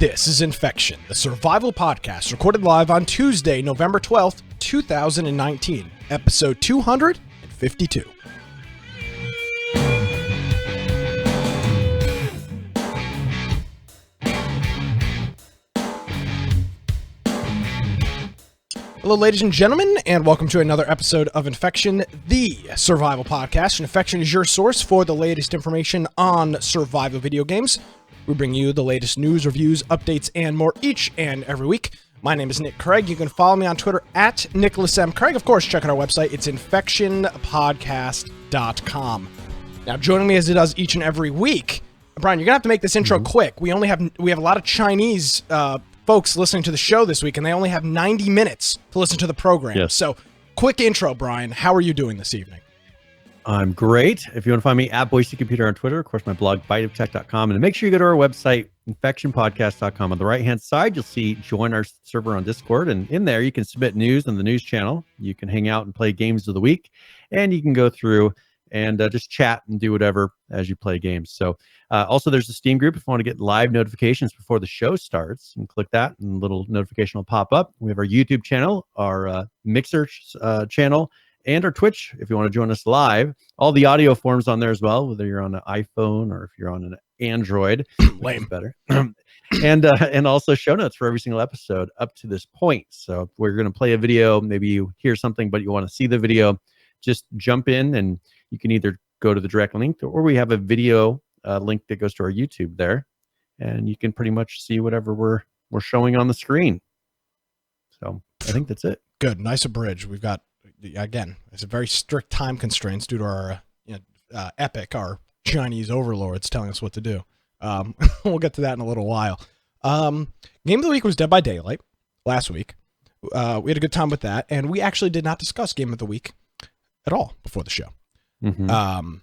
This is Infection, the survival podcast recorded live on Tuesday, November 12th, 2019, episode 252. Hello, ladies and gentlemen, and welcome to another episode of Infection, the survival podcast. Infection is your source for the latest information on survival video games. We bring you the latest news, reviews, updates, and more each and every week. My name is Nick Craig. You can follow me on Twitter at Nicholas M. Craig. Of course, check out our website. It's infectionpodcast.com. Now, joining me as it does each and every week, Brian, you're going to have to make this intro quick. We have a lot of Chinese folks listening to the show this week, and they only have 90 minutes to listen to the program. Yes. So, quick intro, Brian. How are you doing this evening? I'm great. If you want to find me at Boise Computer on Twitter, of course, my blog, byteoftech.com. And make sure you go to our website, infectionpodcast.com. On the right-hand side, you'll see join our server on Discord. And in there, you can submit news on the news channel. You can hang out and play games of the week. And you can go through and just chat and do whatever as you play games. So also, there's a Steam group if you want to get live notifications before the show starts. And click that, and a little notification will pop up. We have our YouTube channel, our Mixer channel, and our Twitch if you want to join us live. All the audio forms on there as well, whether you're on an iPhone or if you're on an Android. Lame. Better. and also show notes for every single episode up to this point. So if we're going to play a video, maybe you hear something but you want to see the video, just jump in and you can either go to the direct link, or we have a video link that goes to our YouTube there, and you can pretty much see whatever we're showing on the screen. So I think that's it. Good. Nice abridge. We've got, again, it's a very strict time constraints due to our Epic, our Chinese overlords telling us what to do. We'll get to that in a little while. Game of the week was Dead by Daylight last week. We had a good time with that, and we actually did not discuss Game of the Week at all before the show. Mm-hmm.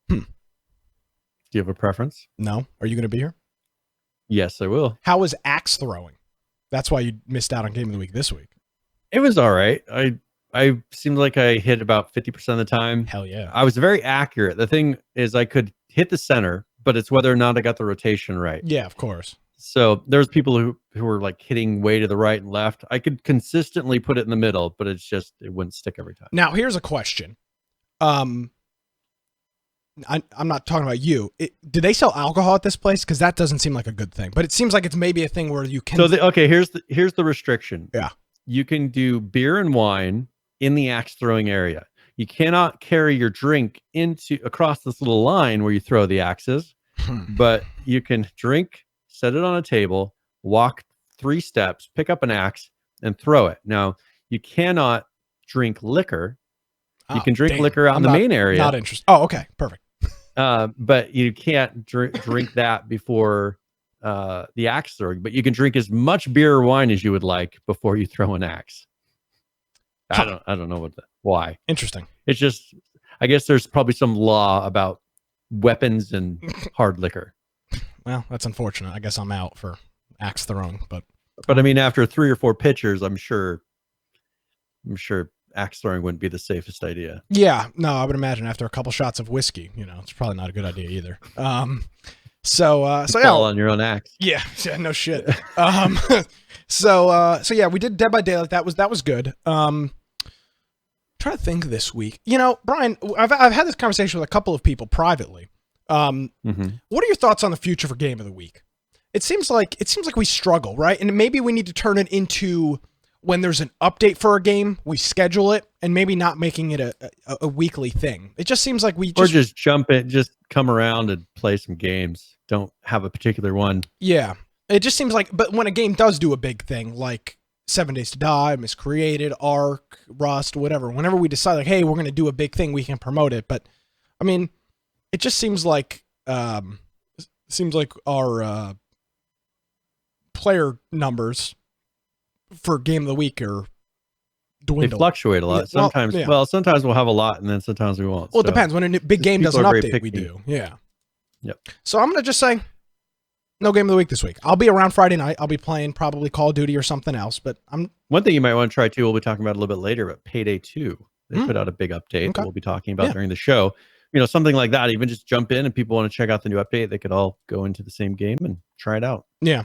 Do you have a preference? No. Are you going to be here? Yes, I will. How was axe throwing? That's why you missed out on Game of the Week this week. It was all right. I seemed like I hit about 50% of the time. Hell yeah. I was very accurate. The thing is I could hit the center, but it's whether or not I got the rotation right. Yeah, of course. So there's people who were like hitting way to the right and left. I could consistently put it in the middle, but it wouldn't stick every time. Now, here's a question. I'm not talking about you. Do they sell alcohol at this place? Because that doesn't seem like a good thing. But it seems like it's maybe a thing where you can. So here's the restriction. Yeah. You can do beer and wine in the axe throwing area. You cannot carry your drink across this little line where you throw the axes, but you can drink, set it on a table, walk 3 steps, pick up an axe, and throw it. Now, you cannot drink liquor. You can drink liquor out in the main area. Not interested. Oh, okay. Perfect. But you can't drink that before the axe throwing. But you can drink as much beer or wine as you would like before you throw an axe. I don't know why. Interesting. It's just, I guess there's probably some law about weapons and hard liquor. Well, that's unfortunate. I guess I'm out for axe throwing, but I mean, after 3 or 4 pitchers, I'm sure axe throwing wouldn't be the safest idea. Yeah, no, I would imagine after a couple shots of whiskey, it's probably not a good idea either. So fall on your own axe. Yeah, no shit. So yeah, we did Dead by Daylight. That was good. Trying to think this week. Brian, I've had this conversation with a couple of people privately. What are your thoughts on the future for Game of the Week? It seems like we struggle, right? And maybe we need to turn it into when there's an update for a game, we schedule it, and maybe not making it a weekly thing. It just seems like just jump in, just come around and play some games. Don't have a particular one. Yeah. It just seems like, but when a game does do a big thing, like 7 Days to Die, Miscreated, Ark, Rust, whatever, whenever we decide like, hey, we're going to do a big thing, we can promote it. But I mean, it just seems like our player numbers for Game of the Week are dwindling. They fluctuate a lot. Sometimes we'll have a lot, and then sometimes we won't. Well, it depends. When a big game does an update, we do. Yeah. Yep. So I'm going to just say, no Game of the Week this week. I'll be around Friday night. I'll be playing probably Call of Duty or something else. But one thing you might want to try too, we'll be talking about a little bit later, but Payday 2. They put out a big update that we'll be talking about during the show. something like that, even just jump in and people want to check out the new update, they could all go into the same game and try it out. Yeah.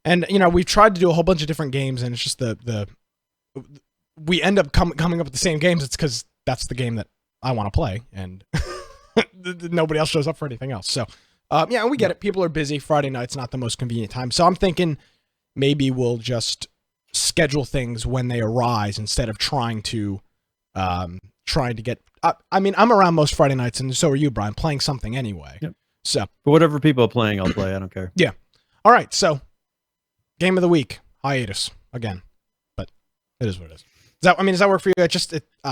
And, we've tried to do a whole bunch of different games, and it's just we end up coming up with the same games. It's because that's the game that I want to play, and nobody else shows up for anything else. So, we get it. People are busy. Friday night's not the most convenient time. So I'm thinking maybe we'll just schedule things when they arise instead of trying to get... I'm around most Friday nights, and so are you, Brian, playing something anyway. Yep. So, but whatever people are playing, I'll play. I don't care. Yeah. All right. So, game of the week, hiatus again, but it is what it is. Does that work for you? I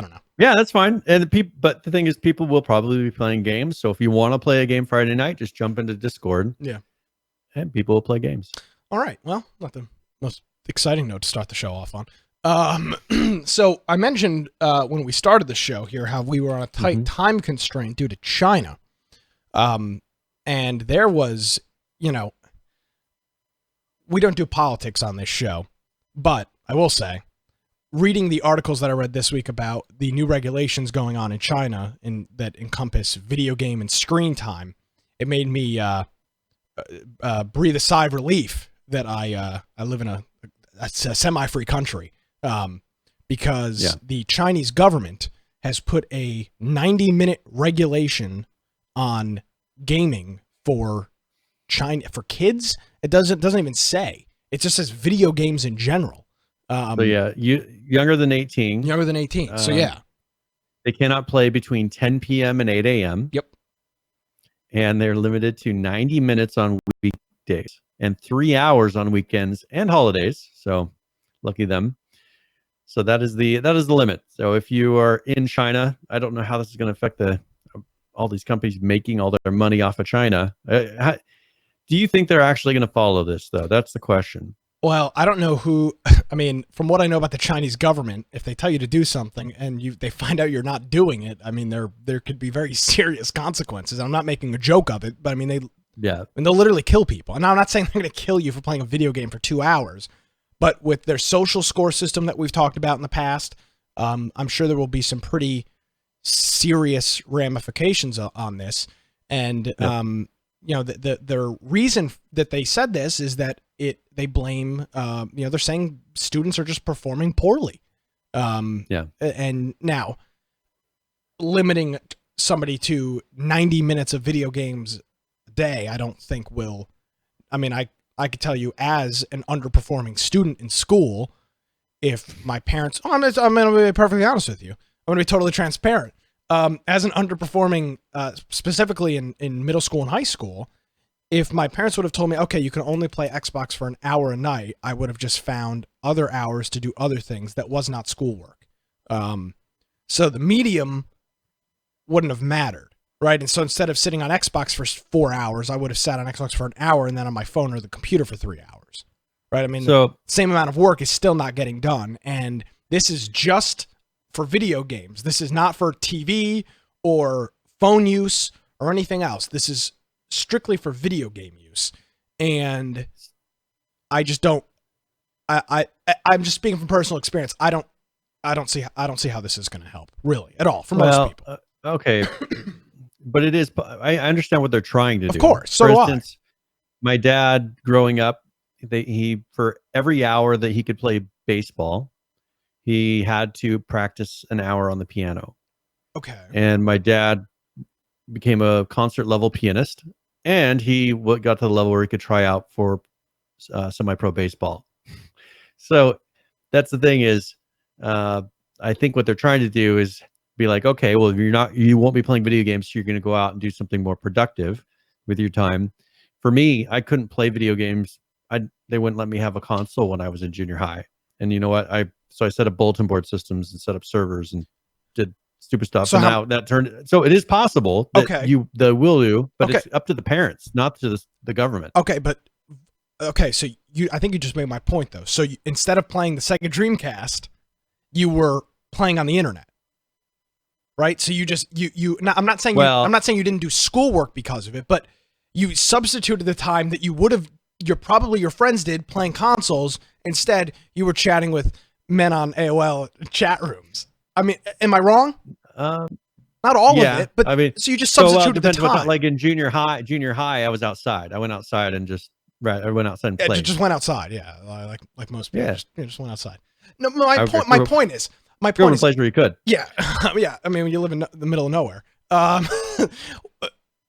don't know. Yeah, that's fine. And but the thing is, people will probably be playing games. So if you want to play a game Friday night, just jump into Discord. Yeah. And people will play games. All right. Well, not the most exciting note to start the show off on. So I mentioned when we started the show here how we were on a tight time constraint due to China. And there was, we don't do politics on this show, but I will say, reading the articles that I read this week about the new regulations going on in China that encompass video game and screen time, it made me breathe a sigh of relief that I live in a semi-free country, because the Chinese government has put a 90-minute regulation on gaming for kids. It doesn't even say. It just says video games in general. So younger than 18. Younger than 18. So yeah. They cannot play between 10 p.m. and 8 a.m. Yep. And they're limited to 90 minutes on weekdays and 3 hours on weekends and holidays. So lucky them. So that is the limit. So if you are in China, I don't know how this is going to affect all these companies making all their money off of China. Do you think they're actually going to follow this, though? That's the question. Well, I don't know who. From what I know about the Chinese government, if they tell you to do something and they find out you're not doing it, there could be very serious consequences. I'm not making a joke of it, but they'll literally kill people. And I'm not saying they're going to kill you for playing a video game for 2 hours, but with their social score system that we've talked about in the past, I'm sure there will be some pretty serious ramifications on this. And the reason that they said this is that they blame, they're saying students are just performing poorly. And now limiting somebody to 90 minutes of video games a day, I don't think I could tell you as an underperforming student in school, if my parents, I'm going to be perfectly honest with you. I'm going to be totally transparent. As an underperforming, specifically in middle school and high school, if my parents would have told me, okay, you can only play Xbox for an hour a night, I would have just found other hours to do other things that was not schoolwork. So the medium wouldn't have mattered, right? And so instead of sitting on Xbox for 4 hours, I would have sat on Xbox for an hour and then on my phone or the computer for 3 hours, right? The same amount of work is still not getting done. And this is just for video games. This is not for TV or phone use or anything else. This is strictly for video game use. And I just don't, I'm just speaking from personal experience. I don't see how this is going to help really at all for most people. Okay. But it is, I understand what they're trying to do. Of course. So for instance, my dad growing up, he for every hour that he could play baseball, he had to practice an hour on the piano. Okay. And my dad became a concert level pianist, and he got to the level where he could try out for semi-pro baseball. So that's the thing is, I think what they're trying to do is be like, okay, well, if you won't be playing video games, so you're going to go out and do something more productive with your time. For me, I couldn't play video games. They wouldn't let me have a console when I was in junior high. And you know what? So I set up bulletin board systems and set up servers and did stupid stuff. So now that turned, so it is possible that they will do, but it's up to the parents, not to the government. Okay. So I think you just made my point though. So instead of playing the Sega Dreamcast, you were playing on the internet, right? So I'm not saying you didn't do schoolwork because of it, but you substituted the time that you would have, your friends did playing consoles. Instead, you were chatting with men on AOL chat rooms. Am I wrong? Not all of it, but I mean, so you just substituted the depends time. like in junior high, I was outside. I went outside and I went outside and played. Just went outside. Yeah. Like most people just went outside. No, my point is a place where you could. Yeah. Yeah. I mean, when you live in the middle of nowhere.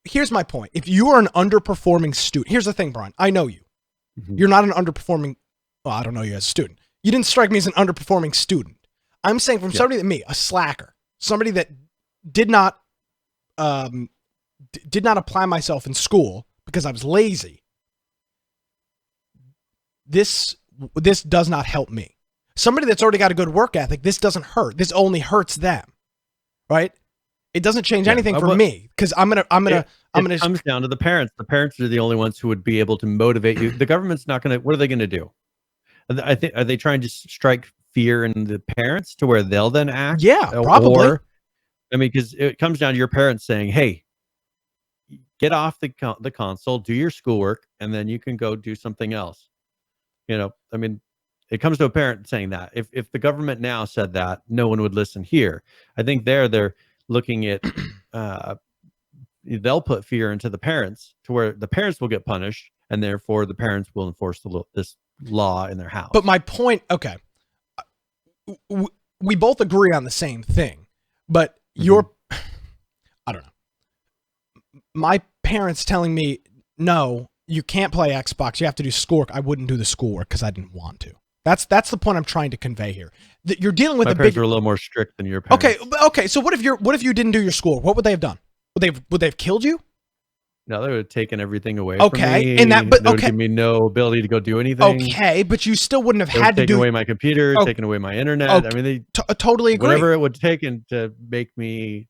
Here's my point. If you are an underperforming student, here's the thing, Brian, I know you. You're not an underperforming, well, I don't know you as a student. You didn't strike me as an underperforming student. I'm saying from somebody that a slacker, somebody that did not apply myself in school because I was lazy. This does not help me. Somebody that's already got a good work ethic, this doesn't hurt. This only hurts them, right? It doesn't change anything for me because I'm gonna. It comes down to the parents. The parents are the only ones who would be able to motivate you. The government's not gonna. What are they gonna do? I think are they trying to strike fear in the parents to where they'll then act? Yeah, probably. Or, I mean, because it comes down to your parents saying, "Hey, get off the console, do your schoolwork, and then you can go do something else." You know, I mean, it comes to a parent saying that. If the government now said that, no one would listen here. I think they're looking at they'll put fear into the parents to where the parents will get punished, and therefore the parents will enforce this law in their house. But my point, okay, we both agree on the same thing, but I don't know. My parents telling me, no, you can't play Xbox, you have to do schoolwork. I wouldn't do the schoolwork because I didn't want to. That's the point I'm trying to convey here. That you're dealing with my parents are a little more strict than your parents. Okay. So what if you didn't do your schoolwork? What would they have done? Would they have killed you? No, they would have taken everything away from me. And they would give me no ability to go do anything. Okay, but you still wouldn't have had to taken away my computer, taken away my internet. I mean, they totally agree. Whatever it would take to make me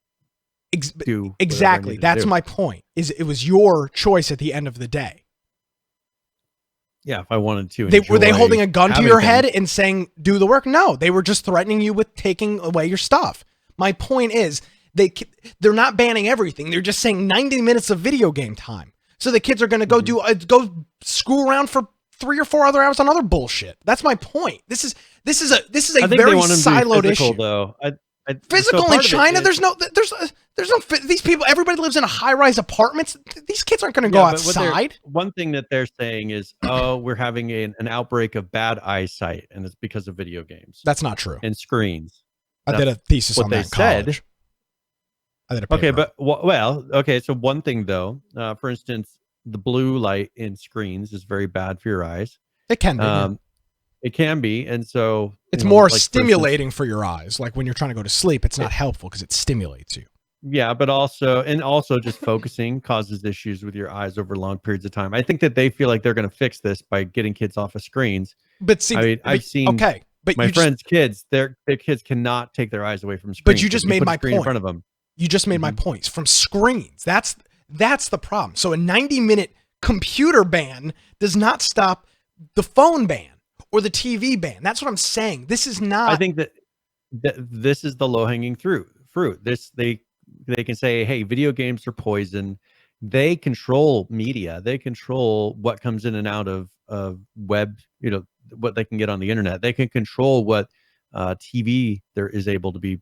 do exactly. That's my point. Is it was your choice at the end of the day. Yeah, if I wanted to. Were they holding a gun to your head and saying, do the work? No, they were just threatening you with taking away your stuff. My point is, they're not banning everything. They're just saying 90 minutes of video game time. So the kids are going to go screw around for 3 or 4 other hours on other bullshit. That's my point. This is a very siloed issue. Though. Physical in China, there's no these people, everybody lives in a high-rise apartments. These kids aren't going to go outside. One thing that they're saying is, oh, we're having an outbreak of bad eyesight, and it's because of video games. That's not true. And screens. I did a thesis on that in college. I did a paper. Okay, so one thing though, for instance, the blue light in screens is very bad for your eyes. It can be. It can be, and so it's more stimulating for your eyes. Like when you're trying to go to sleep, it's not helpful because it stimulates you. Yeah, but also just focusing causes issues with your eyes over long periods of time. I think that they feel like they're going to fix this by getting kids off of screens. But see, I mean, I've seen but my friends' kids. Their kids cannot take their eyes away from screens. But you just made my point in front of them. You just made my points from screens. That's the problem. So a 90-minute computer ban does not stop the phone ban or the TV ban. That's what I'm saying. This is not. I think that this is the low-hanging fruit. They can say, hey, video games are poison. They control media. They control what comes in and out of web. You know what they can get on the internet. They can control what TV there is able to be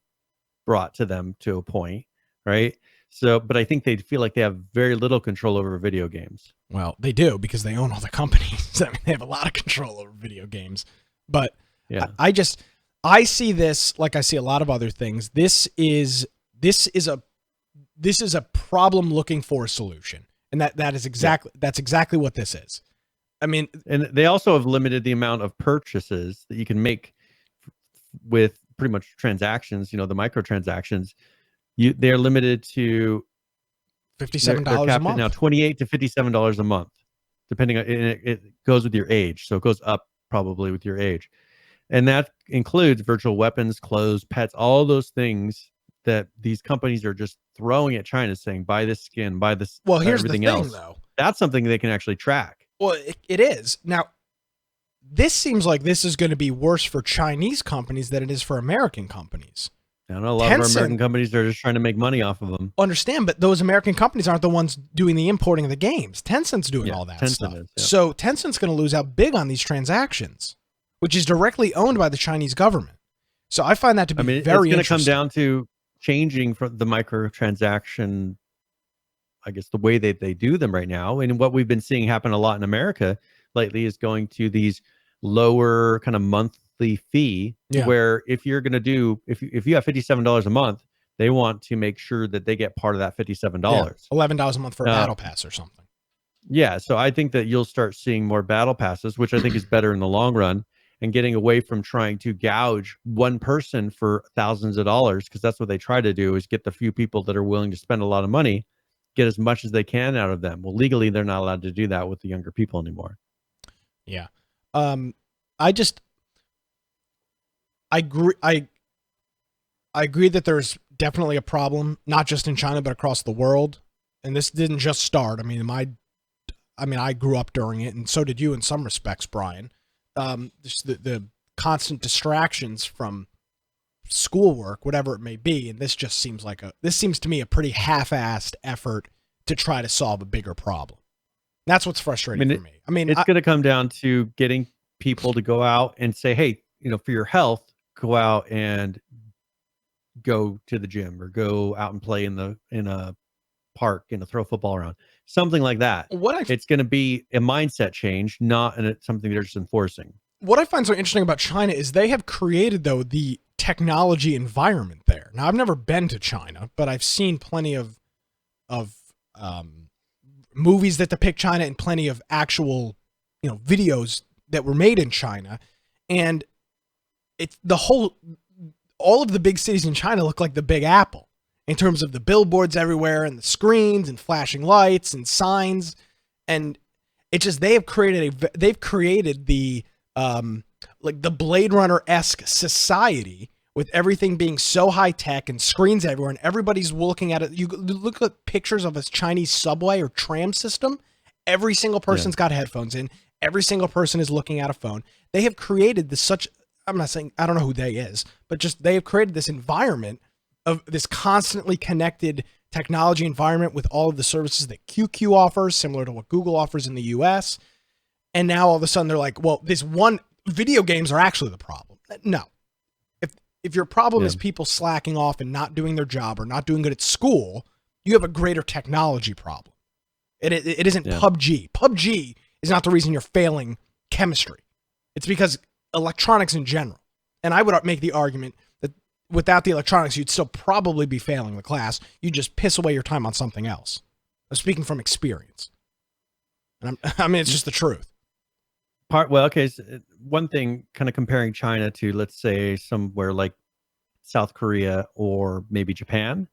brought to them to a point, right? So, but I think they feel like they have very little control over video games. Well, they do because they own all the companies. I mean, they have a lot of control over video games. But yeah, I see this like I see a lot of other things. This is a problem looking for a solution, and that's exactly what this is. I mean, and they also have limited the amount of purchases that you can make with pretty much transactions. You know, the microtransactions. They're limited to $57 a month now, $28 to $57 a month, depending on it goes with your age, so it goes up probably with your age, and that includes virtual weapons, clothes, pets, all those things that these companies are just throwing at China, saying buy this skin, buy this. Well, here's everything the thing, else. though. That's something they can actually track. Well, it is now. This seems like this is going to be worse for Chinese companies than it is for American companies. I know a lot of our American companies are just trying to make money off of them. Understand, but those American companies aren't the ones doing the importing of the games. Tencent's doing all that stuff. So Tencent's going to lose out big on these transactions, which is directly owned by the Chinese government. So I find that to be very interesting. It's going to come down changing from the microtransaction, I guess, the way that they do them right now. And what we've been seeing happen a lot in America lately is going to these lower kind of monthly fee, where if you're going to do, if you have $57 a month, they want to make sure that they get part of that $57. $11 a month for a battle pass or something. Yeah. So I think that you'll start seeing more battle passes, which I think is better in the long run, and getting away from trying to gouge one person for thousands of dollars, because that's what they try to do, is get the few people that are willing to spend a lot of money, get as much as they can out of them. Well, legally, they're not allowed to do that with the younger people anymore. Yeah. I agree that there's definitely a problem, not just in China, but across the world. And this didn't just start. I mean, I grew up during it, and so did you in some respects, Brian. Just the constant distractions from schoolwork, whatever it may be, and this just seems to me a pretty half-assed effort to try to solve a bigger problem. That's what's frustrating for me. I mean, it's going to come down to getting people to go out and say, hey, for your health, go out and go to the gym, or go out and play in a park and throw a football around, something like that. It's going to be a mindset change, not something they're just enforcing. What I find so interesting about China is they have created, though, the technology environment there. Now, I've never been to China, but I've seen plenty of movies that depict China, and plenty of actual, videos that were made in China. And it's all of the big cities in China look like the Big Apple in terms of the billboards everywhere, and the screens and flashing lights and signs. And it's just, they've created the like the Blade Runner-esque society, with everything being so high tech and screens everywhere, and everybody's looking at it. You look at pictures of a Chinese subway or tram system. Every single person's got headphones in. Every single person is looking at a phone. They have created this I'm not saying, I don't know who they is, but just they have created this environment of this constantly connected technology environment with all of the services that QQ offers, similar to what Google offers in the US. And now all of a sudden they're like, well, video games are actually the problem. No. If your problem is people slacking off and not doing their job, or not doing good at school, you have a greater technology problem. It isn't PUBG. PUBG is not the reason you're failing chemistry. It's because electronics in general. And I would make the argument that without the electronics, you'd still probably be failing the class. You just piss away your time on something else. I'm speaking from experience. And it's just the truth. So one thing, kind of comparing China to, let's say, somewhere like South Korea or maybe Japan,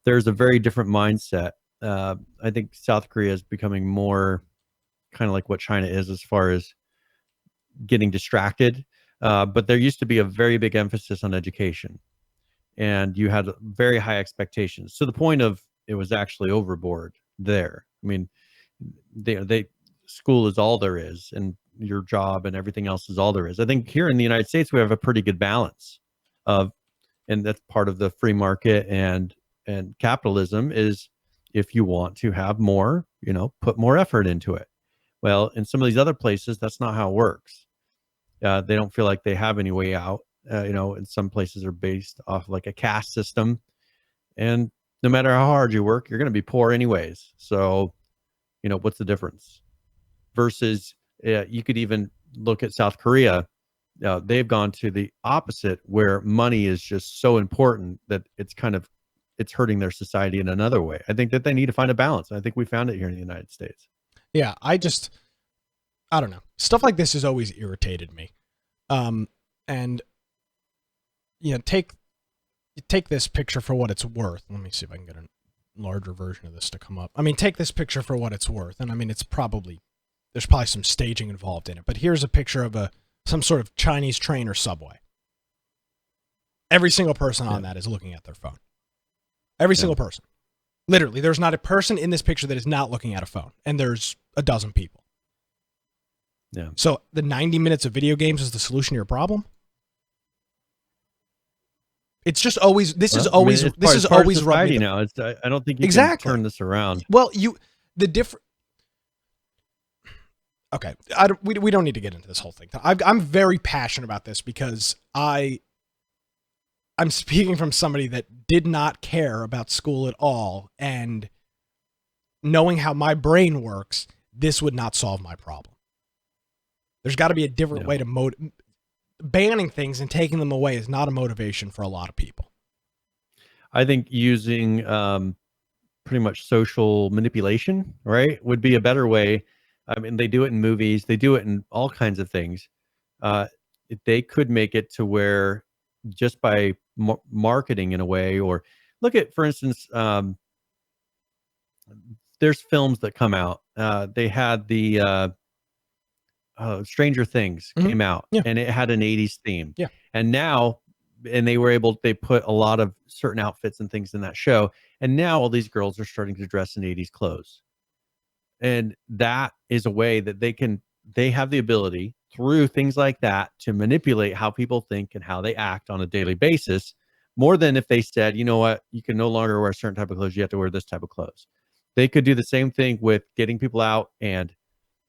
there's a very different mindset. I think South Korea is becoming more kind of like what China is, as far as getting distracted. But there used to be a very big emphasis on education, and you had very high expectations, to the point of it was actually overboard there. I mean, school is all there is, and your job and everything else is all there is. I think here in the United States, we have a pretty good balance and that's part of the free market and capitalism, is if you want to have more, put more effort into it. Well, in some of these other places, that's not how it works. They don't feel like they have any way out. And some places are based off like a caste system, and no matter how hard you work, you're going to be poor anyways. So, what's the difference? Versus, you could even look at South Korea. They've gone to the opposite, where money is just so important that it's hurting their society in another way. I think that they need to find a balance. I think we found it here in the United States. Yeah, I don't know. Stuff like this has always irritated me. And take this picture for what it's worth. Let me see if I can get a larger version of this to come up. I mean, take this picture for what it's worth. And I mean, there's probably some staging involved in it, but here's a picture of some sort of Chinese train or subway. Every single person on that is looking at their phone. Every single person. Literally, there's not a person in this picture that is not looking at a phone, and there's a dozen people. Yeah. So the 90 minutes of video games is the solution to your problem? It's just always, this is always society now. I don't think you can turn this around. Well, okay, we don't need to get into this whole thing. I'm very passionate about this because I I'm speaking from somebody that did not care about school at all, and knowing how my brain works, this would not solve my problem. There's got to be a different way to banning things and taking them away is not a motivation for a lot of people. I think using pretty much social manipulation, right, would be a better way. I mean, they do it in movies, they do it in all kinds of things. They could make it to where just by marketing in a way, or look at, for instance, there's films that come out. They had the Stranger Things came out, and it had an 80s theme. Yeah. And now, and they put a lot of certain outfits and things in that show. And now all these girls are starting to dress in 80s clothes. And that is a way that they have the ability through things like that to manipulate how people think and how they act on a daily basis, more than if they said, you know what, you can no longer wear a certain type of clothes, you have to wear this type of clothes. They could do the same thing with getting people out and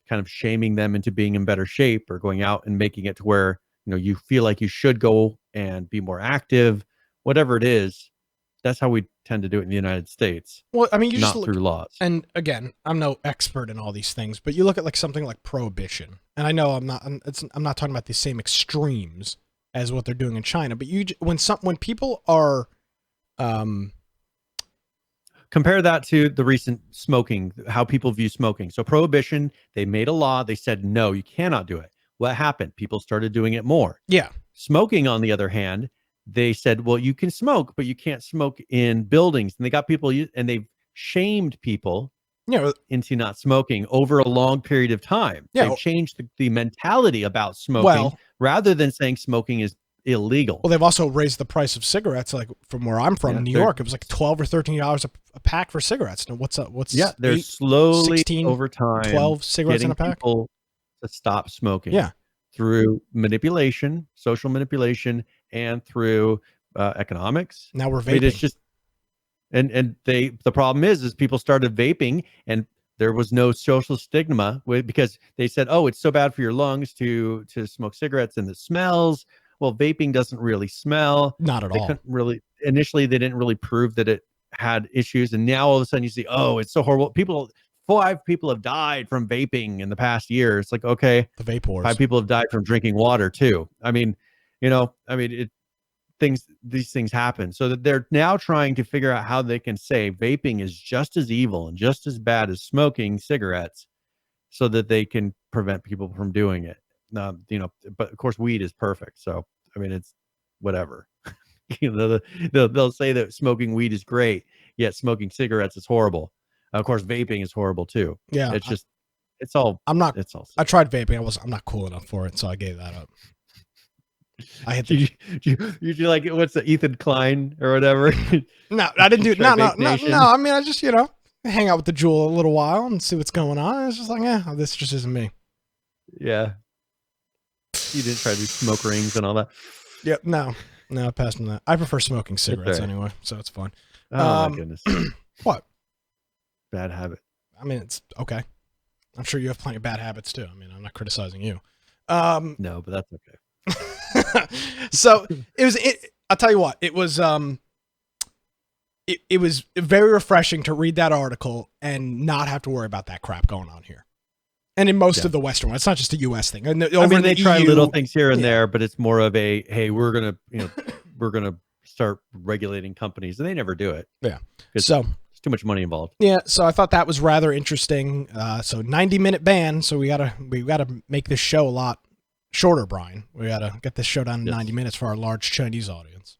kind of shaming them into being in better shape, or going out and making it to where, you know, you feel like you should go and be more active, whatever it is. That's how we tend to do it in the United States. Well, I mean, you not just through laws. And again, I'm no expert in all these things, but you look at like something like prohibition, and I know I'm not talking about the same extremes as what they're doing in China, but when people are, compare that to the recent smoking, how people view smoking. So prohibition, they made a law. They said, no, you cannot do it. What happened? People started doing it more. Yeah. Smoking, on the other hand, they said, well, you can smoke, but you can't smoke in buildings. And they got people, and they've shamed people into not smoking over a long period of time. Yeah. They've changed the mentality about smoking, rather than saying smoking is illegal. Well, they've also raised the price of cigarettes. Like from where I'm from, New York, it was like $12 or $13 a pack for cigarettes. Now what's they're slowly 16, over time 12 cigarettes in a pack people to stop smoking. Yeah. Through manipulation, social manipulation, and through economics. Now we're vaping. I mean, it's just, and the problem is people started vaping, and there was no social stigma because they said, oh, it's so bad for your lungs to smoke cigarettes, and it smells. Well, vaping doesn't really smell. Not at all. Couldn't really, initially, they didn't really prove that it had issues, and now all of a sudden you see, oh, it's so horrible. 5 people have died from vaping in the past year. It's like, okay, the vape wars. 5 people have died from drinking water too. I mean, these things happen. So that they're now trying to figure out how they can say vaping is just as evil and just as bad as smoking cigarettes, so that they can prevent people from doing it. But of course, weed is perfect. So, I mean, it's whatever. They'll say that smoking weed is great, yet smoking cigarettes is horrible. Of course, vaping is horrible too. Yeah, it's all. I tried vaping. I'm not cool enough for it, so I gave that up. I had you like, what's the Ethan Klein or whatever? No, I didn't do. No. I mean, I just hang out with the Jewel a little while and see what's going on. It's just like, this just isn't me. Yeah. You didn't try to do smoke rings and all that. Yep. No, I passed on that. I prefer smoking cigarettes anyway, so it's fun. Oh my goodness. What? Bad habit. I mean, it's okay. I'm sure you have plenty of bad habits too. I mean, I'm not criticizing you. No, but that's okay. So I'll tell you what, it was very refreshing to read that article and not have to worry about that crap going on here. And in most of the Western world, it's not just a US thing. And they try little things here and there, but it's more of a, hey, we're going to start regulating companies, and they never do it. Yeah. So too much money involved. Yeah, so I thought that was rather interesting. So 90-minute ban. So we gotta make this show a lot shorter, Brian. We gotta get this show down to 90 minutes for our large Chinese audience.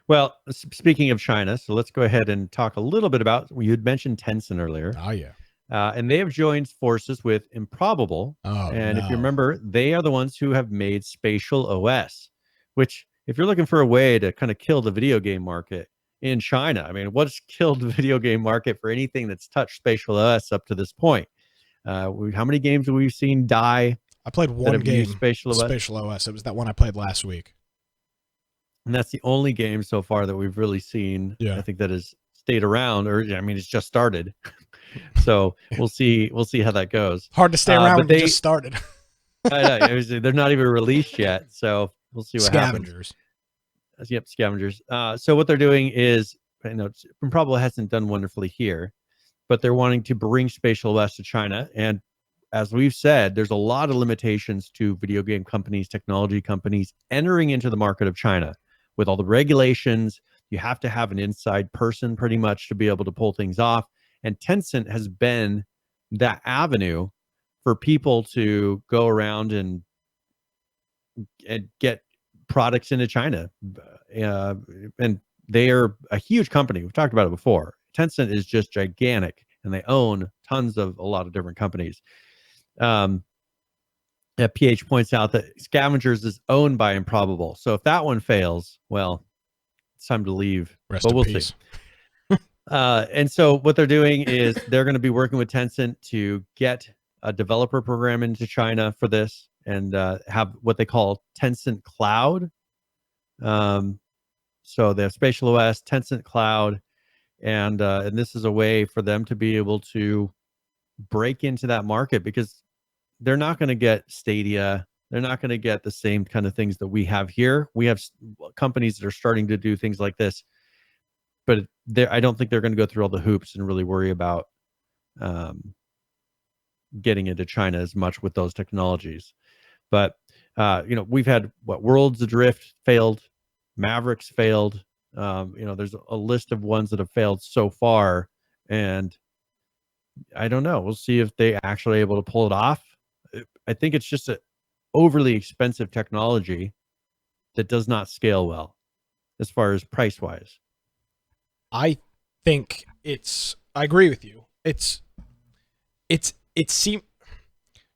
Well, speaking of China, so let's go ahead and talk a little bit about. You had mentioned Tencent earlier. Oh yeah. And they have joined forces with Improbable. If you remember, they are the ones who have made Spatial OS, which, if you're looking for a way to kind of kill the video game market in China, I mean, what's killed the video game market for anything that's touched Spatial OS up to this point? How many games have we seen die? I played one game, Spatial OS. It was that one I played last week. And that's the only game so far that we've really seen, I think, that has stayed around, or I mean, it's just started. So we'll see how that goes. Hard to stay around when they just started. I know, they're not even released yet, so we'll see what happens. Yep, scavengers. So what they're doing is, probably hasn't done wonderfully here, but they're wanting to bring Spatial OS to China. And as we've said, there's a lot of limitations to video game companies, technology companies entering into the market of China with all the regulations. You have to have an inside person pretty much to be able to pull things off. And Tencent has been that avenue for people to go around and get products into China. And they are a huge company. We've talked about it before. Tencent is just gigantic, and they own tons of a lot of different companies. PH points out that Scavengers is owned by Improbable. So if that one fails, well, it's time to leave. Rest but in we'll peace. see. And so what they're doing is they're going to be working with Tencent to get a developer program into China for this, and have what they call Tencent Cloud. So they have Spatial OS, Tencent Cloud, and this is a way for them to be able to break into that market, because they're not going to get Stadia. They're not going to get the same kind of things that we have here. We have companies that are starting to do things like this, but I don't think they're going to go through all the hoops and really worry about getting into China as much with those technologies. But we've had Worlds Adrift failed, Mavericks failed. There's a list of ones that have failed so far, and I don't know. We'll see if they actually able to pull it off. I think it's just an overly expensive technology that does not scale well as far as price wise. I think I agree with you. It seems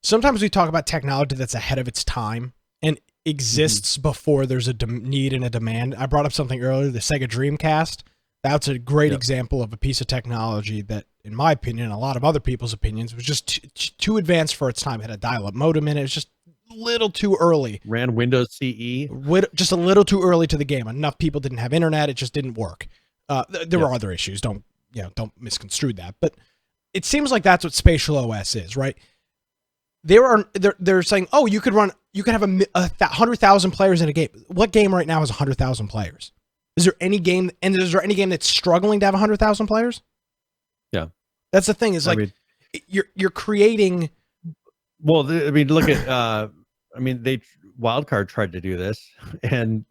sometimes we talk about technology that's ahead of its time and exists before there's a need and a demand. I brought up something earlier, the Sega Dreamcast. That's a great example of a piece of technology that, in my opinion, and a lot of other people's opinions, was just too advanced for its time. It had a dial-up modem in it. It was just a little too early. Ran Windows CE. Just a little too early to the game. Enough people didn't have internet. It just didn't work. There were other issues. Don't misconstrue that. But it seems like that's what Spatial OS is, right? They're saying, oh, you could have 100,000 players in a game. What game right now has 100,000 players? Is there any game that's struggling to have 100,000 players? Yeah, that's the thing. Is like, you're creating. Well, look at. They Wildcard tried to do this, and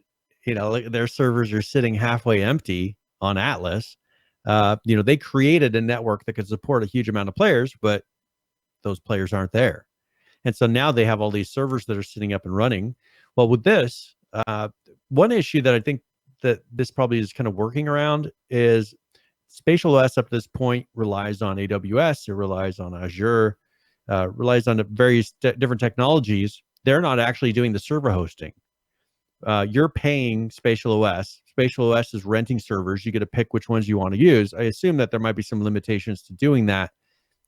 their servers are sitting halfway empty on Atlas. They created a network that could support a huge amount of players, but those players aren't there. And so now they have all these servers that are sitting up and running. Well, with this, one issue that I think that this probably is kind of working around is Spatial OS up to this point relies on AWS, it relies on Azure, relies on various different technologies. They're not actually doing the server hosting. You're paying Spatial OS. Spatial OS is renting servers. You get to pick which ones you want to use. I assume that there might be some limitations to doing that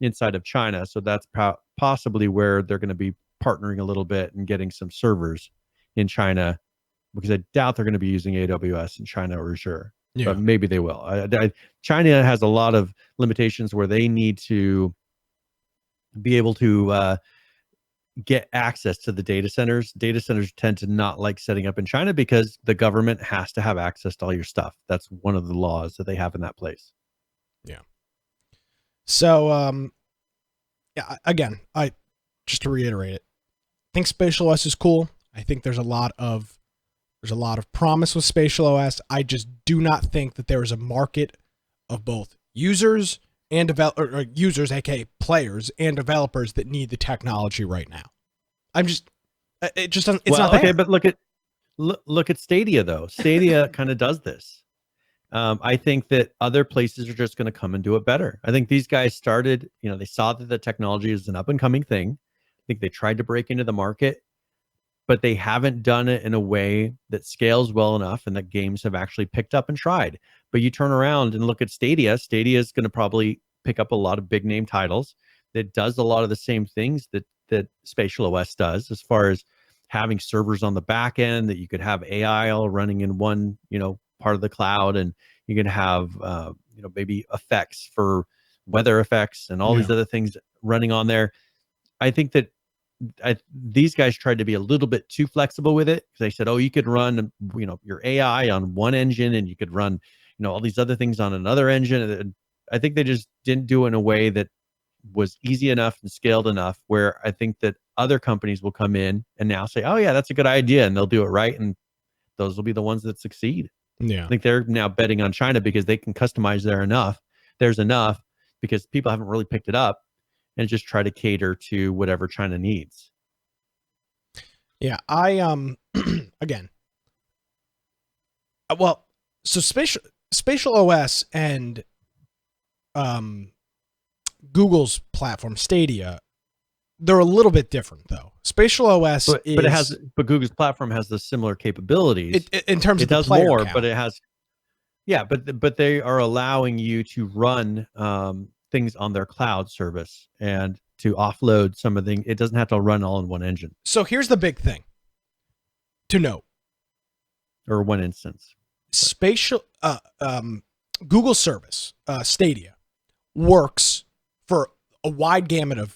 inside of China. So that's possibly where they're going to be partnering a little bit and getting some servers in China, because I doubt they're going to be using AWS in China or Azure. Yeah. But maybe they will. China has a lot of limitations where they need to be able to get access to the data centers. Data centers tend to not like setting up in China because the government has to have access to all your stuff. That's one of the laws that they have in that place. Yeah. So, again, just to reiterate it, I think Spatial OS is cool. I think there's a lot of promise with Spatial OS. I just do not think that there is a market of both users and users, aka players, and developers that need the technology right now. It just doesn't. It's not there. Okay, but look at Stadia though. Stadia kind of does this. I think that other places are just going to come and do it better. I think these guys started, they saw that the technology is an up and coming thing. I think they tried to break into the market, but they haven't done it in a way that scales well enough and that games have actually picked up and tried. But you turn around and look at Stadia. Stadia is going to probably pick up a lot of big name titles that does a lot of the same things that Spatial OS does, as far as having servers on the back end that you could have AI all running in one, part of the cloud, and you can have maybe effects for weather effects and all these other things running on there. I think that these guys tried to be a little bit too flexible with it, because they said, oh, you could run, your AI on one engine, and you could run, all these other things on another engine. And I think they just didn't do it in a way that was easy enough and scaled enough, where I think that other companies will come in and now say, oh yeah, that's a good idea, and they'll do it right, and those will be the ones that succeed. Yeah. I think they're now betting on China because they can customize there's enough, because people haven't really picked it up, and just try to cater to whatever China needs. Yeah, I again. Well, so spatial OS and Google's platform Stadia, they're a little bit different though. Spatial OS but Google's platform has the similar capabilities. In terms of it the does player more, count. but it has but they are allowing you to run things on their cloud service and to offload some of the things. It doesn't have to run all in one engine. So here's the big thing to note. Or one instance. Spatial Google service, Stadia, works for a wide gamut of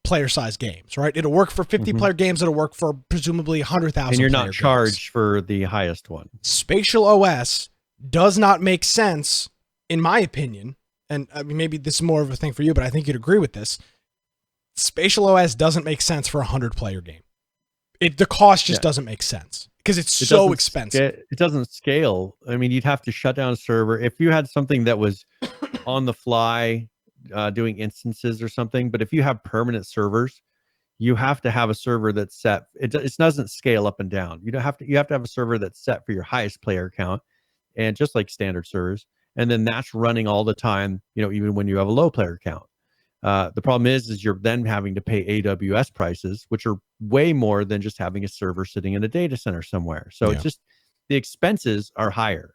player-sized games, right? It'll work for 50-player games. It'll work for presumably 100,000. And you're not charged for the highest one. Spatial OS does not make sense, in my opinion, and I mean, maybe this is more of a thing for you, but I think you'd agree with this. Spatial OS doesn't make sense for a 100-player game. The cost just doesn't make sense because it's so expensive. It doesn't scale. I mean, you'd have to shut down a server. If you had something that was on the fly, doing instances or something, but if you have permanent servers, you have to have a server that's set. It doesn't scale up and down. You have to have a server that's set for your highest player count, and just like standard servers, and then that's running all the time, even when you have a low player count. The problem is you're then having to pay AWS prices, which are way more than just having a server sitting in a data center somewhere. So it's just, the expenses are higher,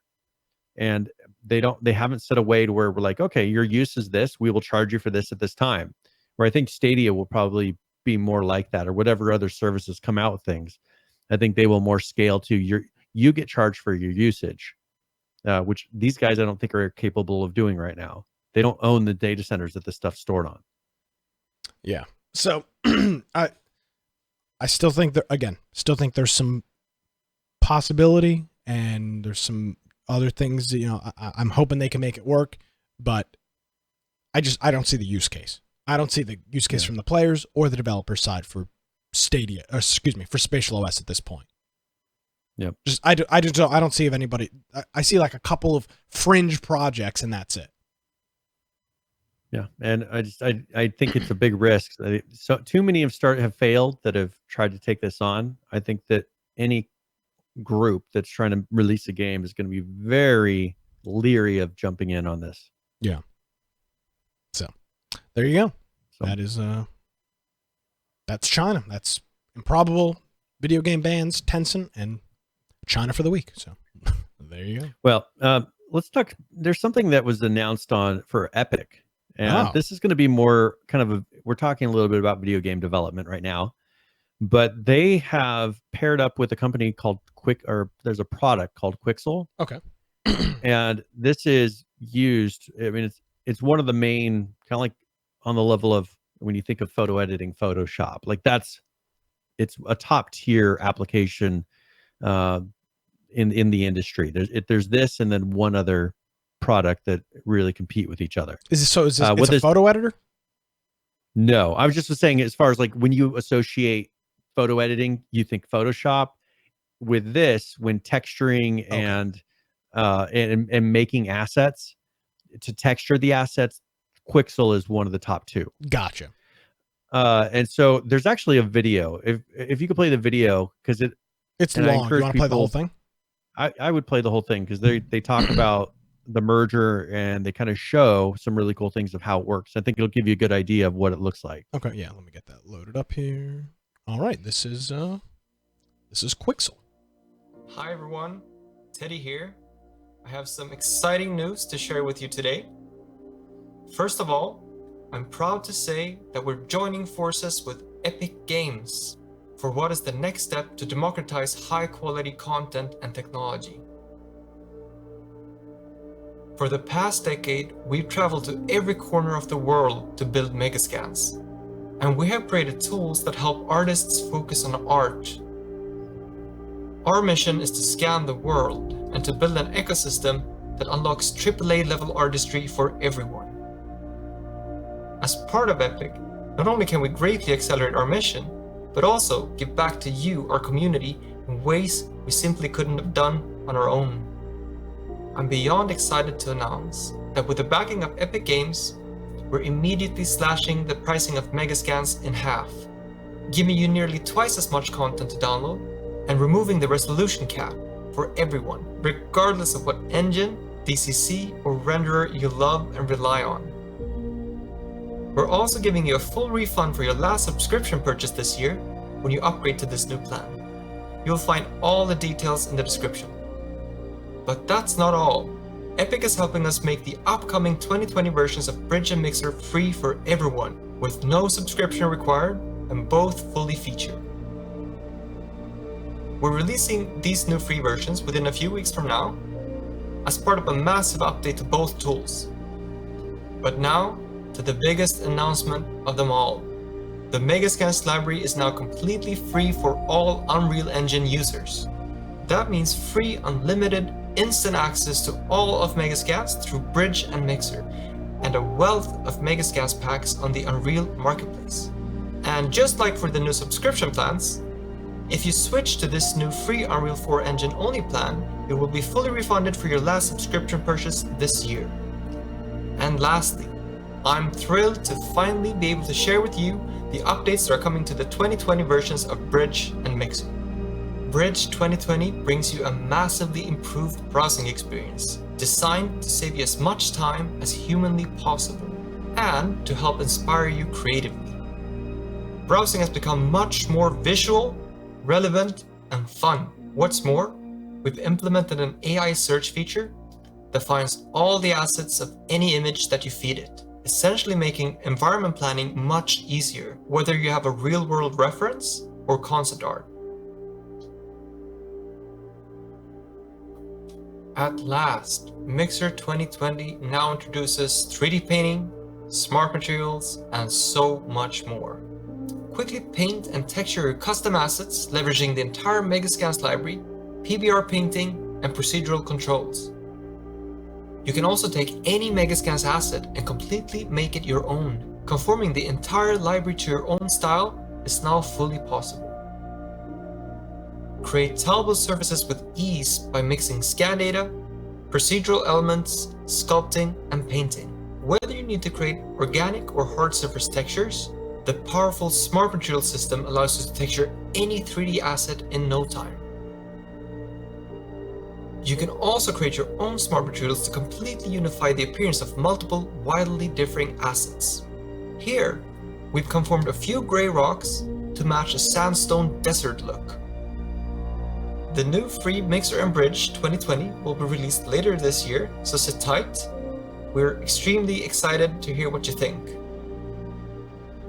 and they haven't set a way to where we're like, okay, your use is this, we will charge you for this at this time. Where I think Stadia will probably be more like that, or whatever other services come out with things. I think they will more scale to you get charged for your usage, which these guys I don't think are capable of doing right now. They don't own the data centers that this stuff's stored on. Yeah. So I still think there's some possibility, and there's some other things, I'm hoping they can make it work, but I don't see the use case. I don't see the use case from the players or the developer side for Stadia, for Spatial OS at this point. Yep. I don't see if anybody. I see like a couple of fringe projects, and that's it. Yeah, and I think it's a big risk. So too many have failed that have tried to take this on. I think that any group that's trying to release a game is going to be very leery of jumping in on this. Yeah. So there you go. So, that's China. That's Improbable Video Game Bans, Tencent, and China for the week. So there you go. Well, let's talk. There's something that was announced for Epic. And this is going to be more kind of we're talking a little bit about video game development right now, but they have paired up with a company called there's a product called Quixel. Okay. And this is used, I mean, it's one of the main, kind of like on the level of when you think of photo editing, Photoshop, like it's a top tier application in the industry. There's this, and then one other product that really compete with each other. Is this it's a photo editor? No, I was just saying, as far as like when you associate photo editing, you think Photoshop. With this, when texturing and making assets, to texture the assets, Quixel is one of the top two. Gotcha. And so there's actually a video. If you could play the video, because it's long. You want to play the whole thing? I would play the whole thing, because they talk about the merger, and they kind of show some really cool things of how it works. I think it'll give you a good idea of what it looks like. Okay, yeah, let me get that loaded up here. All right, this is Quixel. Hi everyone, Teddy here. I have some exciting news to share with you today. First of all, I'm proud to say that we're joining forces with Epic Games for what is the next step to democratize high-quality content and technology. For the past decade, we've traveled to every corner of the world to build megascans. And we have created tools that help artists focus on art. Our mission is to scan the world and to build an ecosystem that unlocks AAA level artistry for everyone. As part of Epic, not only can we greatly accelerate our mission, but also give back to you, our community, in ways we simply couldn't have done on our own. I'm beyond excited to announce that with the backing of Epic Games, we're immediately slashing the pricing of Megascans in half, giving you nearly twice as much content to download, and removing the resolution cap for everyone, regardless of what engine, DCC, or renderer you love and rely on. We're also giving you a full refund for your last subscription purchase this year when you upgrade to this new plan. You'll find all the details in the description. But that's not all. Epic is helping us make the upcoming 2020 versions of Bridge and Mixer free for everyone, with no subscription required and both fully featured. We're releasing these new free versions within a few weeks from now as part of a massive update to both tools. But now, to the biggest announcement of them all. The Megascans library is now completely free for all Unreal Engine users. That means free, unlimited, instant access to all of Megascans through Bridge and Mixer, and a wealth of Megascans packs on the Unreal Marketplace. And just like for the new subscription plans, if you switch to this new free Unreal 4 Engine only plan, it will be fully refunded for your last subscription purchase this year. And lastly, I'm thrilled to finally be able to share with you the updates that are coming to the 2020 versions of Bridge and Mixer. Bridge 2020 brings you a massively improved browsing experience, designed to save you as much time as humanly possible, and to help inspire you creatively. Browsing has become much more visual, relevant, and fun. What's more, we've implemented an AI search feature that finds all the assets of any image that you feed it, essentially making environment planning much easier, whether you have a real-world reference or concept art. At last, Mixer 2020 now introduces 3D painting, smart materials, and so much more. Quickly paint and texture your custom assets, leveraging the entire Megascans library, PBR painting, and procedural controls. You can also take any Megascans asset and completely make it your own. Conforming the entire library to your own style is now fully possible. Create tileable surfaces with ease by mixing scan data, procedural elements, sculpting, and painting. Whether you need to create organic or hard surface textures, the powerful Smart Material system allows you to texture any 3D asset in no time. You can also create your own smart materials to completely unify the appearance of multiple, wildly differing assets. Here, we've conformed a few gray rocks to match a sandstone desert look. The new free Mixer and Bridge 2020 will be released later this year, so sit tight. We're extremely excited to hear what you think.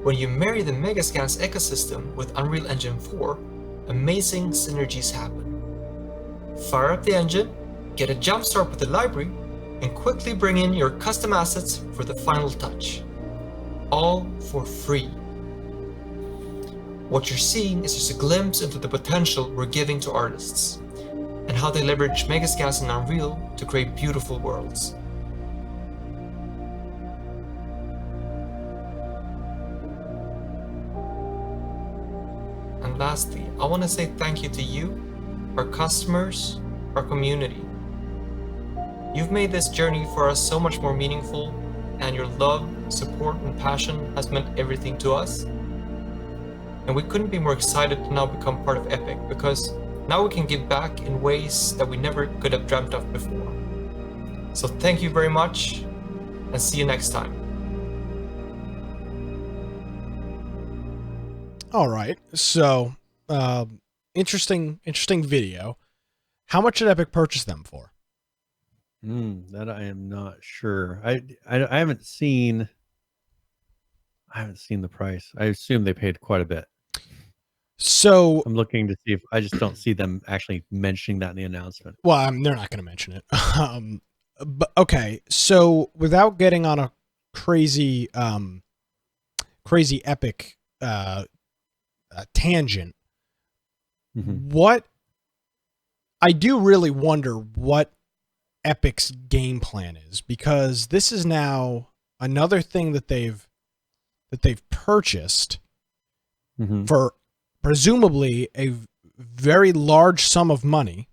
When you marry the Megascans ecosystem with Unreal Engine 4, amazing synergies happen. Fire up the engine, get a jump start with the library, and quickly bring in your custom assets for the final touch. All for free. What you're seeing is just a glimpse into the potential we're giving to artists, and how they leverage Megascans and Unreal to create beautiful worlds. And lastly, I want to say thank you to you, our customers, our community. You've made this journey for us so much more meaningful, and your love, support, and passion has meant everything to us. And we couldn't be more excited to now become part of Epic, because now we can give back in ways that we never could have dreamt of before. So thank you very much, and see you next time. All right, so interesting video. How much did Epic purchase them for? That I am not sure. I haven't seen the price. I assume they paid quite a bit. So I'm looking to see if I just don't see them actually mentioning that in the announcement. Well, they're not going to mention it. But okay, so without getting on a crazy Epic tangent. Mhm. What I do really wonder what Epic's game plan is, because this is now another thing that they've purchased Mhm. for presumably a very large sum of money.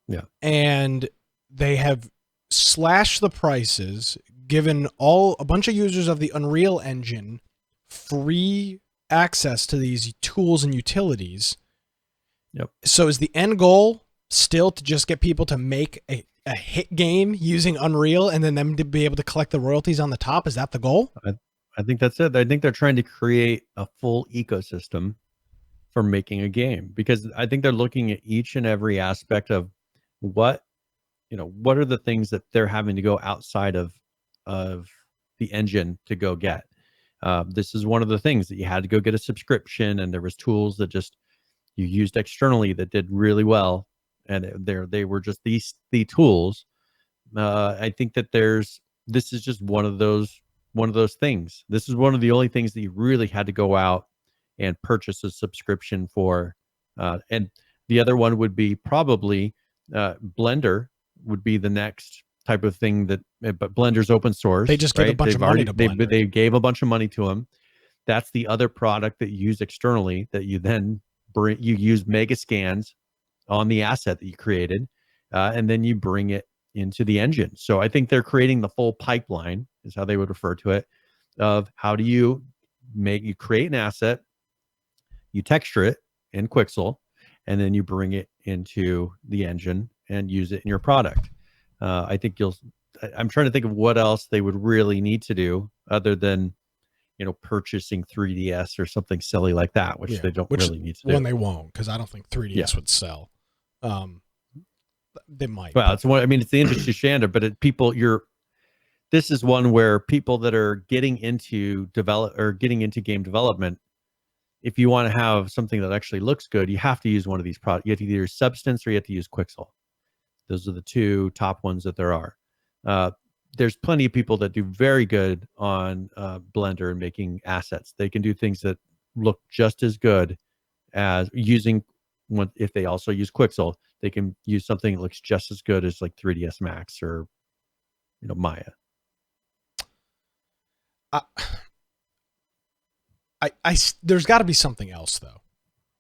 Yeah. And they have slashed the prices, given a bunch of users of the Unreal Engine free access to these tools and utilities. Yep. So is the end goal still to just get people to make a hit game using Unreal and then them to be able to collect the royalties on the top? Is that the goal? I think that's it. I think they're trying to create a full ecosystem for making a game, because I think they're looking at each and every aspect of what are the things that they're having to go outside of the engine to go get. This is one of the things that you had to go get a subscription, and there was tools that just you used externally that did really well, and they were just the tools. I think that this is just one of those things. This is one of the only things that you really had to go out and purchase a subscription for. And the other one would be probably Blender would be the next type of thing but Blender's open source. They just gave a bunch of money to Blender. They gave a bunch of money to them. That's the other product that you use externally that you then you use mega scans on the asset that you created, and then you bring it into the engine. So I think they're creating the full pipeline, is how they would refer to it, of how do you create an asset, you texture it in Quixel, and then you bring it into the engine and use it in your product. I think I'm trying to think of what else they would really need to do other than, purchasing 3DS or something silly like that, which they don't really need to do. When they won't, because I don't think 3DS would sell. They might. Well, it's one. I mean, it's the industry standard, but this is one where people that are getting into game development, if you want to have something that actually looks good, you have to use one of these products. You have to either use Substance or you have to use Quixel. Those are the two top ones that there are. There's plenty of people that do very good on Blender and making assets. They can do things that look just as good as using one. If they also use Quixel, they can use something that looks just as good as like 3ds Max or Maya. There's got to be something else though,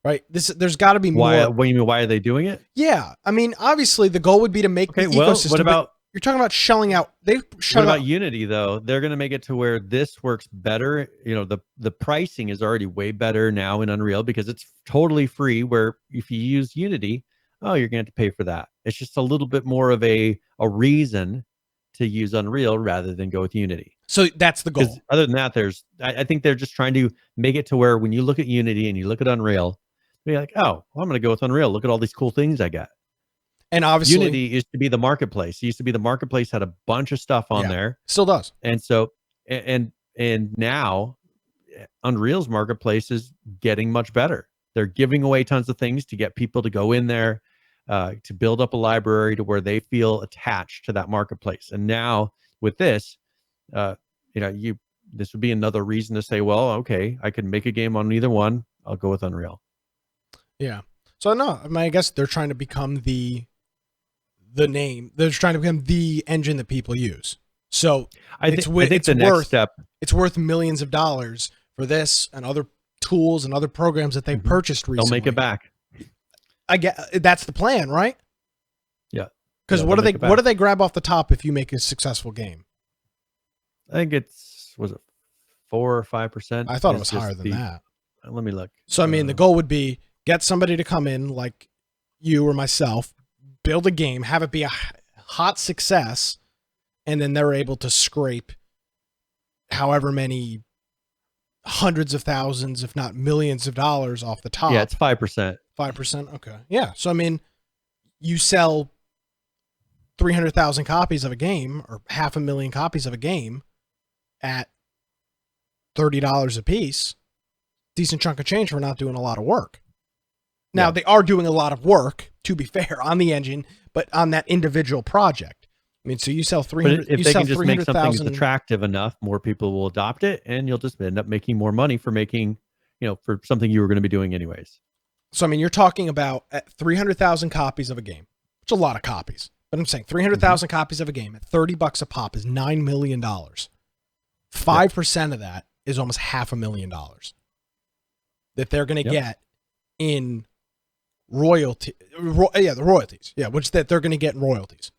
right? There's got to be more. What do you mean? Why are they doing it? Yeah, I mean, obviously the goal would be to make the ecosystem. What about? You're talking about shelling out. What about Unity though? They're going to make it to where this works better. The pricing is already way better now in Unreal because it's totally free. Where if you use Unity, you're going to have to pay for that. It's just a little bit more of a reason to use Unreal rather than go with Unity. So that's the goal. Other than that, I think they're just trying to make it to where when you look at Unity and you look at Unreal, you're like, oh, well, I'm going to go with Unreal. Look at all these cool things I got. And obviously, Unity used to be the marketplace. It used to be the marketplace, had a bunch of stuff on there. Still does. And so, and now Unreal's marketplace is getting much better. They're giving away tons of things to get people to go in there, to build up a library to where they feel attached to that marketplace. And now with this, this would be another reason to say, well, okay, I can make a game on either one. I'll go with Unreal. Yeah. So no, I mean, I guess they're trying to become the name. They're trying to become the engine that people use. So I think the next step, it's worth millions of dollars for this and other tools and other programs that they've purchased recently. They'll make it back. I get that's the plan, right? Yeah. Because what do they grab off the top if you make a successful game? I think was it 4 or 5%? I thought it was higher than that. Let me look. So I mean, the goal would be get somebody to come in like you or myself, build a game, have it be a hot success, and then they're able to scrape however many hundreds of thousands, if not millions of dollars off the top. Yeah, it's 5%. 5%? Okay. Yeah. So, I mean, you sell 300,000 copies of a game or 500,000 copies of a game at $30 a piece, decent chunk of change for not doing a lot of work. Now, they are doing a lot of work, to be fair, on the engine, but on that individual project. I mean, so you sell 300. But if you they sell can just make something that's 300,000. attractive enough, more people will adopt it, and you'll just end up making more money for making, for something you were going to be doing anyways. So, I mean, you're talking about 300,000 copies of a game. It's a lot of copies. But I'm saying 300,000 copies of a game at $30 a pop is $9 million. 5% of that is almost $500,000 that they're going to get in royalty. The royalties. Yeah, which that they're going to get in royalties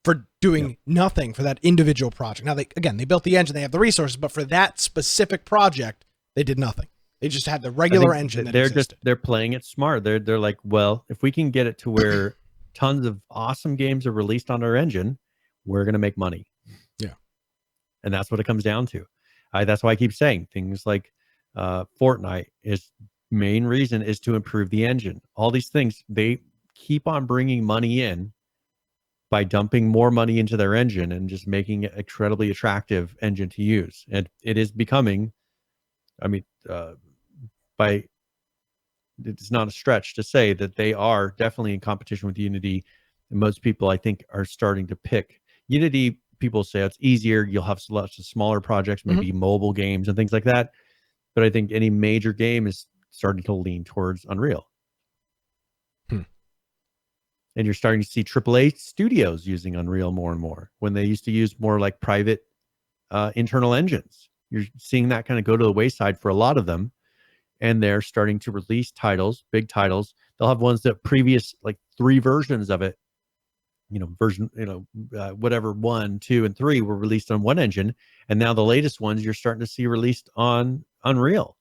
for doing nothing for that individual project. Now, they built the engine, they have the resources, but for that specific project, they did nothing. They just had the regular engine that existed. They're playing it smart. They're like, well, if we can get it to where tons of awesome games are released on our engine, we're going to make money. Yeah. And that's what it comes down to. That's why I keep saying things like Fortnite is main reason is to improve the engine. All these things, they keep on bringing money in by dumping more money into their engine and just making it incredibly attractive engine to use. And it is becoming, it's not a stretch to say that they are definitely in competition with Unity. And most people, I think, are starting to pick Unity. People say it's easier. You'll have lots of smaller projects, maybe mobile games and things like that. But I think any major game is starting to lean towards Unreal. And you're starting to see AAA studios using Unreal more and more when they used to use more like private internal engines. You're seeing that kind of go to the wayside for a lot of them. And they're starting to release titles, big titles. They'll have ones that previous like 3 versions of it, whatever 1, 2, and 3 were released on one engine. And now the latest ones you're starting to see released on Unreal.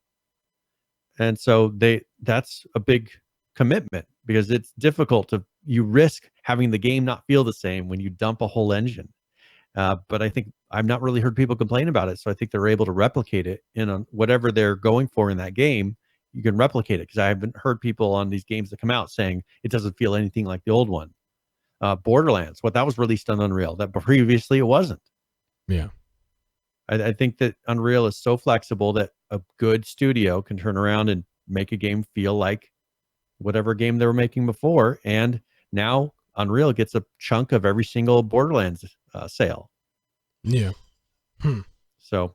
And so that's a big commitment because it's difficult you risk having the game not feel the same when you dump a whole engine. But I think I've not really heard people complain about it. So I think they're able to replicate it in whatever they're going for in that game. You can replicate it because I haven't heard people on these games that come out saying it doesn't feel anything like the old one. Borderlands, that was released on Unreal, that previously it wasn't. Yeah. I think that Unreal is so flexible that a good studio can turn around and make a game feel like whatever game they were making before. And now Unreal gets a chunk of every single Borderlands sale. Yeah. So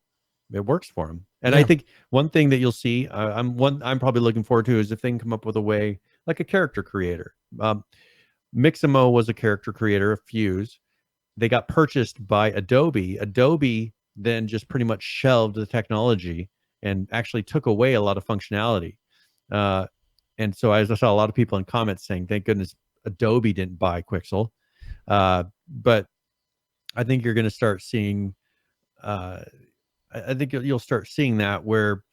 it works for them. And I think one thing that you'll see, I'm probably looking forward to is if they can come up with a way like a character creator. Mixamo was a character creator of Fuse. They got purchased by Adobe. Adobe then just pretty much shelved the technology and actually took away a lot of functionality. And so I saw a lot of people in comments saying, thank goodness Adobe didn't buy Quixel. But I think you're going to start seeing, I think you'll start seeing that where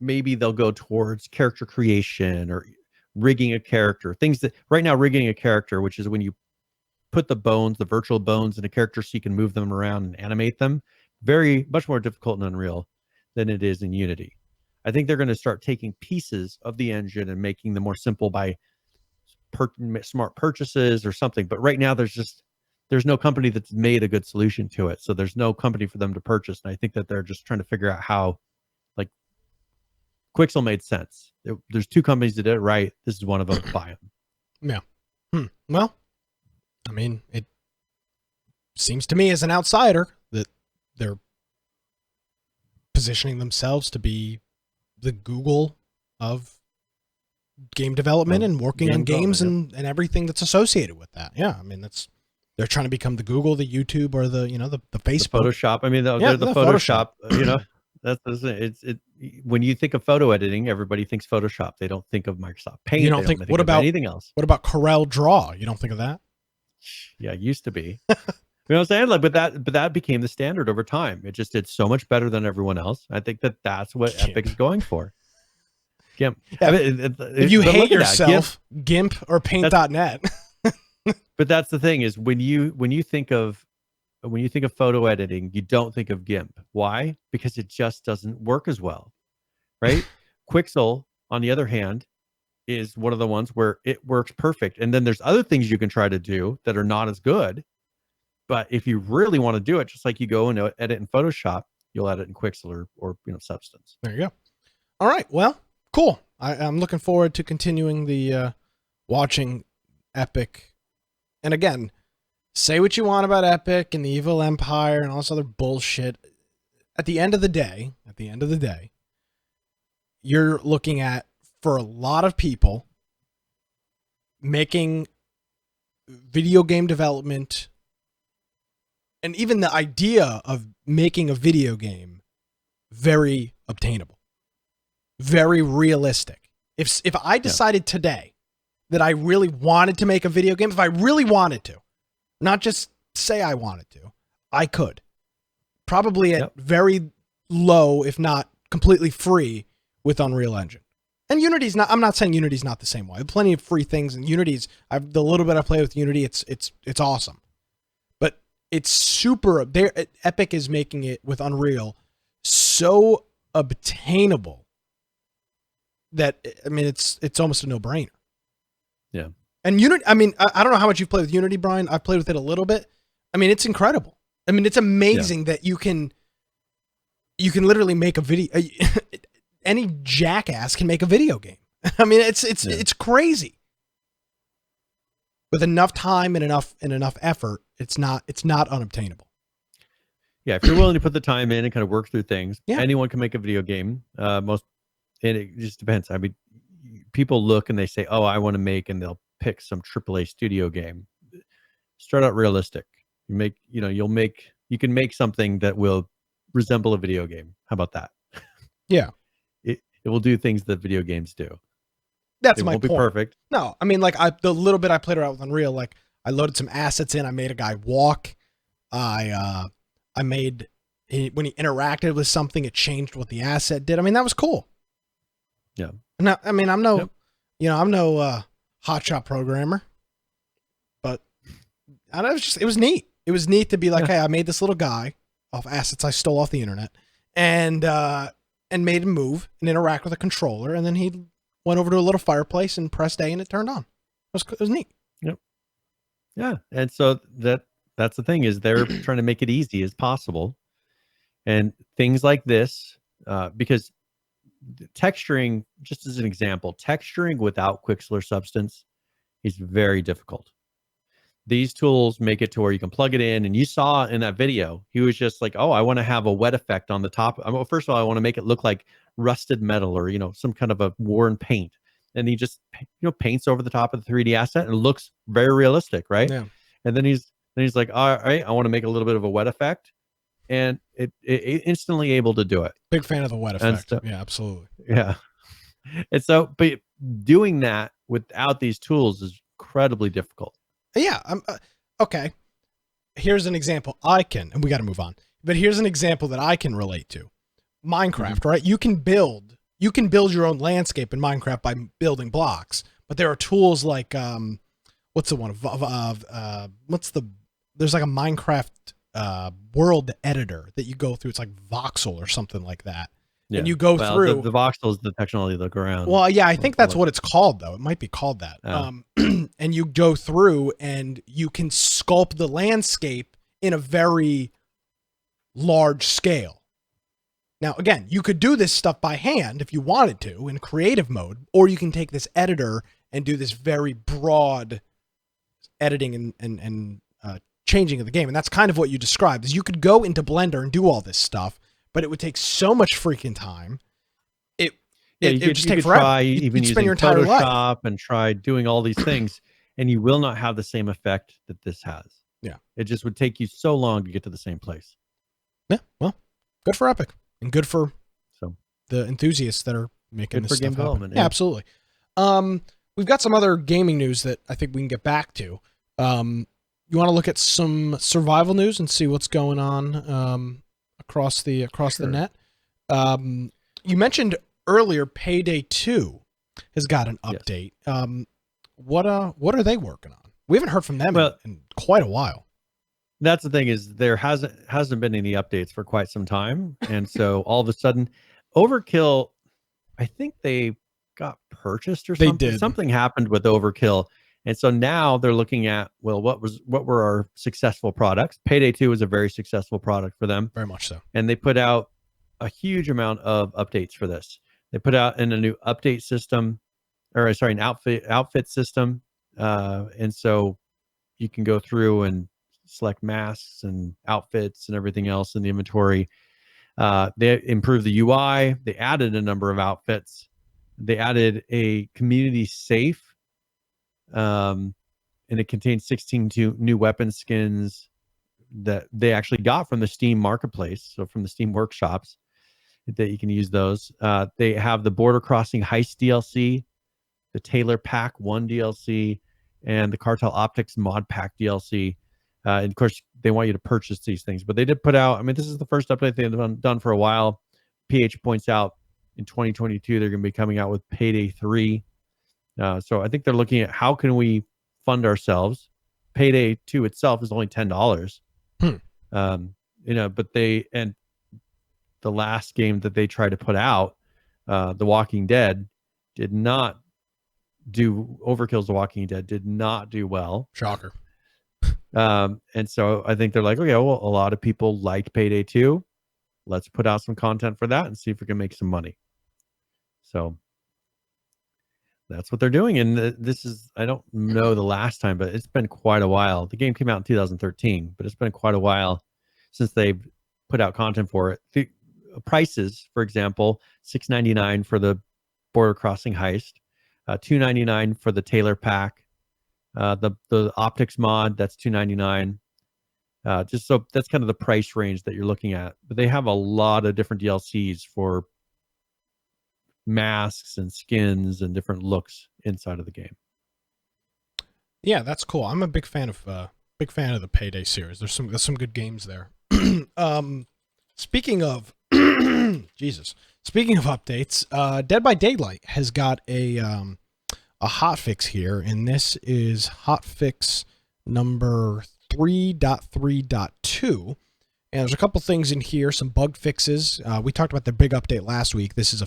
maybe they'll go towards character creation or rigging a character. Things that right now, rigging a character, which is when you put the virtual bones in a character so you can move them around and animate them, much more difficult in Unreal than it is in Unity. I think they're going to start taking pieces of the engine and making them more simple by smart purchases or something. But right now, there's no company that's made a good solution to it. So there's no company for them to purchase. And I think that they're just trying to figure out how, like, Quixel made sense. There's 2 companies that did it right. This is one of them. Buy them. Yeah. Well, I mean, it seems to me as an outsider that they're positioning themselves to be the Google of game development and working on games and everything that's associated with that. Yeah. I mean, they're trying to become the Google, the YouTube, or the Facebook. The Photoshop. I mean, they're the Photoshop, that's when you think of photo editing, everybody thinks Photoshop. They don't think of Microsoft Paint. You don't think what about anything else? What about Corel Draw? You don't think of that? Yeah, it used to be. You know what I'm saying? Like, but that became the standard over time. It just did so much better than everyone else. I think that's what Epic is going for. GIMP. Yeah. If you hate yourself, GIMP or Paint.net. But that's the thing is when you think of photo editing, you don't think of GIMP. Why? Because it just doesn't work as well, right? Quixel, on the other hand, is one of the ones where it works perfect. And then there's other things you can try to do that are not as good. But if you really want to do it, just like you go and edit in Photoshop, you'll edit in Quixel or Substance. There you go. All right. Well, cool. I'm looking forward to continuing the watching Epic. And again, Say what you want about Epic and the evil empire and all this other bullshit. At the end of the day, you're looking at, for a lot of people, making video game development and even the idea of making a video game very obtainable, very realistic. If I decided today that I really wanted to make a video game, if I really wanted to, not just say I wanted to, I could. Probably at very low, if not completely free, with Unreal Engine. And Unity's not, I'm not saying Unity's not the same way. I have plenty of free things, and Unity's, the little bit I play with Unity, it's awesome. But it's super, Epic is making it with Unreal so obtainable that, I mean, it's almost a no-brainer. Yeah. And Unity, I mean, I don't know how much you've played with Unity, Brian. I've played with it a little bit. I mean, it's incredible. I mean, it's amazing that you can literally make a video. Any jackass can make a video game. I mean, it's crazy. With enough time and enough effort, it's not unobtainable. Yeah, if you're willing to put the time in and kind of work through things, Yeah. anyone can make a video game. And it just depends. I mean, people look and they say, "Oh, I want to make," and they'll pick some AAA studio game. Start out realistic. You can make something that will resemble a video game. How about that? Yeah. It will do things that video games do. That's it my won't point. be perfect. No, I mean, like the little bit I played around with Unreal, like I loaded some assets in. I made a guy walk. I made, when he interacted with something, it changed what the asset did. I mean, that was cool. Yeah. No, I mean, I'm no hotshot programmer, but I don't know, it was neat. It was neat to be like, hey, I made this little guy off assets I stole off the internet, and made him move and interact with a controller, and then he went over to a little fireplace and pressed A, and it turned on. It was neat. Yep. Yeah, and so that's the thing, is they're trying to make it easy as possible, and things like this, because texturing, just as an example, texturing without Quixel or Substance is very difficult. These tools make it to where you can plug it in, and you saw in that video, he was just like, "Oh, I want to have a wet effect on the top. Well, first of all, I want to make it look like rusted metal or some kind of a worn paint." And he just paints over the top of the 3D asset, and it looks very realistic, right? Yeah. And then he's like, "All right, I want to make a little bit of a wet effect," and it instantly able to do it. Big fan of the wet effect. So, yeah, absolutely. Yeah. And so, but doing that without these tools is incredibly difficult. Yeah. Okay. Here's an example and we got to move on, but here's an example that I can relate to. Minecraft, right? You can build your own landscape in Minecraft by building blocks, but there are tools like, what's the one there's like a Minecraft world editor that you go through. It's like Voxel or something like that. Yeah. And you go through the voxel is the technology look around. Well, yeah, I think that's what it's called, though. It might be called that. And you go through and you can sculpt the landscape in a very large scale. Now, again, you could do this stuff by hand if you wanted to in creative mode, or you can take this editor and do this very broad editing and changing of the game. And that's kind of what you described, is you could go into Blender and do all this stuff, but it would take so much freaking time. It would just take forever. Try even using Photoshop and try doing all these things, and you will not have the same effect that this has. Yeah. It just would take you so long to get to the same place. Yeah. Well, good for Epic, and good for the enthusiasts that are making this stuff happen. Yeah, absolutely. We've got some other gaming news that I think we can get back to. You want to look at some survival news and see what's going on across the net. You mentioned earlier PAYDAY 2 has got an update. Yes. What are they working on? We haven't heard from them in quite a while. That's the thing, is there hasn't been any updates for quite some time, and so all of a sudden, Overkill, I think they got purchased or something. They did. Something happened with Overkill, and so now they're looking at, well, what were our successful products? PAYDAY 2 was a very successful product for them, very much so, and they put out a huge amount of updates for this. They put out in a new update system, an outfit system, and so you can go through and select masks and outfits and everything else in the inventory. They improved the UI. They added a number of outfits. They added a community safe, and it contains 16 new weapon skins that they actually got from the Steam marketplace, so from the Steam workshops, that you can use those. They have the Border Crossing Heist DLC, the Taylor Pack 1 DLC, and the Cartel Optics Mod Pack DLC. And of course, they want you to purchase these things, but they did put out, I mean, this is the first update they've done for a while. PH points out in 2022, they're going to be coming out with Payday 3. So I think they're looking at how can we fund ourselves. Payday 2 itself is only $10. But and the last game that they tried to put out, The Walking Dead, did not do Overkill's The Walking Dead did not do well. Shocker. And so I think they're like, okay, well, a lot of people like Payday 2. Let's put out some content for that and see if we can make some money. So that's what they're doing. And this is, I don't know the last time, but it's been quite a while. The game came out in 2013, but it's been quite a while since they've put out content for it. The prices, for example, $6.99 for the Border Crossing Heist, $2.99 for the Taylor Pack, the Optics mod, that's $2.99. Just so that's kind of the price range that you're looking at. But they have a lot of different DLCs for masks and skins and different looks inside of the game. Yeah, that's cool. I'm a big fan of the Payday series. There's some good games there. Speaking of speaking of updates, Dead by Daylight has got a hotfix here, and this is hotfix number 3.3.2. And there's a couple things in here, some bug fixes. We talked about the big update last week. This is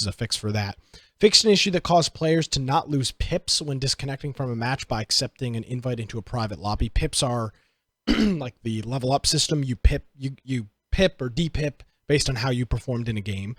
a fix for that. Fixed an issue that caused players to not lose pips when disconnecting from a match by accepting an invite into a private lobby. Pips are like the level up system. You pip or de-pip based on how you performed in a game.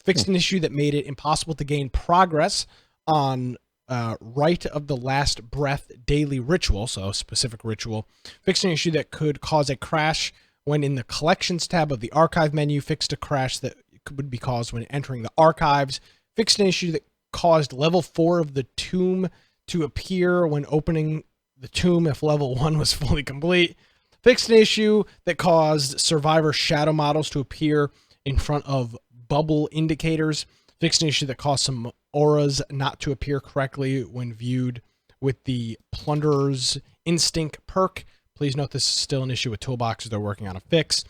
Fixed an issue that made it impossible to gain progress on Rite of the Last Breath daily ritual, so a specific ritual. Fixed an issue that could cause a crash when in the collections tab of the archive menu. Fixed a crash that would be caused when entering the archives. Fixed an issue that caused level 4 of the tomb to appear when opening the tomb if level 1 was fully complete. Fixed an issue that caused survivor shadow models to appear in front of bubble indicators. Fixed an issue that caused some auras not to appear correctly when viewed with the Plunderer's Instinct perk. Please note this is still an issue with Toolboxes. They're working on a fix.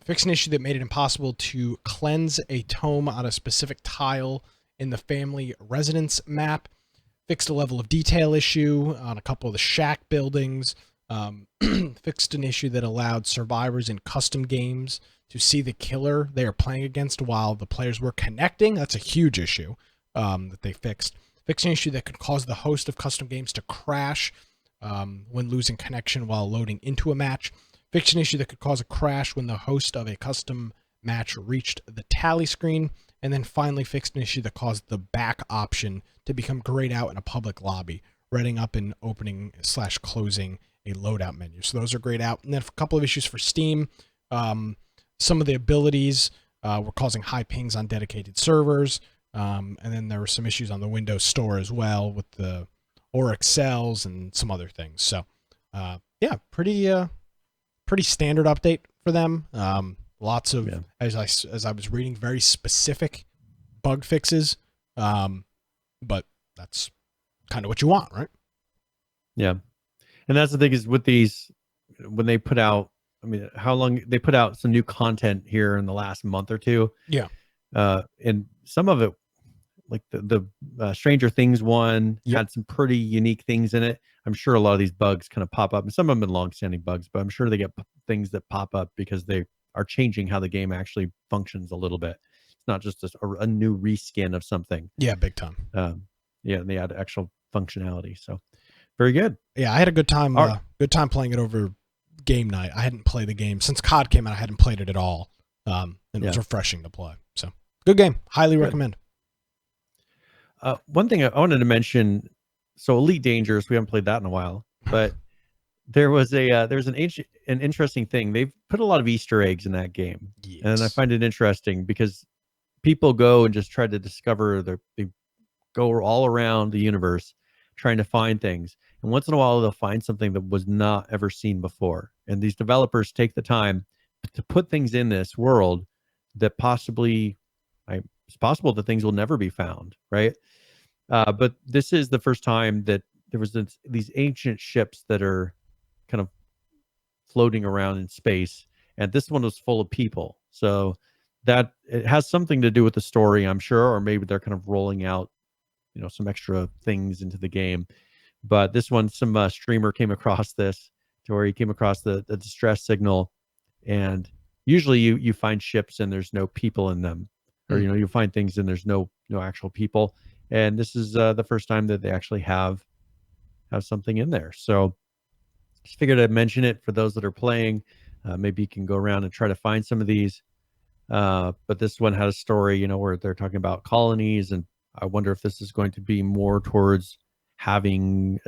Fixed an issue that made it impossible to cleanse a tome on a specific tile in the family residence map. Fixed a level of detail issue on a couple of the shack buildings. Fixed an issue that allowed survivors in custom games to see the killer they are playing against while the players were connecting. That's a huge issue that they fixed. Fixed an issue that could cause the host of custom games to crash when losing connection while loading into a match. Fixed an issue that could cause a crash when the host of a custom match reached the tally screen. And then finally fixed an issue that caused the back option to become grayed out in a public lobby, reading up and opening / closing a loadout menu. So those are grayed out. And then a couple of issues for Steam. Some of the abilities were causing high pings on dedicated servers. And then there were some issues on the Windows Store as well with the Oryx cells and some other things. So yeah, pretty standard update for them. Lots of, as I was reading, very specific bug fixes. But that's kind of what you want, right? Yeah. And that's the thing is with these, when they put out, I mean, how long they put out some new content here in the last month or two. Yeah. And some of it, like the Stranger Things one, had some pretty unique things in it. I'm sure a lot of these bugs kind of pop up, and some of them have been long-standing bugs, but I'm sure they get things that pop up because they are changing how the game actually functions a little bit. It's not just a new reskin of something. Yeah, big time. Yeah, and they add actual functionality. So very good. Yeah, I had a good time. Good time playing it over game night. I hadn't played the game since COD came out. I hadn't played it at all, and it was refreshing to play. So good game. Highly recommend. One thing I wanted to mention. So Elite Dangerous, we haven't played that in a while, but there's an interesting thing. They've put a lot of Easter eggs in that game, Yes. and I find it interesting because people go and just try to discover they go all around the universe trying to find things, and once in a while they'll find something that was not ever seen before. And these developers take the time to put things in this world that possibly, it's possible that things will never be found, right? But this is the first time that there was these ancient ships that are kind of floating around in space, and this one was full of people. So that it has something to do with the story, I'm sure, or maybe they're kind of rolling out, some extra things into the game. But this one, some streamer came across this to where he came across the distress signal, and usually you find ships and there's no people in them, or you find things and there's no actual people. And this is the first time that they actually have something in there. So just figured I'd mention it for those that are playing. Maybe you can go around and try to find some of these. But this one had a story, where they're talking about colonies, and I wonder if this is going to be more towards having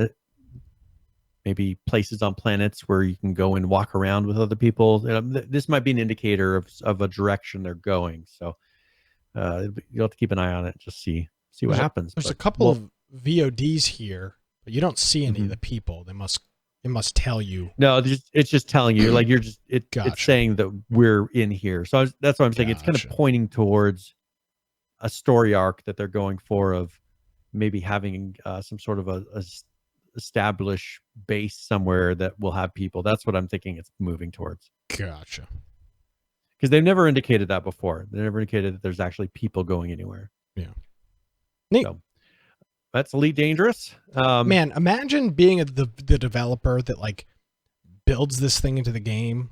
maybe places on planets where you can go and walk around with other people. This might be an indicator of a direction they're going. So you'll have to keep an eye on it, just see what happens. There's a couple of VODs here, but you don't see any of the people. It must tell you. No, it's just telling you, like it's Gotcha. saying that we're in here. So that's what I'm saying. It's kind of pointing towards a story arc that they're going for, of maybe having some sort of a established base somewhere that will have people. That's what I'm thinking it's moving towards. Gotcha. Because they've never indicated that before. They never indicated that there's actually people going anywhere. Yeah. Neat. So, that's Elite Dangerous. Man, imagine being the developer that builds this thing into the game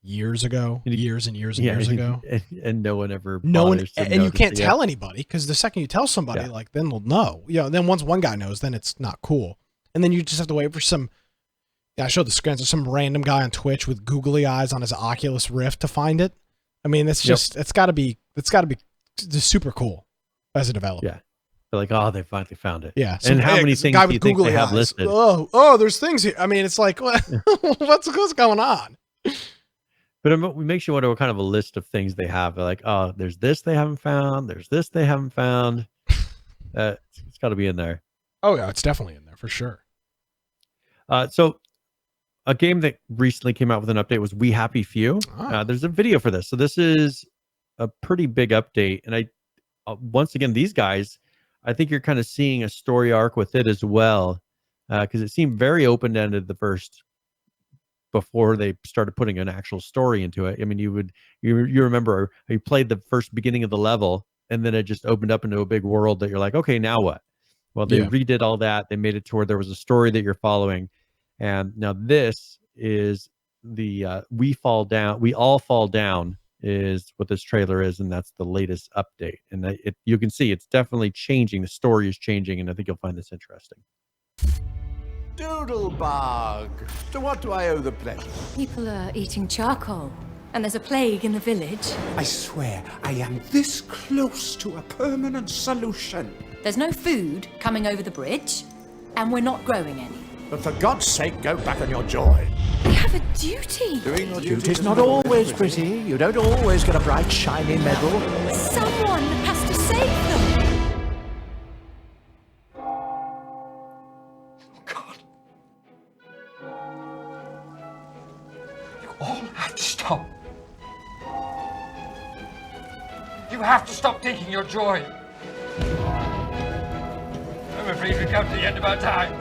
years ago, years and years ago, and no one ever. And you can't tell anybody, because the second you tell somebody, then they'll know. Then once one guy knows, then it's not cool, and then you just have to wait for some. I showed the screens of some random guy on Twitch with googly eyes on his Oculus Rift to find it. I mean, it's just it's got to be just super cool as a developer. Yeah. They're like, oh, they finally found it. Yeah. And how many things do you think they have listed? Oh, there's things here. I mean, it's like, what's going on? But it makes you wonder what kind of a list of things they have. They're like, oh, there's this they haven't found. There's this they haven't found. It's got to be in there. Oh, yeah, it's definitely in there for sure. So a game that recently came out with an update was We Happy Few. There's a video for this. So this is a pretty big update. And once again, these guys, I think you're kind of seeing a story arc with it as well, because it seemed very open-ended before they started putting an actual story into it. I mean, you remember you played the first beginning of the level, and then it just opened up into a big world that you're like, okay, now what? Well, they redid all that. They made it to where there was a story that you're following, and now this is the We All Fall Down is what this trailer is, and that's the latest update. And you can see it's definitely changing. The story is changing, and I think you'll find this interesting. Doodlebug! To what do I owe the pleasure? People are eating charcoal, and there's a plague in the village. I swear, I am this close to a permanent solution. There's no food coming over the bridge, and we're not growing any. But for God's sake, go back on your joy. We have a duty. Doing your duty's not always pretty. You don't always get a bright, shiny medal. Someone has to save them. God. You all have to stop. You have to stop taking your joy. I'm afraid we've come to the end of our time.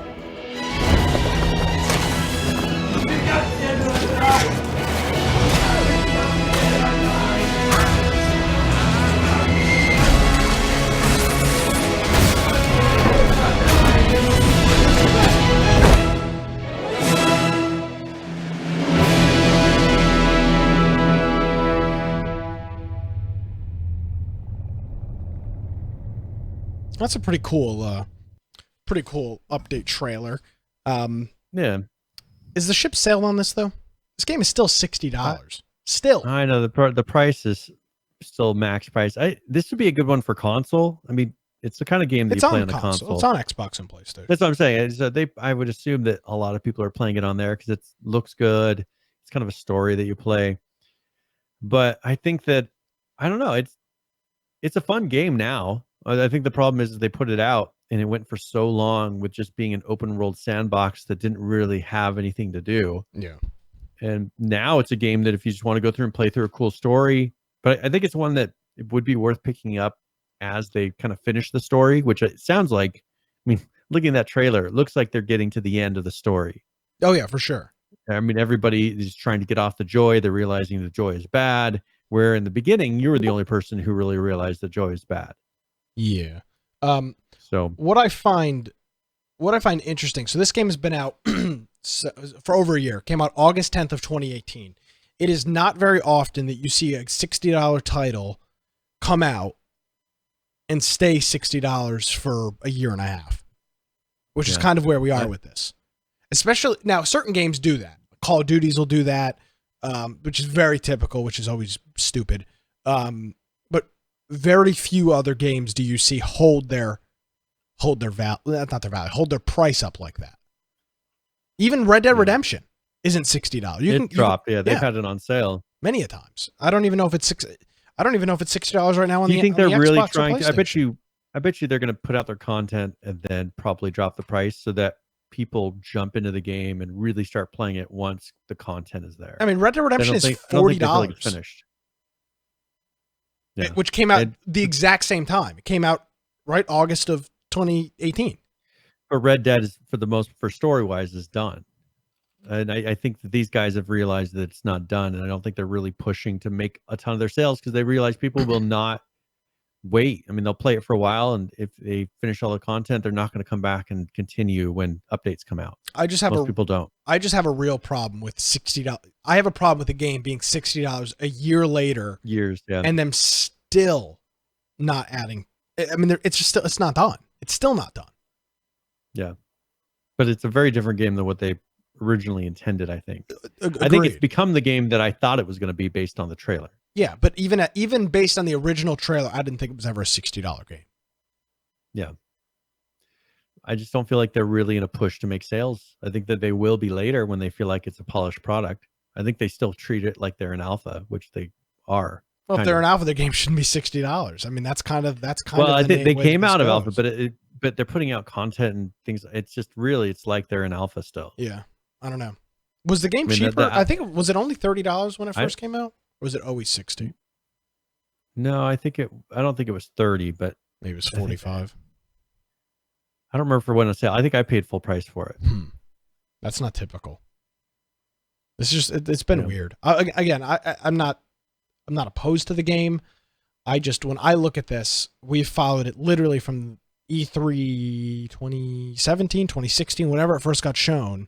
That's a pretty cool update trailer. Yeah. Is the ship sailed on this though? This game is still $60. Still. I know the price is still max price. This would be a good one for console. I mean, it's the kind of game that It's you play on on the console. It's on Xbox and PlayStation. That's what I'm saying. So I would assume that a lot of people are playing it on there because it looks good. It's kind of a story that you play. But I think that, I don't know, it's a fun game now. I think the problem is they put it out and it went for so long with just being an open world sandbox that didn't really have anything to do. Yeah. And now it's a game that if you just want to go through and play through a cool story, but I think it's one that it would be worth picking up as they kind of finish the story, which it sounds like, I mean, looking at that trailer, it looks like they're getting to the end of the story. Oh yeah, for sure. I mean, everybody is trying to get off the joy. They're realizing the joy is bad. Where in the beginning, you were the only person who really realized that joy is bad. Yeah. So what I find interesting. So this game has been out for over a year. Came out August 10th of 2018. It is not very often that you see a $60 title come out and stay $60 for a year and a half, which is kind of where we are with this. Especially now, certain games do that. Call of Duties will do that, which is very typical, which is always stupid. But very few other games do you see hold their price up like that. Even Red Dead Redemption isn't $60. It dropped. They've had it on sale many a times. I don't even know if it's $60 right now on Do you think they're really Xbox trying to? PlayStation. I bet you they're going to put out their content and then probably drop the price so that people jump into the game and really start playing it once the content is there. I mean, Red Dead Redemption is $40, finished. Which came out the exact same time. It came out right August of 2018. But Red Dead is, for story wise, is done. And I think that these guys have realized that it's not done, and I don't think they're really pushing to make a ton of their sales because they realize people will not wait. I mean, they'll play it for a while, and if they finish all the content, they're not going to come back and continue when updates come out. Most people don't. I just have a real problem with $60. I have a problem with the game being $60 a year later. And them still not adding. I mean, it's not done. It's still not done. Yeah, but it's a very different game than what they originally intended. I think. Agreed. I think it's become the game that I thought it was going to be based on the trailer. Yeah, but even based on the original trailer, I didn't think it was ever a $60 game. Yeah. I just don't feel like they're really in a push to make sales. I think that they will be later when they feel like it's a polished product. I think they still treat it like they're an alpha, which they are. Well, if they're an alpha, their game shouldn't be $60. I mean, that's kind of. Well, I think they came out of alpha, but they're putting out content and things. It's just really, it's like they're an alpha still. Yeah, I don't know. Was the game cheaper? I think was it only $30 when it first came out? Or was it always 60? No, I don't think it was 30, but maybe it was 45. I don't remember for when it was sale. I think I paid full price for it. That's not typical. This is just, it's been weird. Again, I'm not opposed to the game. When I look at this, we've followed it literally from E3 2017, 2016, whenever it first got shown.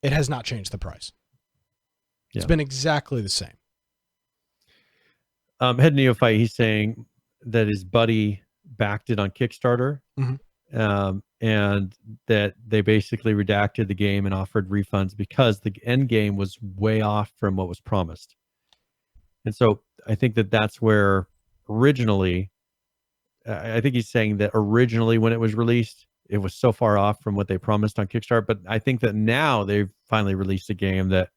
It has not changed the price. It's been exactly the same. Head Neophyte, he's saying that his buddy backed it on Kickstarter, and that they basically redacted the game and offered refunds because the end game was way off from what was promised. And so I think that that's where originally, I think he's saying that originally when it was released, it was so far off from what they promised on Kickstarter. But I think that now they've finally released a game that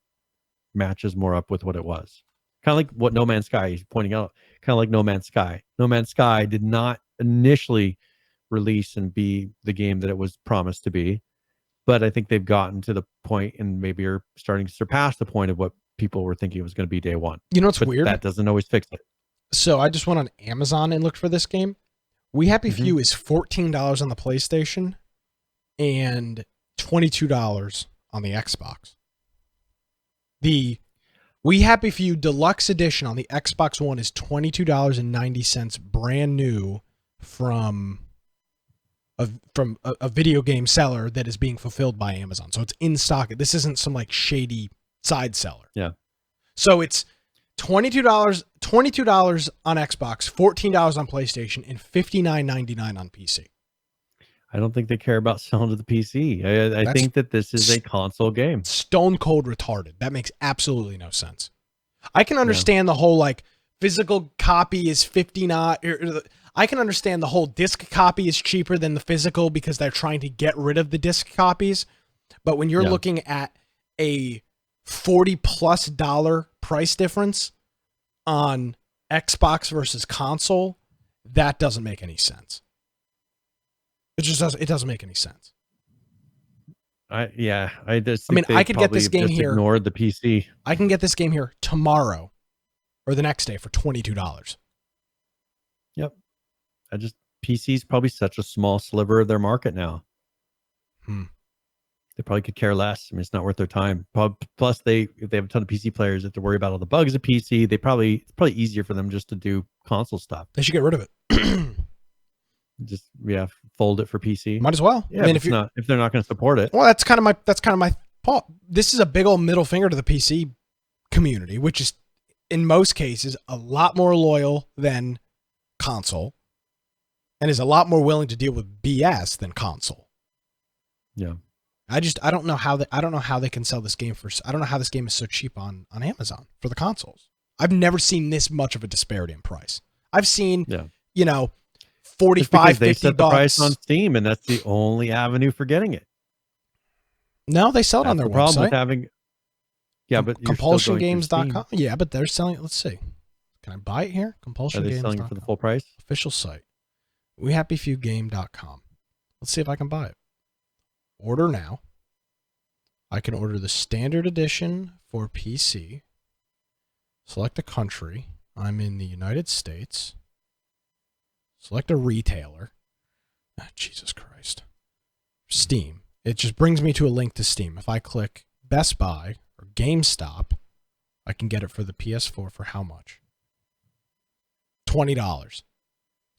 matches more up with what it was. Kind of like what No Man's Sky is pointing out, kind of like No Man's Sky. No Man's Sky did not initially release and be the game that it was promised to be. But I think they've gotten to the point and maybe are starting to surpass the point of what people were thinking it was going to be day one. You know what's weird? That doesn't always fix it. So I just went on Amazon and looked for this game. We Happy Few is $14 on the PlayStation and $22 on the Xbox. The We Happy Few Deluxe Edition on the Xbox One is $22.90 brand new from a video game seller that is being fulfilled by Amazon. So it's in stock. This isn't some like shady side seller. Yeah. So it's $22 on Xbox, $14 on PlayStation, and $59.99 on PC. I don't think they care about selling to the PC. I think that this is a console game. Stone cold retarded. That makes absolutely no sense. I can understand the whole like physical copy is $59. I can understand the whole disc copy is cheaper than the physical because they're trying to get rid of the disc copies. But when you're looking at a $40+ price difference on Xbox versus console, that doesn't make any sense. It just doesn't. It doesn't make any sense. I just think I could get this game here. Ignored the PC. I can get this game here tomorrow or the next day for $22. Yep. PC's probably such a small sliver of their market now. They probably could care less. I mean, it's not worth their time. Plus, if they have a ton of PC players, they have to worry about all the bugs of PC. It's probably easier for them just to do console stuff. They should get rid of it. Just fold it for PC. Might as well. Yeah, I mean, if they're not going to support it. Well, that's kind of my thought. This is a big old middle finger to the PC community, which is in most cases a lot more loyal than console, and is a lot more willing to deal with BS than console. Yeah. I don't know how they can sell this game I don't know how this game is so cheap on Amazon for the consoles. I've never seen this much of a disparity in price. I've seen, $45, $50. They set the price on Steam, and that's the only avenue for getting it. No, they sell it on their problem website. With having, but compulsiongames.com. Yeah, but they're selling it. Let's see. Can I buy it here? Compulsion Games. Are they selling it for the full price? Official site. WeHappyFewGame.com. Let's see if I can buy it. Order now. I can order the standard edition for PC. Select a country. I'm in the United States. Select a retailer. Jesus Christ. Steam. It just brings me to a link to Steam. If I click Best Buy or GameStop, I can get it for the PS4 for how much? $20.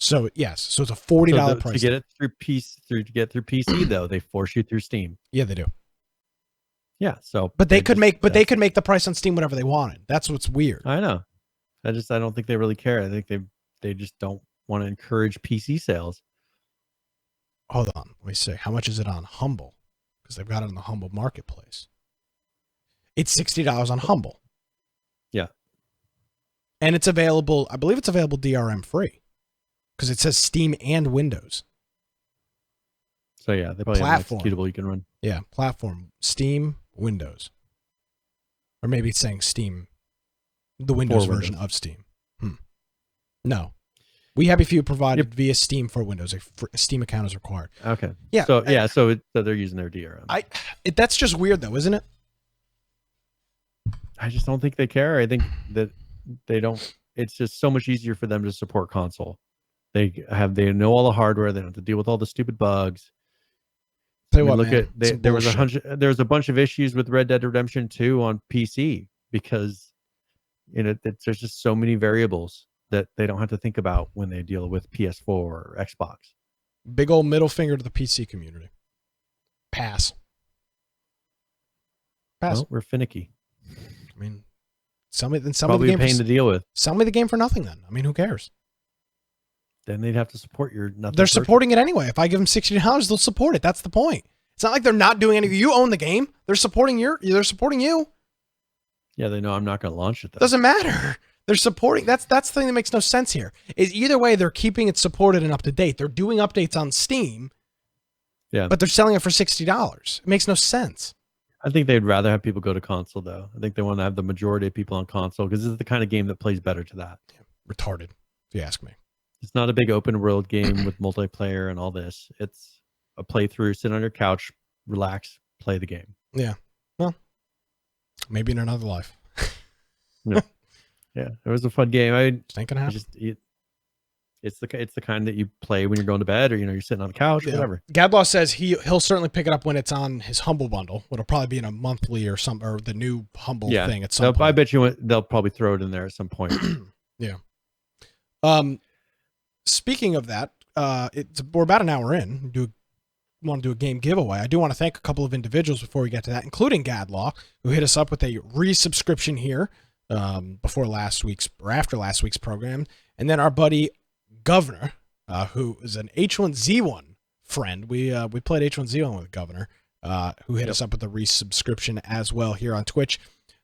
So yes, so it's a $40 price. To get it through PC though, they force you through Steam. Yeah, they do. Yeah, so but they could make the price on Steam whatever they wanted. That's what's weird. I know. I don't think they really care. I think they just don't want to encourage PC sales. Hold on, let me see. How much is it on Humble? Because they've got it on the Humble Marketplace. It's $60 on Humble. Yeah. And it's available, I believe it's available DRM free. Because it says Steam and Windows. So yeah, they probably have an executable you can run. Yeah, platform, Steam, Windows. Or maybe it's saying Steam, the Windows version of Steam. No. We have a few provided via Steam for Windows. A Steam account is required. Okay. Yeah. So so they're using their DRM. That's just weird though, isn't it? I just don't think they care. I think that they don't. It's just so much easier for them to support console. They know all the hardware. They don't have to deal with all the stupid bugs. There was a bunch of issues with Red Dead Redemption 2 on PC because there's just so many variables that they don't have to think about when they deal with PS4 or Xbox. Big old middle finger to the PC community. Pass. Well, we're finicky. I mean, sell me the probably game. A pain to deal with. Sell me the game for nothing then. I mean, who cares? Then they'd have to support your nothing. They're supporting it anyway. If I give them $60, they'll support it. That's the point. It's not like they're not doing anything. You own the game. They're supporting you. Yeah, they know I'm not going to launch it though. Doesn't matter. They're supporting. That's the thing that makes no sense here. Is either way they're keeping it supported and up to date. They're doing updates on Steam. Yeah. But they're selling it for $60. It makes no sense. I think they'd rather have people go to console though. I think they want to have the majority of people on console because this is the kind of game that plays better to that. Yeah, retarded, if you ask me. It's not a big open world game with multiplayer and all this. It's a playthrough, sit on your couch, relax, play the game. Yeah. Well, maybe in another life. Yeah. Yeah. It was a fun game. Ain't gonna happen. It's the kind that you play when you're going to bed or you're sitting on the couch or whatever. Gadlaw says he'll certainly pick it up when it's on his Humble bundle. It'll probably be in a monthly or the new Humble thing at some point. I bet you they'll probably throw it in there at some point. Yeah. Speaking of that, we're about an hour in. Want to do a game giveaway. I do want to thank a couple of individuals before we get to that, including Gadlaw, who hit us up with a resubscription here after last week's program, and then our buddy Governor, who is an H1Z1 friend. We played H1Z1 with Governor, who hit us up with a resubscription as well here on Twitch.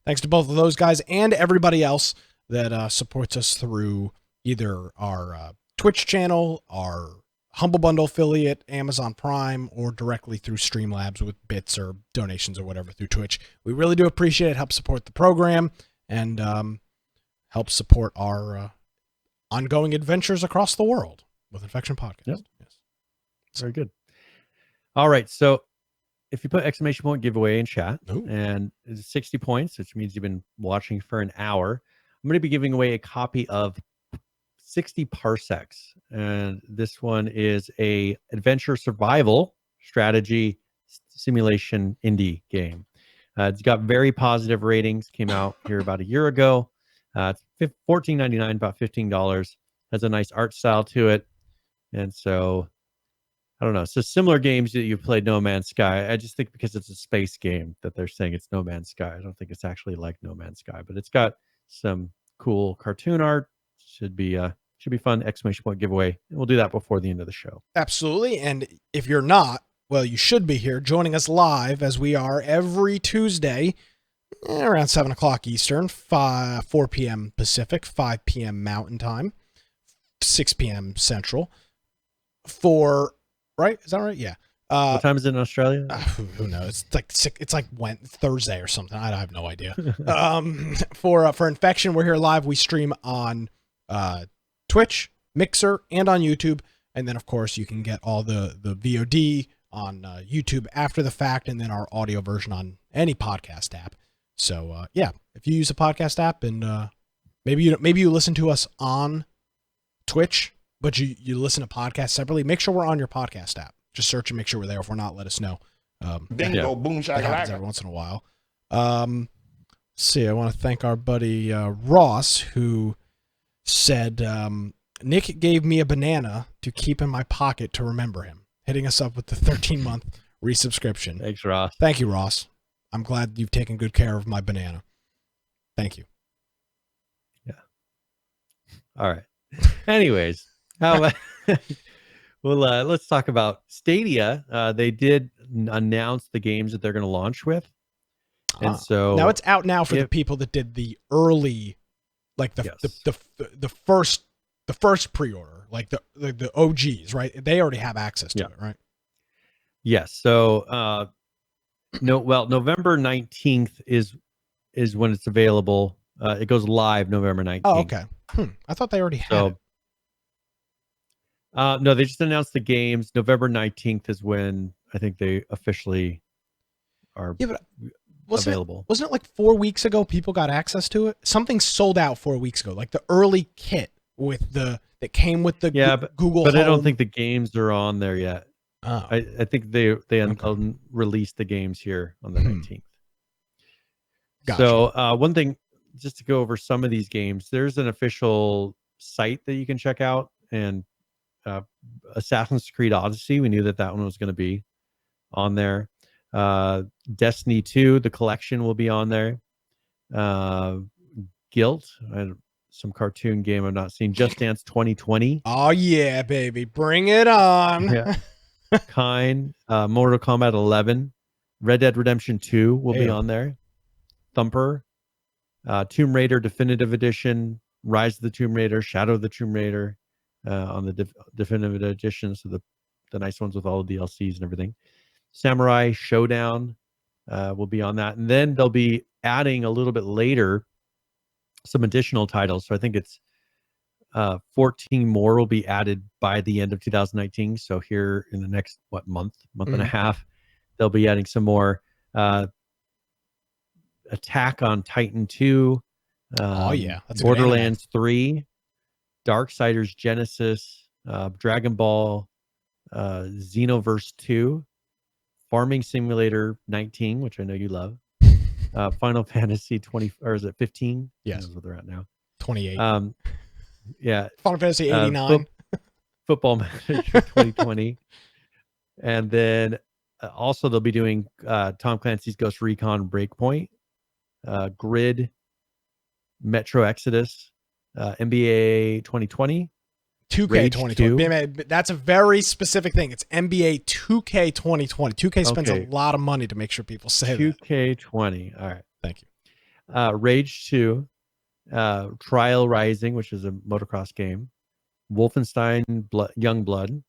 Thanks to both of those guys and everybody else that supports us through either our Twitch channel, our Humble Bundle affiliate, Amazon Prime, or directly through Streamlabs with bits or donations or whatever through Twitch. We really do appreciate it. Help support the program and help support our ongoing adventures across the world with Infection Podcast. Yep. Yes. Very good. All right. So if you put exclamation point giveaway in chat, Ooh. and it's 60 points, which means you've been watching for an hour, I'm going to be giving away a copy of 60 Parsecs. And this one is a adventure survival strategy simulation indie game. It's got very positive ratings. Came out here about a year ago. It's $14.99, about $15. Has a nice art style to it. And so, I don't know. So similar games that you've played No Man's Sky. I just think because it's a space game that they're saying it's No Man's Sky. I don't think it's actually like No Man's Sky, but it's got some cool cartoon art. Should be fun. Exclamation point giveaway. And we'll do that before the end of the show. Absolutely. And if you're not, well, you should be here joining us live as we are every Tuesday around 7 o'clock Eastern, 4 p.m. Pacific, 5 p.m. Mountain Time, 6 p.m. Central. Right? Is that right? Yeah. What time is it in Australia? Who knows? It's like Thursday or something. I have no idea. For Infection, we're here live. We stream on Twitch, Mixer, and on YouTube. And then, of course, you can get all the VOD on YouTube after the fact, and then our audio version on any podcast app. So, yeah, if you use a podcast app and maybe you listen to us on Twitch, but you listen to podcasts separately, make sure we're on your podcast app. Just search and make sure we're there. If we're not, let us know. Bingo, boom, That happens shakalaka. every once in a while. I want to thank our buddy Ross, who said, Nick gave me a banana to keep in my pocket to remember him, hitting us up with the 13-month resubscription. Thanks, Ross. Thank you, Ross. I'm glad you've taken good care of my banana. Thank you. Yeah. All right. Anyways, how about well, let's talk about Stadia. They did announce the games that they're going to launch with. And so now it's out now for the people that did the early, like the first pre-order, like the OGs, right? They already have access to it, right? Yes. So November 19th is when it's available. It goes live November 19th. Oh, okay. I thought they already had it. No, they just announced the games. November 19th is when I think they officially are available. Wasn't it like 4 weeks ago people got access to it? Something sold out 4 weeks ago, like the early kit that came with the Google But Home. I don't think the games are on there yet. Oh. I think they released the games here on the 19th. Gotcha. So one thing, just to go over some of these games, there's an official site that you can check out, and Assassin's Creed Odyssey, we knew that one was going to be on there. Destiny 2, the collection, will be on there. Guilt, some cartoon game I've not seen. Just Dance 2020. Oh yeah, baby, bring it on. Yeah. Mortal Kombat 11. Red Dead Redemption 2 will be on there. Thumper, Tomb Raider Definitive Edition, Rise of the Tomb Raider, Shadow of the Tomb Raider on the Definitive Edition, so the nice ones with all the DLCs and everything. Samurai Showdown will be on that, and then they'll be adding a little bit later some additional titles. So I think it's 14 more will be added by the end of 2019. So here in the next month and a half, they'll be adding some more. Attack on Titan 2. That's Borderlands 3, Darksiders Genesis, Dragon Ball, Xenoverse 2, Farming Simulator 19, which I know you love. Final Fantasy 20, or is it 15? Yes, that's what they're at now. 28. Yeah. Final Fantasy 89. Football Manager 2020, and then also they'll be doing Tom Clancy's Ghost Recon Breakpoint, Grid, Metro Exodus, NBA 2020, 2K 2020. That's a very specific thing. It's NBA 2K 2020. 2K spends a lot of money to make sure people say 2K 20. All right. Thank you. Rage 2, Trial Rising, which is a motocross game, Wolfenstein Youngblood,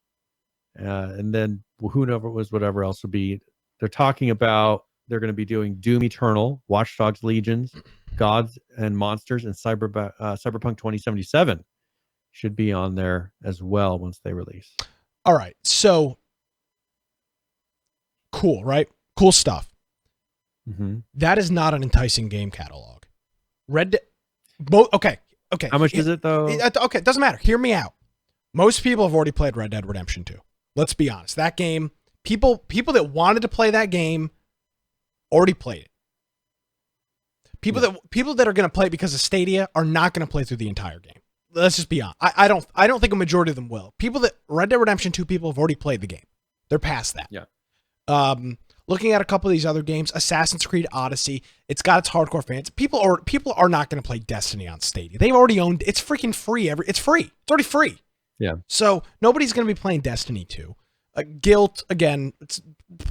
and then who knows whatever else will be. They're talking about they're going to be doing Doom Eternal, Watch Dogs Legions, Gods and Monsters, and Cyberpunk 2077 should be on there as well once they release. All right, so cool, right? Cool stuff. That is not an enticing game catalog. Okay. How much is it though? Okay, it doesn't matter. Hear me out. Most people have already played Red Dead Redemption 2. Let's be honest. That game, people that wanted to play that game already played it. People that are going to play it because of Stadia are not going to play through the entire game. Let's just be honest. I don't think a majority of them will. Red Dead Redemption 2 people have already played the game. They're past that. Yeah. Looking at a couple of these other games, Assassin's Creed Odyssey, it's got its hardcore fans. People are not going to play Destiny on Stadia. They've already owned it's freaking free. It's free. It's already free. Yeah. So nobody's going to be playing Destiny 2. Guilt, again, it's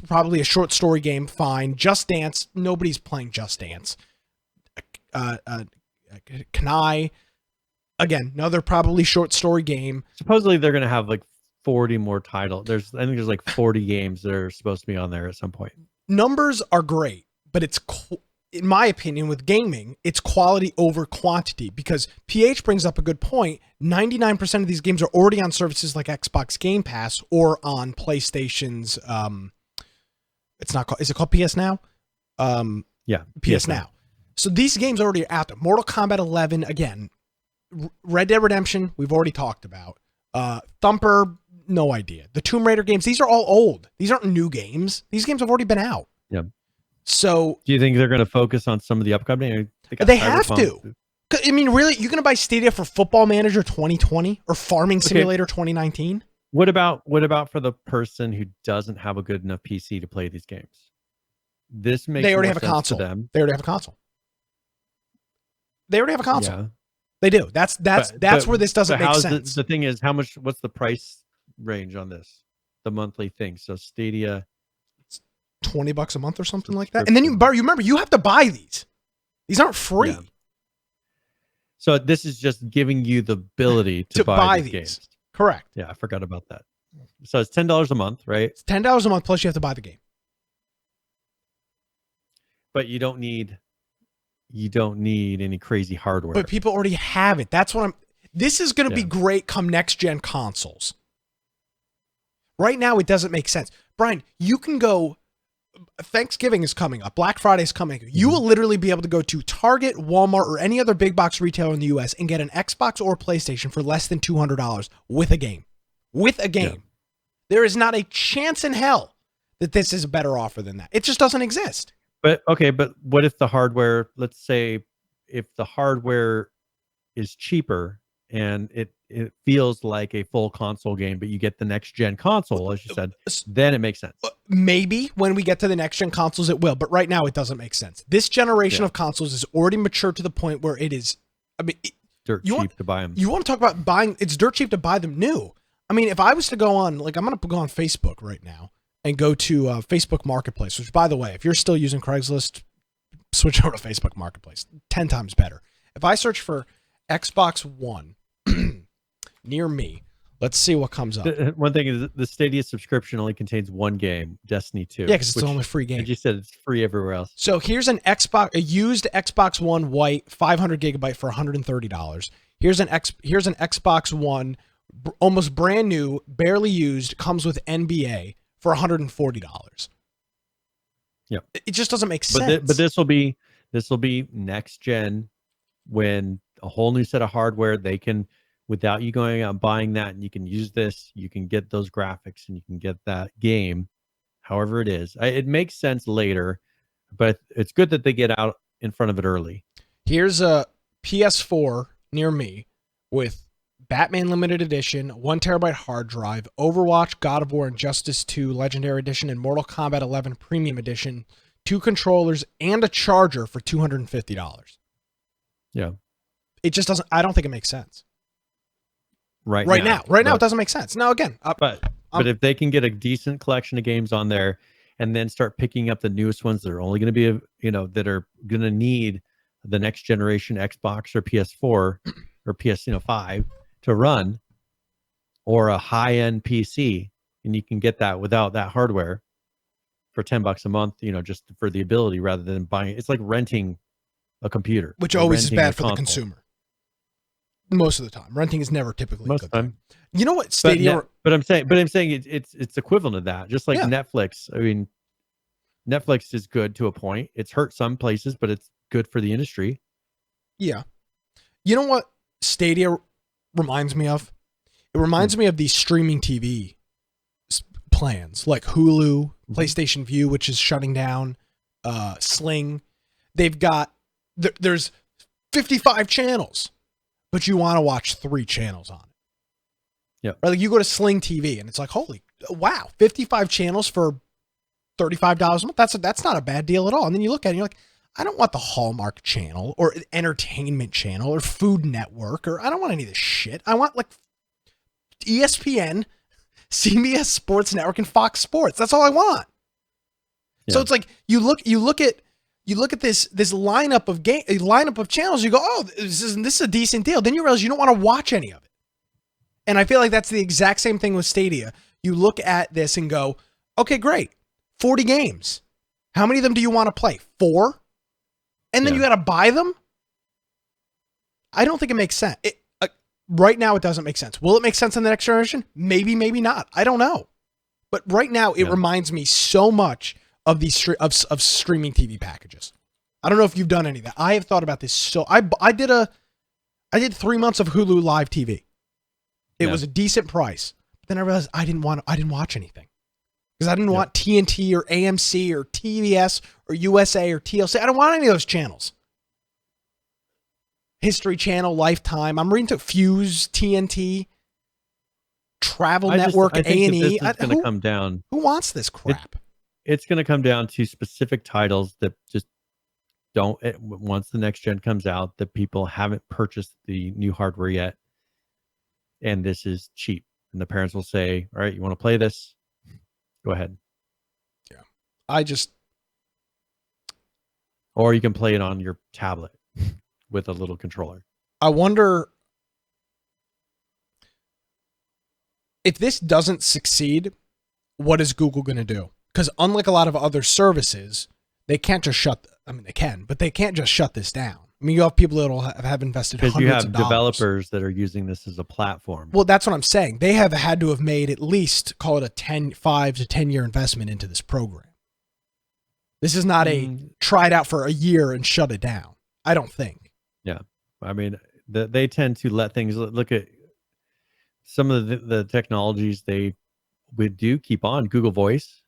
probably a short story game. Fine. Just Dance, nobody's playing Just Dance. Kanai, again, another probably short story game. Supposedly they're going to have like 40 more titles. I think there's like 40 games that are supposed to be on there at some point. Numbers are great, but it's in my opinion, with gaming, it's quality over quantity, because PH brings up a good point. 99% of these games are already on services like Xbox Game Pass or on PlayStation's, is it called PS Now? Yeah. PS Now. So these games are already out there. Mortal Kombat 11, again, Red Dead Redemption, we've already talked about. Thumper, no idea. The Tomb Raider games, these are all old. These aren't new games. These games have already been out. Yeah. So do you think they're going to focus on some of the upcoming? They have to. I mean, really, you're going to buy Stadia for Football Manager 2020 or Farming Simulator 2019? What about for the person who doesn't have a good enough PC to play these games? They already have a console. They already have a console. Yeah. They do. That's where this doesn't make sense. The thing is, what's the price range on this? The monthly thing. So Stadia, $20 a month or something like that. And then you remember, you have to buy these. These aren't free. Yeah. So this is just giving you the ability to buy these games. Correct. Yeah, I forgot about that. So it's $10 a month, right? It's $10 a month plus you have to buy the game. But you don't need any crazy hardware. But people already have it. This is going to be great come next gen consoles. Right now it doesn't make sense. Brian, you can go, Thanksgiving is coming up. Black Friday is coming. You will literally be able to go to Target, Walmart, or any other big box retailer in the US and get an Xbox or PlayStation for less than $200 with a game. Yeah. There is not a chance in hell that this is a better offer than that. It just doesn't exist. But what if the hardware, let's say if the hardware is cheaper and it feels like a full console game, but you get the next gen console, as you said, then it makes sense. Maybe when we get to the next gen consoles, it will. But right now, it doesn't make sense. This generation of consoles is already mature to the point where it is, dirt cheap to buy them. You want to talk about buying, it's dirt cheap to buy them new. I mean, if I was to go on, I'm going to go on Facebook right now and go to Facebook Marketplace, which, by the way, if you're still using Craigslist, switch over to Facebook Marketplace. 10 times better. If I search for Xbox One near me, let's see what comes up. One thing is the Stadia subscription only contains one game, Destiny 2. Yeah, because it's the only free game. As you said, it's free everywhere else. So here's a used Xbox One white 500 gigabyte for $130. Here's an Xbox One almost brand new, barely used, comes with NBA for $140. Yeah, it just doesn't make sense. But this will be next gen, when a whole new set of hardware they can, without you going out and buying that, and you can use this, you can get those graphics and you can get that game, however it is. It makes sense later, but it's good that they get out in front of it early. Here's a PS4 near me with Batman Limited Edition, 1 terabyte hard drive, Overwatch, God of War, and Justice 2 Legendary Edition, and Mortal Kombat 11 Premium Edition, 2 controllers, and a charger for $250. Yeah. It just doesn't, I don't think it makes sense. Right now, it doesn't make sense. Now, again, but if they can get a decent collection of games on there and then start picking up the newest ones that are only going to be, that are going to need the next generation Xbox or PS4 or PS5 to run, or a high-end PC, and you can get that without that hardware for $10 a month, just for the ability rather than buying. It's like renting a computer, which or always is renting a bad for the console. consumer. Most of the time, renting is never typically Most a of good the time. thing. You know what Stadia? But I'm saying it's equivalent to that. Just like Netflix. I mean, Netflix is good to a point. It's hurt some places, but it's good for the industry. Yeah. You know what Stadia reminds me of? It reminds me of these streaming TV plans like Hulu, PlayStation View, which is shutting down, Sling. They've got, there's 55 channels, but you want to watch 3 channels on it. Yeah. Right? Like you go to Sling TV and it's like, holy, wow, 55 channels for $35 a month. That's not a bad deal at all. And then you look at it and you're like, I don't want the Hallmark channel or entertainment channel or Food Network, or I don't want any of this shit. I want like ESPN, CBS Sports Network, and Fox Sports. That's all I want. Yeah. So it's like you look at this lineup of channels. You go, oh, this is a decent deal. Then you realize you don't want to watch any of it. And I feel like that's the exact same thing with Stadia. You look at this and go, okay, great, 40 games. How many of them do you want to play? 4? And then you got to buy them? I don't think it makes sense. Right now, it doesn't make sense. Will it make sense in the next generation? Maybe, maybe not. I don't know. But right now, it reminds me so much of these of streaming TV packages. I don't know if you've done any of that. I have thought about this. So I did 3 months of Hulu Live TV. It was a decent price. But then I realized I didn't watch anything. Because I didn't want TNT or AMC or TBS or USA or TLC. I don't want any of those channels. History Channel, Lifetime. I'm reading to Fuse, TNT, Travel Network, A&E. It's going to come down. Who wants this crap? It's going to come down to specific titles that just don't. Once the next gen comes out, that people haven't purchased the new hardware yet, and this is cheap. And the parents will say, "All right, you want to play this? Go ahead." Yeah, or you can play it on your tablet with a little controller. I wonder if this doesn't succeed, what is Google going to do? Because unlike a lot of other services, they can't just they can, but they can't just shut this down. I mean, you have people that will have invested hundreds of dollars. Because you have developers that are using this as a platform. Well, that's what I'm saying. They have had to have made at least, call it a 5 to 10 year investment into this program. This is not a try it out for a year and shut it down. I don't think. Yeah. I mean, they tend to let things, look at some of the technologies they would do keep on. Google Voice.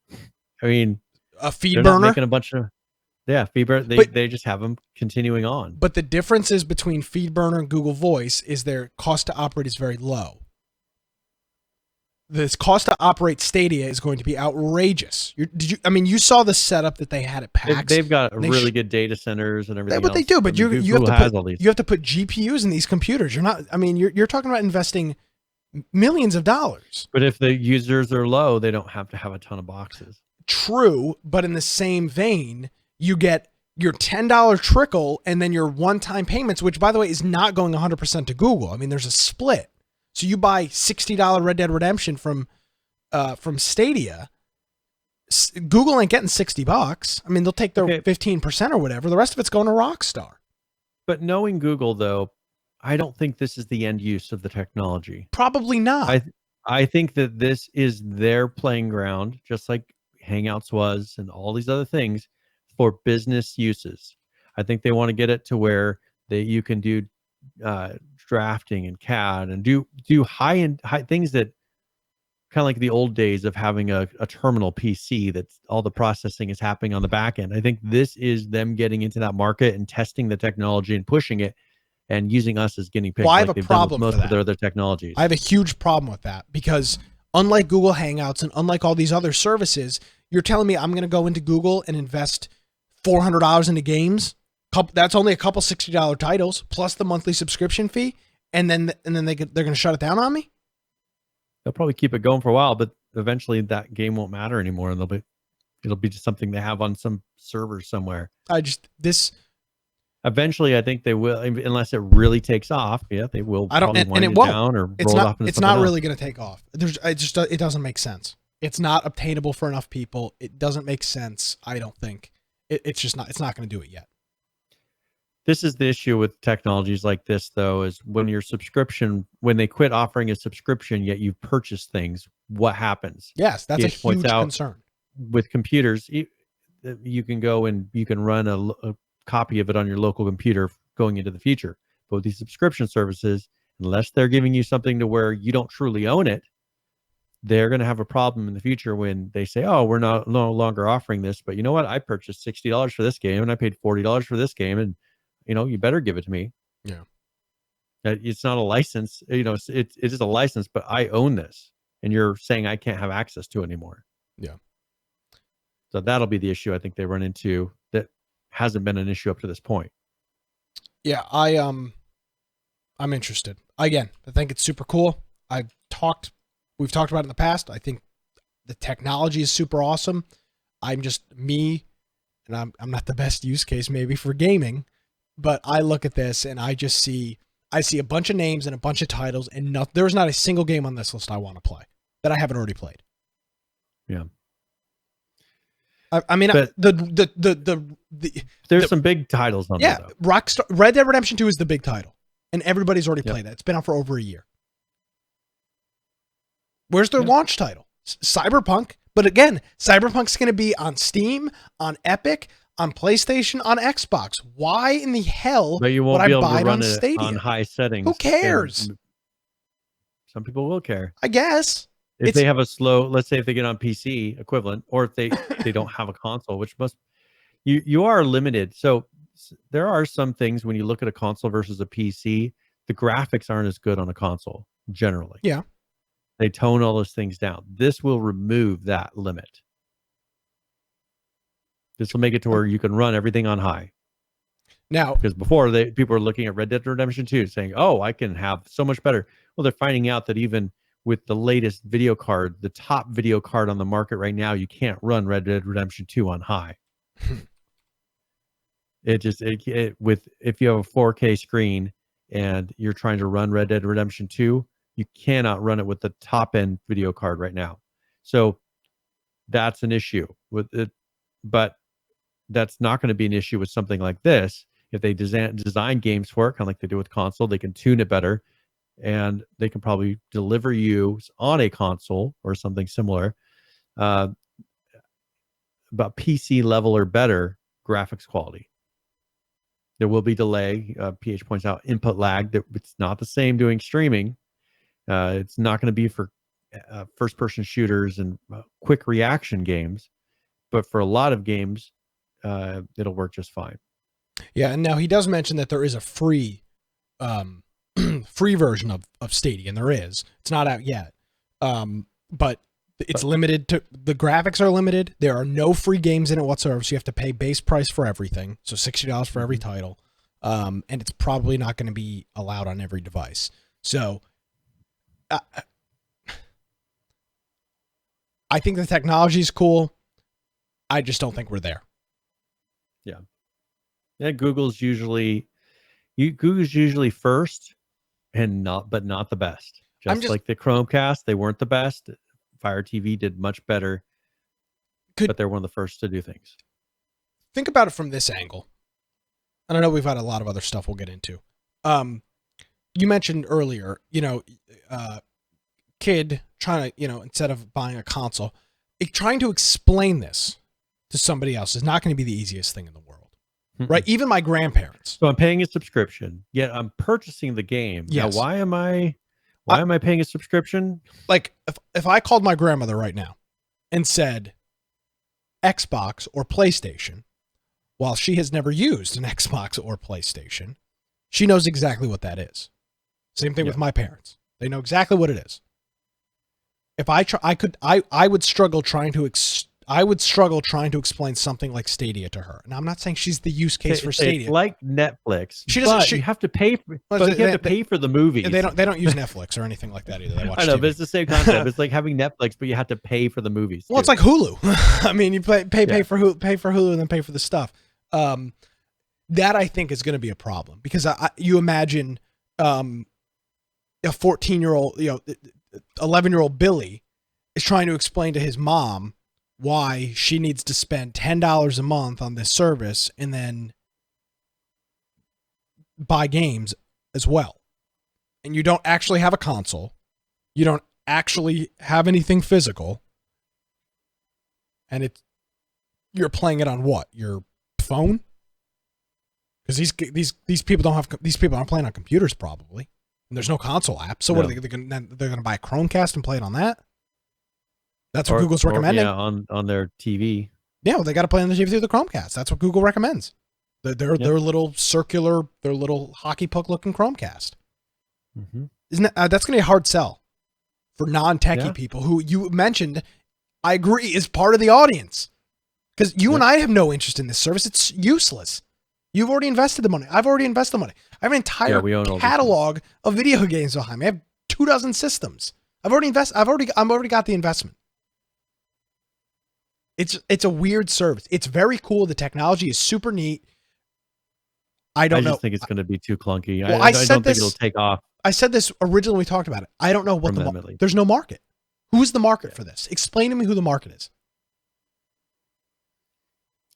I mean, a feed burner. Making a bunch of, FeedBurner, they just have them continuing on. But the difference is between FeedBurner and Google Voice is their cost to operate is very low. This cost to operate Stadia is going to be outrageous. You saw the setup that they had at PAX. They've got really good data centers and everything. What they do, but you have to put GPUs in these computers. You're talking about investing millions of dollars. But if the users are low, they don't have to have a ton of boxes. True, but in the same vein, you get your $10 trickle and then your one-time payments, which, by the way, is not going 100% to Google. I mean, there's a split. So you buy $60 Red Dead Redemption from Stadia. Google ain't getting $60. I mean, they'll take their 15% or whatever. The rest of it's going to Rockstar. But knowing Google, though, I don't think this is the end use of the technology. Probably not. I think that this is their playing ground, just like Hangouts was and all these other things, for business uses. I think they want to get it to where you can do drafting and CAD and do high things that kind of like the old days of having a terminal PC that's all the processing is happening on the back end. I think this is them getting into that market and testing the technology and pushing it and using us as guinea pigs. Well, I have a problem with most of their other technologies. I have a huge problem with that because unlike Google Hangouts and unlike all these other services, you're telling me I'm going to go into Google and invest $400 into games. That's only a couple $60 titles plus the monthly subscription fee, and then they're going to shut it down on me. They'll probably keep it going for a while, but eventually that game won't matter anymore, and it'll be just something they have on some server somewhere. Eventually, I think they will, unless it really takes off. Yeah, they will. I don't, probably and it wind won't. down or It's roll it not. off into It's something not else. really going to take off. It doesn't make sense. It's not obtainable for enough people. It doesn't make sense. I don't think it's just not. It's not going to do it yet. This is the issue with technologies like this, though, is when your subscription, when they quit offering a subscription, yet you've purchased things, what happens? Yes, that's a PH points huge out concern. With computers, you can go and you can run a copy of it on your local computer going into the future. But with these subscription services, unless they're giving you something to where you don't truly own it, they're going to have a problem in the future when they say, oh, we're no longer offering this. But you know what? I purchased $60 for this game and I paid $40 for this game. And, you better give it to me. Yeah. It's not a license. It is a license, but I own this. And you're saying I can't have access to it anymore. Yeah. So that'll be the issue I think they run into that hasn't been an issue up to this point. Yeah, I'm interested. Again, I think it's super cool. We've talked about it in the past. I think the technology is super awesome. I'm just me, and I'm not the best use case maybe for gaming, but I look at this and I see a bunch of names and a bunch of titles, and there's not a single game on this list I want to play that I haven't already played. Yeah. I mean, but there's some big titles on there. Yeah, Red Dead Redemption 2 is the big title, and everybody's already played that. It's been out for over a year. Where's their launch title? Cyberpunk. But again, Cyberpunk's going to be on Steam, on Epic, on PlayStation, on Xbox. Why in the hell but you won't would be I able buy to it run on it Stadia? on high settings. Who cares? Some people will care. I guess. If they have a slow, let's say if they get on PC equivalent, or if they don't have a console, which you are limited. So there are some things when you look at a console versus a PC, the graphics aren't as good on a console generally. Yeah. They tone all those things down. This will remove that limit. This will make it to where you can run everything on high. Now, because before people were looking at Red Dead Redemption 2 saying, oh, I can have so much better. Well, they're finding out that even with the latest video card, the top video card on the market right now, you can't run Red Dead Redemption 2 on high. If you have a 4K screen and you're trying to run Red Dead Redemption 2, you cannot run it with the top end video card right now. So that's an issue with it, but that's not going to be an issue with something like this. If they design games for it, kind of like they do with console, they can tune it better, and they can probably deliver you on a console or something similar, about PC level or better graphics quality. There will be delay. PH points out input lag. It's not the same doing streaming. It's not going to be for first-person shooters and quick reaction games, but for a lot of games, it'll work just fine. Yeah, and now he does mention that there is a free version of Stadia, and there is. It's not out yet, but it's limited to the graphics are limited. There are no free games in it whatsoever, so you have to pay base price for everything. So $60 for every title, and it's probably not going to be allowed on every device. So, I think the technology is cool. I just don't think we're there. Yeah, Google's usually first, and not the best. Just like the Chromecast, they weren't the best. Fire TV did much better, but they're one of the first to do things. Think about it from this angle. And I know we've had a lot of other stuff we'll get into. You mentioned earlier, kid trying to, instead of buying a console, trying to explain this to somebody else is not going to be the easiest thing in the world. Right? Even my grandparents. So I'm paying a subscription, yet I'm purchasing the game. Yes. Now, why am I paying a subscription? Like if I called my grandmother right now and said Xbox or PlayStation, while she has never used an Xbox or PlayStation, she knows exactly what that is. Same thing with my parents. They know exactly what it is. If I would struggle trying to explain something like Stadia to her. And I'm not saying she's the use case for Stadia. It's like Netflix. You have to pay for. But you have to pay for the movies. They don't use Netflix or anything like that either. They watch I know, TV. but it's the same concept. It's like having Netflix, but you have to pay for the movies. Well, it's like Hulu. I mean, you pay for Hulu and then pay for the stuff. That I think is going to be a problem because you imagine a 14-year-old, 11-year-old Billy is trying to explain to his mom why she needs to spend $10 a month on this service and then buy games as well. And you don't actually have a console. You don't actually have anything physical. And you're playing it on what? Your phone? Because these people aren't playing on computers probably. And there's no console app. So what are they're going to buy a Chromecast and play it on that? That's what Google's recommending. Yeah, on their TV. Yeah, well, they got to play on the TV through the Chromecast. That's what Google recommends. Their little circular, their little hockey puck looking Chromecast. Mm-hmm. Isn't that's going to be a hard sell for non-techie people who you mentioned? I agree is part of the audience because you and I have no interest in this service. It's useless. You've already invested the money. I've already invested the money. I have an entire catalog of video games behind me. I have 24 systems. I've already invested. I've already got the investment. It's a weird service. It's very cool. The technology is super neat. I just think it's going to be too clunky. Well, I don't think it'll take off. I said this originally when we talked about it. I don't know what there's no market. Who's the market for this? Explain to me who the market is.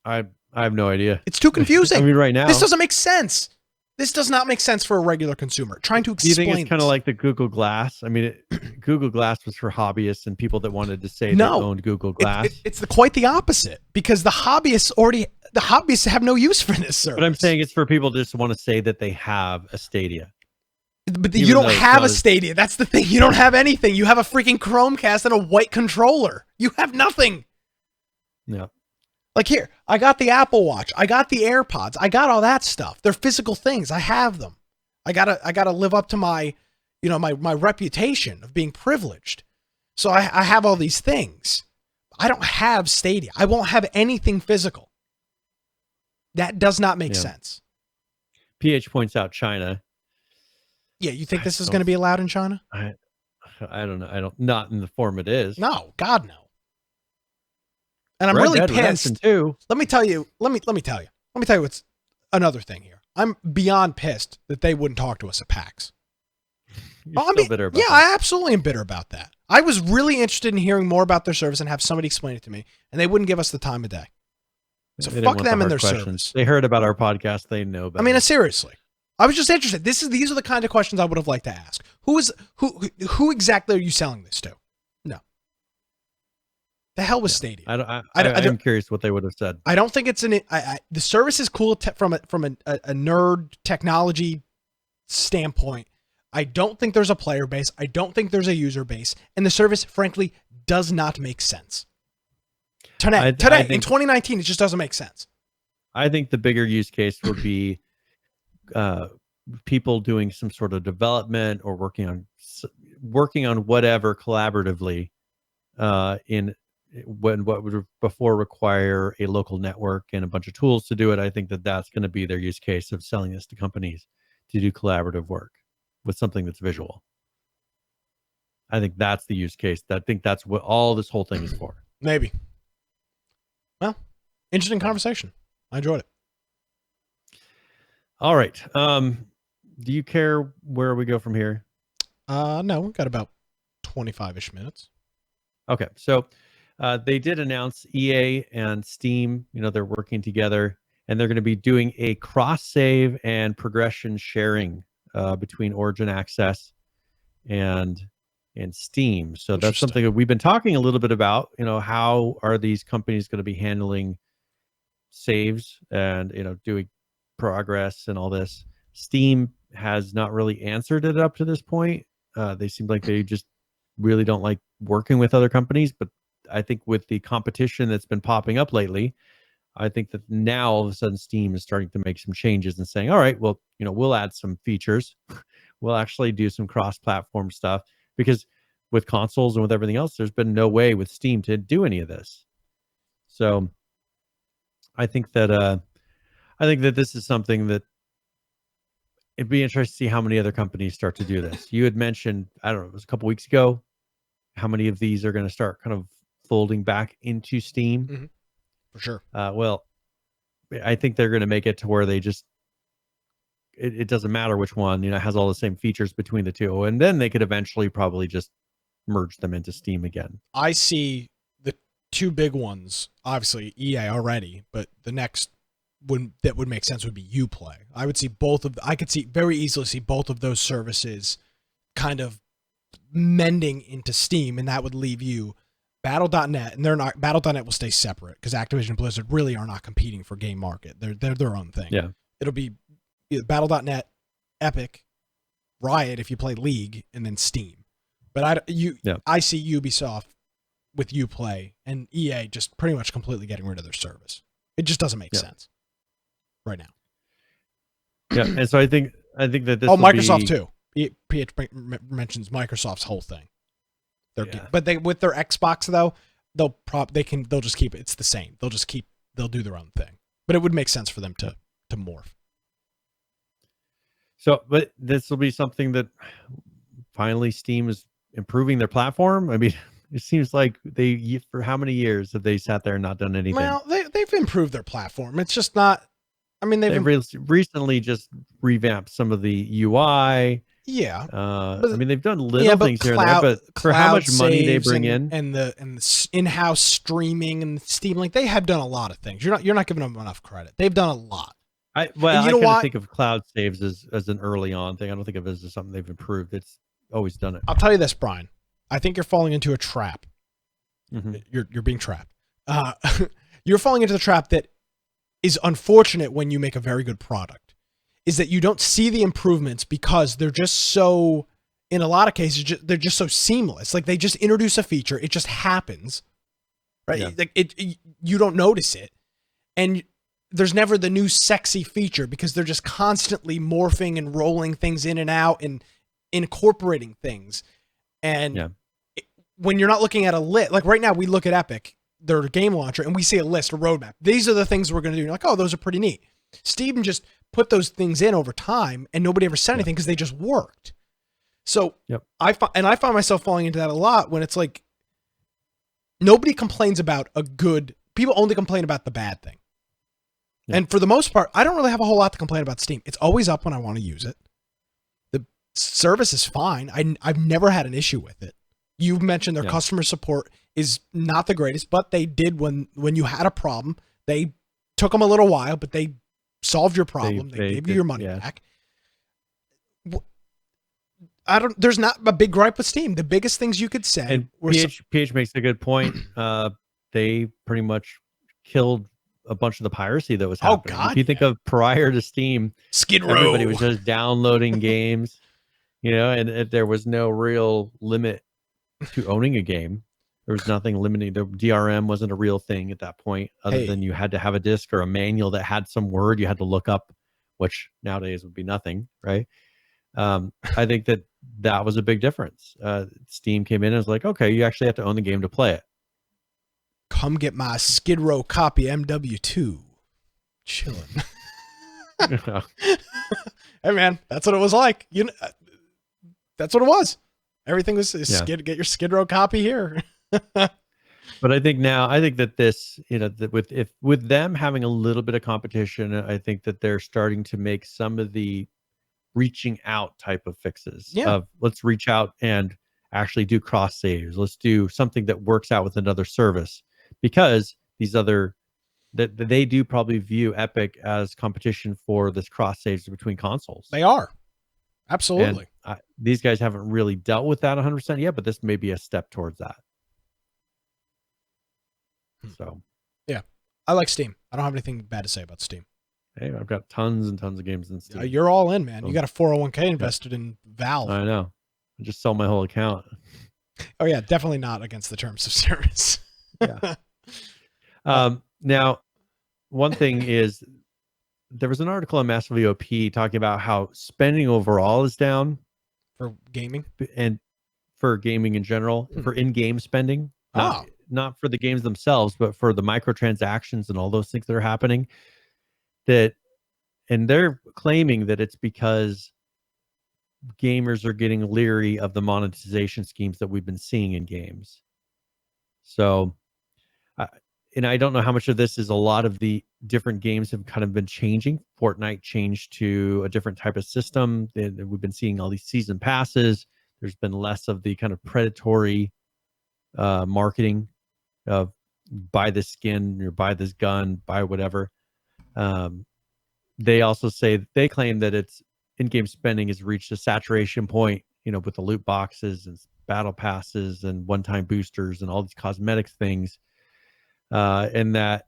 I have no idea. It's too confusing. I mean, right now. This doesn't make sense. This does not make sense for a regular consumer. Trying to explain. Do you think it's kind of like the Google Glass? I mean, Google Glass was for hobbyists and people that wanted to say they owned Google Glass. It's quite the opposite because the hobbyists have no use for this service. But I'm saying it's for people that just want to say that they have a Stadia. But you don't have a Stadia. That's the thing. You don't have anything. You have a freaking Chromecast and a white controller. You have nothing. Yeah. Like here, I got the Apple Watch. I got the AirPods. I got all that stuff. They're physical things. I have them. I gotta live up to my reputation of being privileged. So I have all these things. I don't have Stadia. I won't have anything physical. That does not make sense. PH points out China. Yeah, you think this is going to be allowed in China? I don't know. Not in the form it is. No, God no. And I'm really pissed. Too. Let me tell you what's another thing here. I'm beyond pissed that they wouldn't talk to us at PAX. You're bitter about that. I absolutely am bitter about that. I was really interested in hearing more about their service and have somebody explain it to me, and they wouldn't give us the time of day. So fuck them and their service. They heard about our podcast. They know about it. I mean, seriously. I was just interested. These are the kind of questions I would have liked to ask. Who exactly are you selling this to? No. The hell with Stadia. I'm curious what they would have said. I don't think it's the service is cool from a nerd technology standpoint. I don't think there's a player base. I don't think there's a user base, and the service, frankly, does not make sense. Today, in 2019, it just doesn't make sense. I think the bigger use case would be people doing some sort of development or working on whatever collaboratively in what would before require a local network and a bunch of tools to do it. I think that's going to be their use case of selling this to companies to do collaborative work with something that's visual. I think that's the use case. I think that's what all this whole thing is for. Maybe. Well, interesting conversation. I enjoyed it. All right. Do you care where we go from here? No, we've got about 25-ish minutes. Okay. So they did announce EA and Steam, they're working together and they're going to be doing a cross save and progression sharing between Origin Access and Steam. So that's something that we've been talking a little bit about, how are these companies going to be handling saves and, doing progress and all this. Steam has not really answered it up to this point. They seem like they just really don't like working with other companies, but I think with the competition that's been popping up lately, I think that now all of a sudden Steam is starting to make some changes and saying, all right, well, we'll add some features. We'll actually do some cross-platform stuff, because with consoles and with everything else, there's been no way with Steam to do any of this. So I think that this is something that it'd be interesting to see how many other companies start to do this. You had mentioned, I don't know, it was a couple weeks ago, how many of these are going to start kind of folding back into Steam. Mm-hmm. For sure. Well, I think they're going to make it to where they just it doesn't matter which one, you know, has all the same features between the two, and then they could eventually probably just merge them into Steam again. I see the two big ones, obviously EA already, but the next one that would make sense would be Uplay. I would see I could see very easily see both of those services kind of mending into Steam, and that would leave you Battle.net, and Battle.net will stay separate because Activision and Blizzard really are not competing for game market. They're their own thing. Yeah. It'll be Battle.net, Epic, Riot if you play League, and then Steam. But I see Ubisoft with Uplay and EA just pretty much completely getting rid of their service. It just doesn't make sense right now. Yeah, and so I think that this. Microsoft too. PH mentions Microsoft's whole thing. But they with their Xbox though, they'll just keep it. It's the same. They'll do their own thing. But it would make sense for them to morph. So, but this will be something that finally Steam is improving their platform. I mean, it seems like for how many years have they sat there and not done anything? Well, they've improved their platform. It's just not. I mean, they've recently just revamped some of the UI. Yeah, I mean, they've done little things here and there, but for how much money they bring in, and the in-house streaming and Steam Link, they have done a lot of things. You're not giving them enough credit. They've done a lot. I kind of think of cloud saves as an early on thing. I don't think of it as something they've improved. It's always done it. I'll tell you this, Brian. I think you're falling into a trap. Mm-hmm. You're being trapped. You're falling into the trap that is unfortunate when you make a very good product, is that you don't see the improvements because they're just so, in a lot of cases, they're just so seamless. Like they just introduce a feature, it just happens, right? Yeah. Like you don't notice it, and there's never the new sexy feature because they're just constantly morphing and rolling things in and out and incorporating things. And when you're not looking at a list, like right now we look at Epic, their game launcher, and we see a list, a roadmap. These are the things we're going to do. You're like, oh, those are pretty neat. Steam just put those things in over time and nobody ever said anything because they just worked. So I find myself falling into that a lot when it's like nobody complains about people only complain about the bad thing. Yeah. And for the most part, I don't really have a whole lot to complain about Steam. It's always up when I want to use it. The service is fine. I've never had an issue with it. You've mentioned their customer support is not the greatest, but they did when you had a problem. They took them a little while, but they solved your problem. They gave you your money back. There's not a big gripe with Steam. The biggest things you could say. And PH makes a good point. They pretty much killed a bunch of the piracy that was happening. If you think of prior to Steam, Skid Row, everybody was just downloading games, you know, and there was no real limit to owning a game. There was nothing limiting. The DRM wasn't a real thing at that point, other than you had to have a disc or a manual that had some word you had to look up, which nowadays would be nothing, right? I think that was a big difference. Steam came in and was like, okay, you actually have to own the game to play it. Come get my Skid Row copy MW2. Chilling. Hey man, that's what it was like. That's what it was. Everything was get your Skid Row copy here. But I think that this, you know, with them having a little bit of competition, I think that they're starting to make some of the reaching out type of fixes. Of let's reach out and actually do cross saves. Let's do something that works out with another service, because they do probably view Epic as competition for this cross saves between consoles. They are. Absolutely. And, these guys haven't really dealt with that 100% yet, but this may be a step towards that. So, yeah, I like Steam. I don't have anything bad to say about Steam. Hey, I've got tons and tons of games in Steam. You're all in, man. You got a 401k invested in Valve. I know. I just sold my whole account. Oh yeah, definitely not against the terms of service. Yeah. Now, one thing is, there was an article on Massive VOP talking about how spending overall is down for gaming and for gaming in general, for in-game spending. Not for the games themselves, but for the microtransactions and all those things that are happening. And they're claiming that it's because gamers are getting leery of the monetization schemes that we've been seeing in games. So and I don't know how much of this is a lot of the different games have kind of been changing. Fortnite changed to a different type of system. We've been seeing all these season passes. There's been less of the kind of predatory marketing of buy this skin or buy this gun, buy whatever. They also say they claim that it's in-game spending has reached a saturation point, with the loot boxes and battle passes and one-time boosters and all these cosmetics things, and that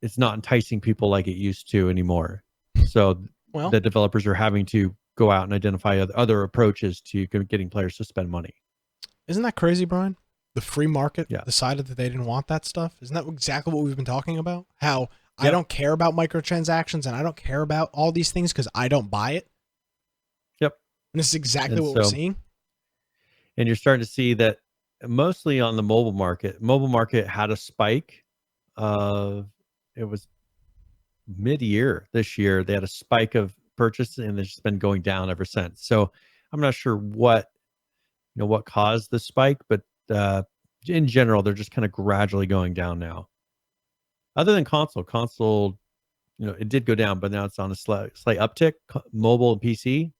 it's not enticing people like it used to anymore. So the developers are having to go out and identify other approaches to getting players to spend money. Isn't that crazy, Brian? The free market Yeah. decided that they didn't want that stuff. Isn't that exactly what we've been talking about? How I don't care about microtransactions and I don't care about all these things because I don't buy it. Yep. And this is exactly what we're seeing. And you're starting to see that mostly on the mobile market. Mobile market had a spike of, it was mid-year this year. They had a spike of purchase and it's just been going down ever since. So I'm not sure what caused the spike, but in general, they're just kind of gradually going down now. Other than console, it did go down, but now it's on a slight uptick. Mobile and PC,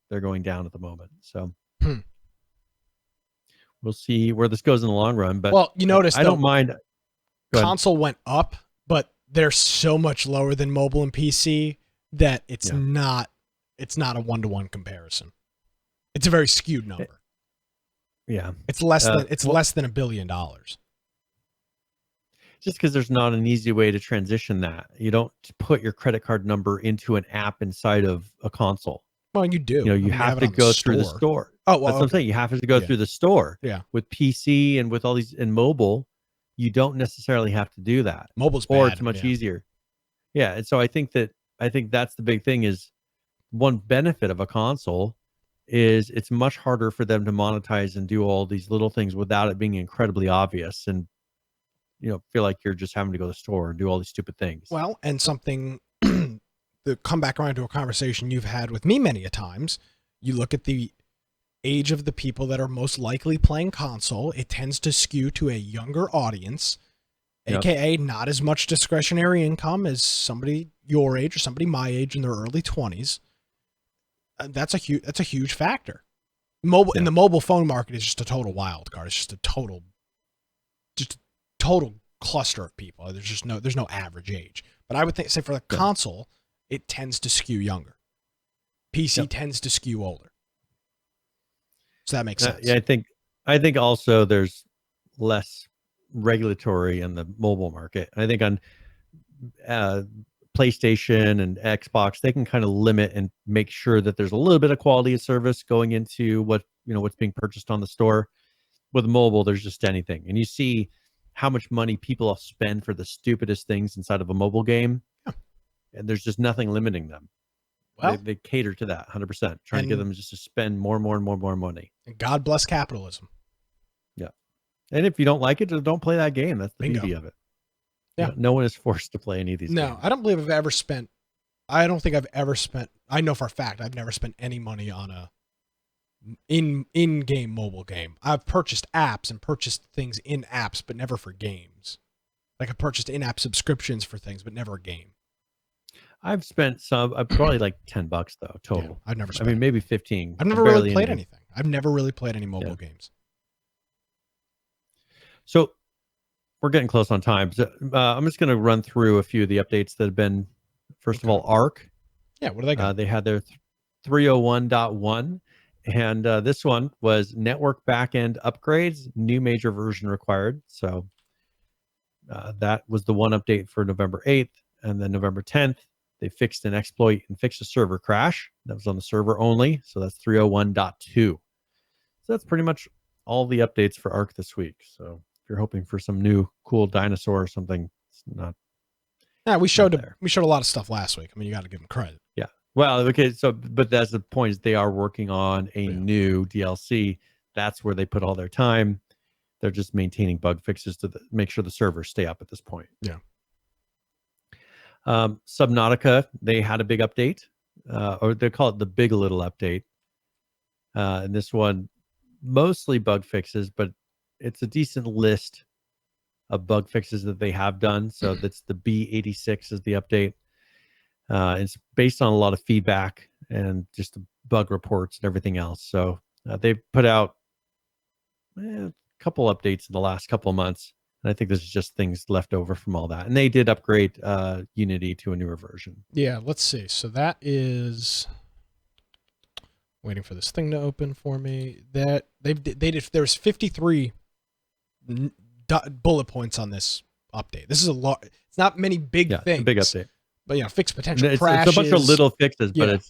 they're going down at the moment. So we'll see where this goes in the long run. But you notice I don't mind. Console went up, but they're so much lower than mobile and PC that it's not a 1-to-1 comparison. It's a very skewed number. Yeah, it's less than $1 billion. Just because there's not an easy way to transition that. You don't put your credit card number into an app inside of a console. Well, you do. You have to go through the store. Oh, well, that's what I'm saying. You have to go through the store. Yeah. With PC and with all these and mobile, you don't necessarily have to do that. Mobile's or bad, it's much easier. Yeah, and so I think that's the big thing is one benefit of a console is it's much harder for them to monetize and do all these little things without it being incredibly obvious and feel like you're just having to go to the store and do all these stupid things. Well, and something to come back around to a conversation you've had with me many a times, you look at the age of the people that are most likely playing console, it tends to skew to a younger audience, aka not as much discretionary income as somebody your age or somebody my age in their early 20s. That's a huge factor. In the mobile phone market is just a total wild card. It's just a total cluster of people. There's no average age. But I would say for the console, it tends to skew younger. PC tends to skew older. So that makes sense. Yeah, I think also there's less regulatory in the mobile market. I think on PlayStation and Xbox, they can kind of limit and make sure that there's a little bit of quality of service going into what's being purchased on the store. With mobile, there's just anything. And you see how much money people spend for the stupidest things inside of a mobile game. Yeah. And there's just nothing limiting them. Well, they cater to that 100%, trying to get them just to spend more money. And God bless capitalism. Yeah. And if you don't like it, don't play that game. That's the beauty of it. Yeah. No one is forced to play any of these games. I don't believe I don't think I've ever spent, I know for a fact, I've never spent any money on a in-game mobile game. I've purchased apps and purchased things in apps, but never for games. Like I purchased in-app subscriptions for things, but never a game. I've spent probably like $10 though total. Yeah, I've never spent. I mean, maybe 15. I've never really played anything. I've never really played any mobile games. So we're getting close on time. So, I'm just going to run through a few of the updates that have been. First of all, Arc. Yeah, what do they got? They had their 301.1. And this one was network backend upgrades, new major version required. So that was the one update for November 8th. And then November 10th, they fixed an exploit and fixed a server crash. That was on the server only. So that's 301.2. So that's pretty much all the updates for Arc this week. So if you're hoping for some new cool dinosaur or something, it's not. Yeah, we showed a lot of stuff last week. I mean, you got to give them credit. Yeah. Well, okay. So, but that's the point is they are working on a new DLC. That's where they put all their time. They're just maintaining bug fixes to make sure the servers stay up at this point. Yeah. Subnautica, they had a big update, or they call it the big little update. And this one, mostly bug fixes, but it's a decent list of bug fixes that they have done. So that's the B86 is the update. It's based on a lot of feedback and just bug reports and everything else. So they put out a couple updates in the last couple of months. And I think this is just things left over from all that. And they did upgrade Unity to a newer version. Yeah, let's see. So that is waiting for this thing to open for me. That they did. There's 53 bullet points on this update. This is a lot. It's not many big things. It's a big update. But fix potential it's crashes. It's a bunch of little fixes, but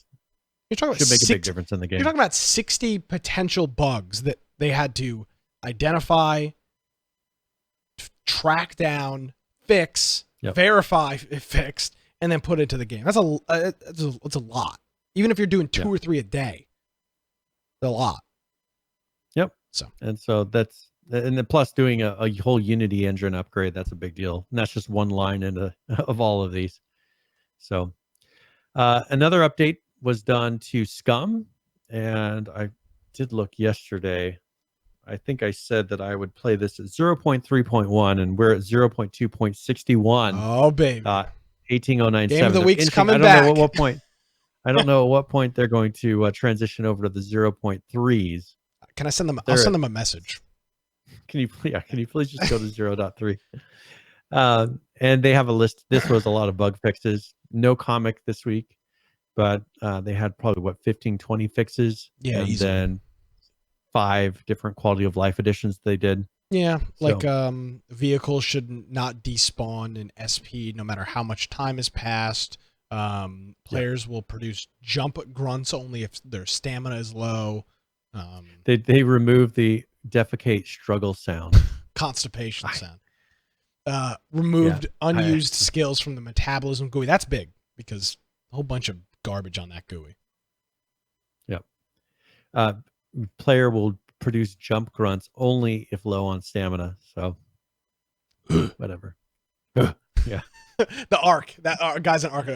you're talking about should make a big difference in the game. You're talking about 60 potential bugs that they had to identify, track down, fix, verify it fixed, and then put into the game. That's a lot. Even if you're doing 2 or 3 a day, it's a lot. Yep. So that's and then plus doing a whole Unity engine upgrade. That's a big deal. And that's just one line of all of these. So another update was done to SCUM, and I did look yesterday. I think I said that I would play this at 0.3.1, and we're at 0.2.61. Oh, baby. 18097. Game of the week's coming back. back. Know at what point. I don't know at what point they're going to transition over to the 0.3s. Can I send them? I'll send them a message. Can you please just go to 0.3? And they have a list. This was a lot of bug fixes. No comic this week, but they had probably 15, 20 fixes. Yeah, and easily. Then 5 different quality of life additions they did. Yeah, like vehicles should not despawn in SP no matter how much time has passed. Players will produce jump grunts only if their stamina is low. They removed the defecate struggle sound. Constipation sound. Removed unused skills from the metabolism GUI. That's big because a whole bunch of garbage on that GUI. Yep. Player will produce jump grunts only if low on stamina. So whatever. Yeah. The Ark. That guy's an Ark.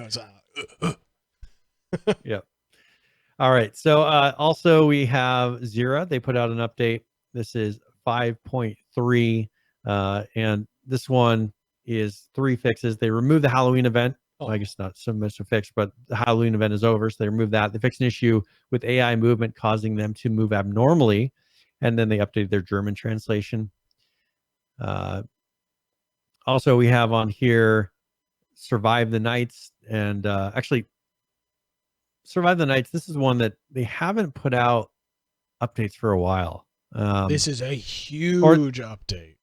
Yep. All right. So also we have Xera. They put out an update. This is 5.3. And this one is 3 fixes. They removed the Halloween event. Well, I guess not so much a fix, but the Halloween event is over. So they removed that. They fixed an issue with AI movement causing them to move abnormally. And then they updated their German translation. Also, we have on here Survive the Nights. And actually, Survive the Nights, this is one that they haven't put out updates for a while. This is a huge update.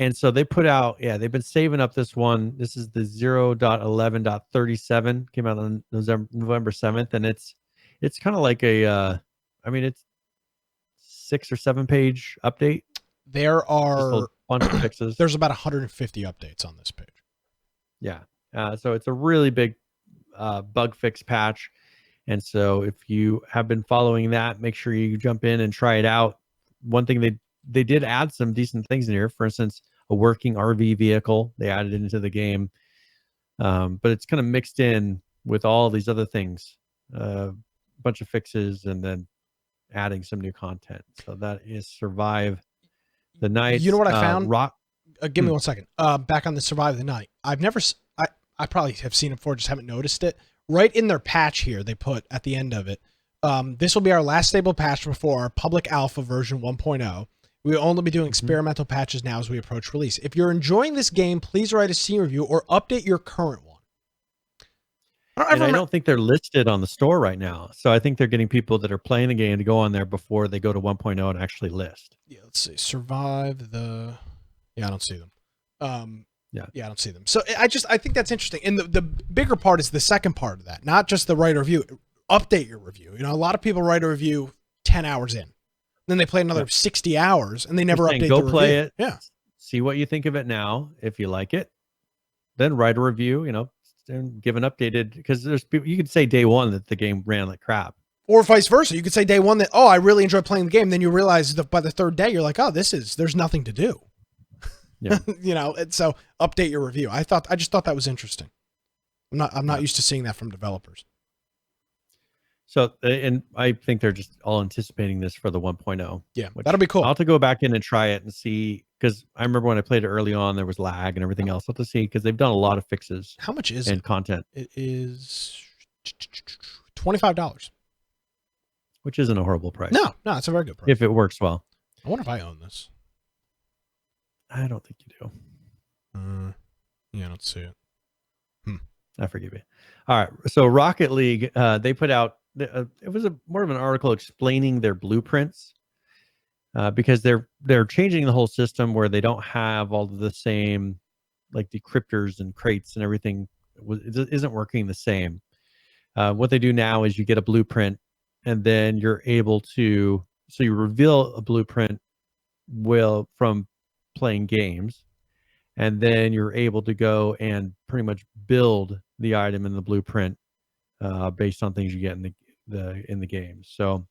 And so they put out, they've been saving up this one. This is the 0.11.37, came out on November 7th. And it's kind of like it's 6 or 7 page update. There are a bunch of fixes. There's about 150 updates on this page. Yeah. So it's a really big bug fix patch. And so if you have been following that, make sure you jump in and try it out. One thing they did add some decent things in here. For instance, a working RV vehicle, they added it into the game. But it's kind of mixed in with all these other things, a bunch of fixes, and then adding some new content. So that is Survive the Night. You know what I found? Give me 1 second. Back on the Survive the Night. I probably have seen it before, just haven't noticed it. Right in their patch here, they put at the end of it, this will be our last stable patch before our public alpha version 1.0. We will only be doing experimental patches now as we approach release. If you're enjoying this game, please write a Steam review or update your current one. I don't think they're listed on the store right now. So I think they're getting people that are playing the game to go on there before they go to 1.0 and actually list. Yeah, let's see. Survive the... Yeah, I don't see them. Yeah, I don't see them. So I think that's interesting. And the bigger part is the second part of that, not just the write a review. Update your review. You know, a lot of people write a review 10 hours in. Then they play another 60 hours and they never update the review. Go play it. Yeah. See what you think of it now. If you like it, then write a review, and give an updated, because there's people, you could say day one that the game ran like crap. Or vice versa. You could say day one that, I really enjoyed playing the game. Then you realize that by the third day, you're like, there's nothing to do. Yeah. And so update your review. I just thought that was interesting. I'm not used to seeing that from developers. So, and I think they're just all anticipating this for the 1.0. Yeah, that'll be cool. I'll have to go back in and try it and see because I remember when I played it early on, there was lag and everything else. I'll have to see because they've done a lot of fixes. How much is and it? Content. It is $25. Which isn't a horrible price. No, it's a very good price. If it works well. I wonder if I own this. I don't think you do. Yeah, I don't see it. I forgive you. All right. So Rocket League, they put out, it was more of an article explaining their blueprints because they're changing the whole system where they don't have all of the same like decryptors and crates and everything. It isn't working the same. What they do now is you get a blueprint and then you're able to, so you reveal a blueprint from playing games. And then you're able to go and pretty much build the item in the blueprint based on things you get in the game. So,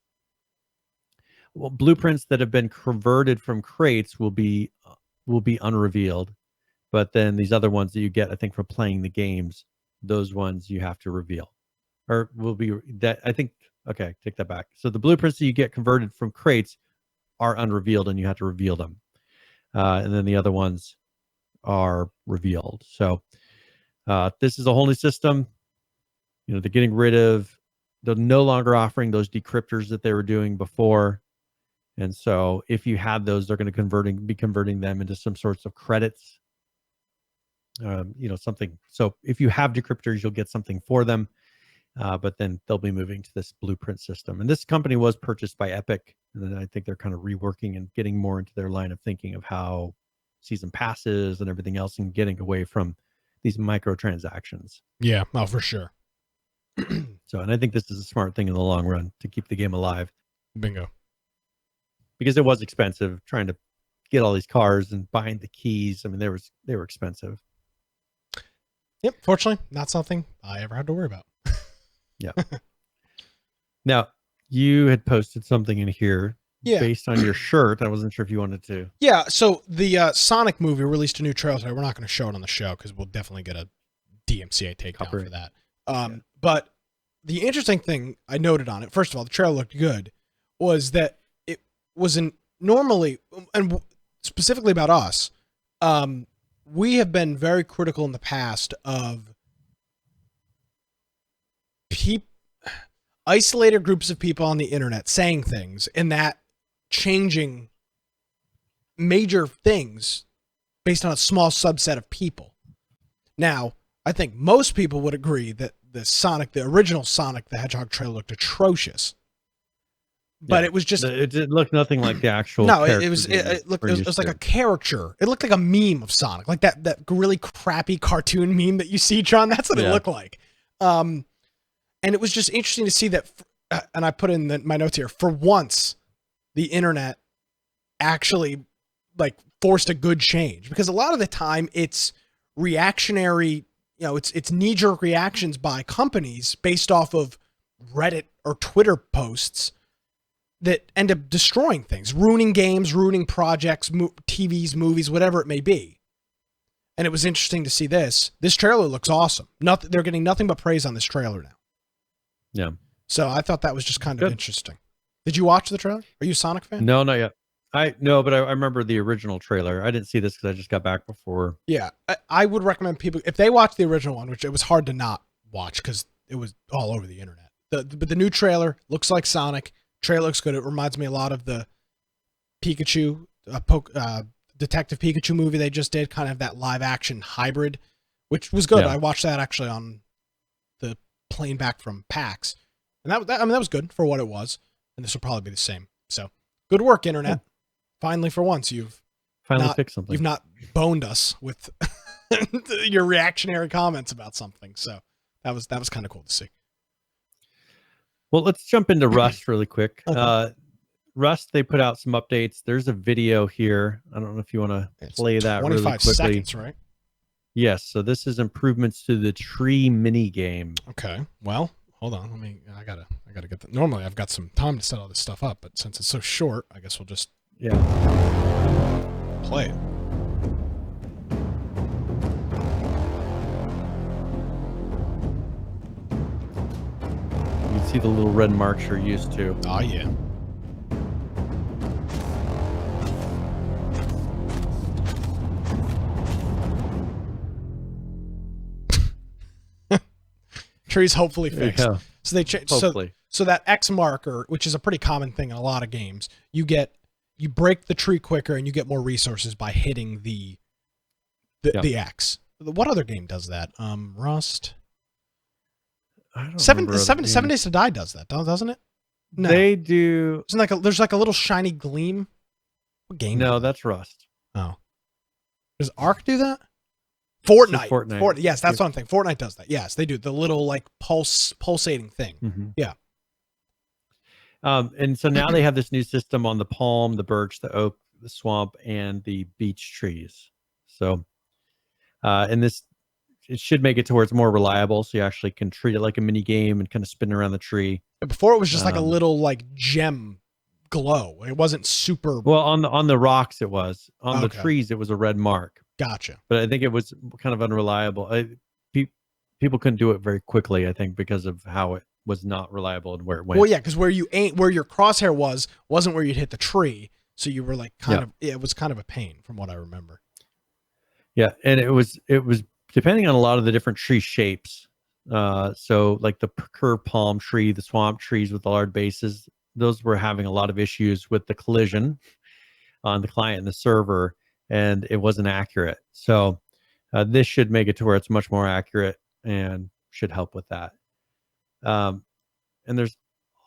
blueprints that have been converted from crates will be unrevealed, but then these other ones that you get, I think, from playing the games, those ones you have to reveal, or will be that. I think. Okay, take that back. So the blueprints that you get converted from crates are unrevealed, and you have to reveal them, and then the other ones are revealed. So this is a whole new system. They're getting rid of, they're no longer offering those decryptors that they were doing before. And so if you had those, they're going to be converting them into some sorts of credits. Something. So if you have decryptors, you'll get something for them. But then they'll be moving to this blueprint system. And this company was purchased by Epic. And then I think they're kind of reworking and getting more into their line of thinking of how season passes and everything else and getting away from these microtransactions. Yeah, for sure. So, and I think this is a smart thing in the long run to keep the game alive. Bingo. Because it was expensive trying to get all these cars and buying the keys. I mean, they were expensive. Yep. Fortunately, not something I ever had to worry about. Yeah. Now, you had posted something in here. Yeah. Based on your shirt. I wasn't sure if you wanted to. Yeah, so the Sonic movie released a new trailer today. We're not going to show it on the show because we'll definitely get a DMCA takedown for that. But the interesting thing I noted on it, first of all, the trailer looked good, was that it wasn't normally, and specifically about us, we have been very critical in the past of isolated groups of people on the internet saying things and that changing major things based on a small subset of people. Now, I think most people would agree that the original Sonic the Hedgehog trailer looked atrocious. But it was just it looked nothing like the actual. No, it was like a caricature. It looked like a meme of Sonic, like that really crappy cartoon meme that you see, John. That's what it looked like. And it was just interesting to see that. And I put in my notes here. For once, the internet actually forced a good change, because a lot of the time it's reactionary. It's knee-jerk reactions by companies based off of Reddit or Twitter posts that end up destroying things, ruining games, ruining projects, TVs, movies, whatever it may be. And it was interesting to see this. This trailer looks awesome. They're getting nothing but praise on this trailer now. Yeah. So I thought that was just kind of interesting. Did you watch the trailer? Are you a Sonic fan? No, not yet. But I remember the original trailer. I didn't see this because I just got back before. Yeah. I would recommend people, if they watch the original one, which it was hard to not watch because it was all over the internet. But the new trailer looks like Sonic. Trailer looks good. It reminds me a lot of the Pikachu, Detective Pikachu movie they just did, kind of that live action hybrid, which was good. Yeah. I watched that actually on the plane back from PAX. And that was good for what it was. And this will probably be the same. So good work, internet. Yeah. Finally, for once, you've finally fixed something. You've not boned us with your reactionary comments about something. So that was kind of cool to see. Well, let's jump into Rust really quick. Okay. Rust, they put out some updates. There's a video here. I don't know if you want to play that really quickly. 25 seconds, right? Yes. So this is improvements to the tree mini game. Okay. Well, hold on. I gotta get that. Normally I've got some time to set all this stuff up, but since it's so short, I guess we'll just play it. You see the little red marks you're used to. Oh yeah. tree's hopefully There you fixed. go. So they Hopefully. so that X marker, which is a pretty common thing in a lot of games, you break the tree quicker and you get more resources by hitting the X. What other game does that? Rust. I don't Seven remember other games. Days to Die does that, doesn't it? No. They do. There's like a little shiny gleam. What game? No, that's Rust. Oh. Does Ark do that? Fortnite. Fortnite. Yes, that's what I'm thinking. Fortnite does that. Yes, they do. The little like pulsating thing. Mm-hmm. Yeah. And so now they have this new system on the palm, the birch, the oak, the swamp, and the beech trees. So, and this, it should make it to where it's more reliable. So you actually can treat it like a mini game and kind of spin around the tree. Before it was just like a little like gem glow. It wasn't super. Well, on the rocks it was. On the Okay. trees it was a red mark. Gotcha. But I think it was kind of unreliable. People couldn't do it very quickly, I think, because of how it was not reliable and where it went. Well, yeah, because where your crosshair wasn't where you'd hit the tree, so you were like it was kind of a pain from what I remember. Yeah, and it was depending on a lot of the different tree shapes. So like the curved palm tree, the swamp trees with the large bases, those were having a lot of issues with the collision on the client and the server, and it wasn't accurate. So this should make it to where it's much more accurate and should help with that. And there's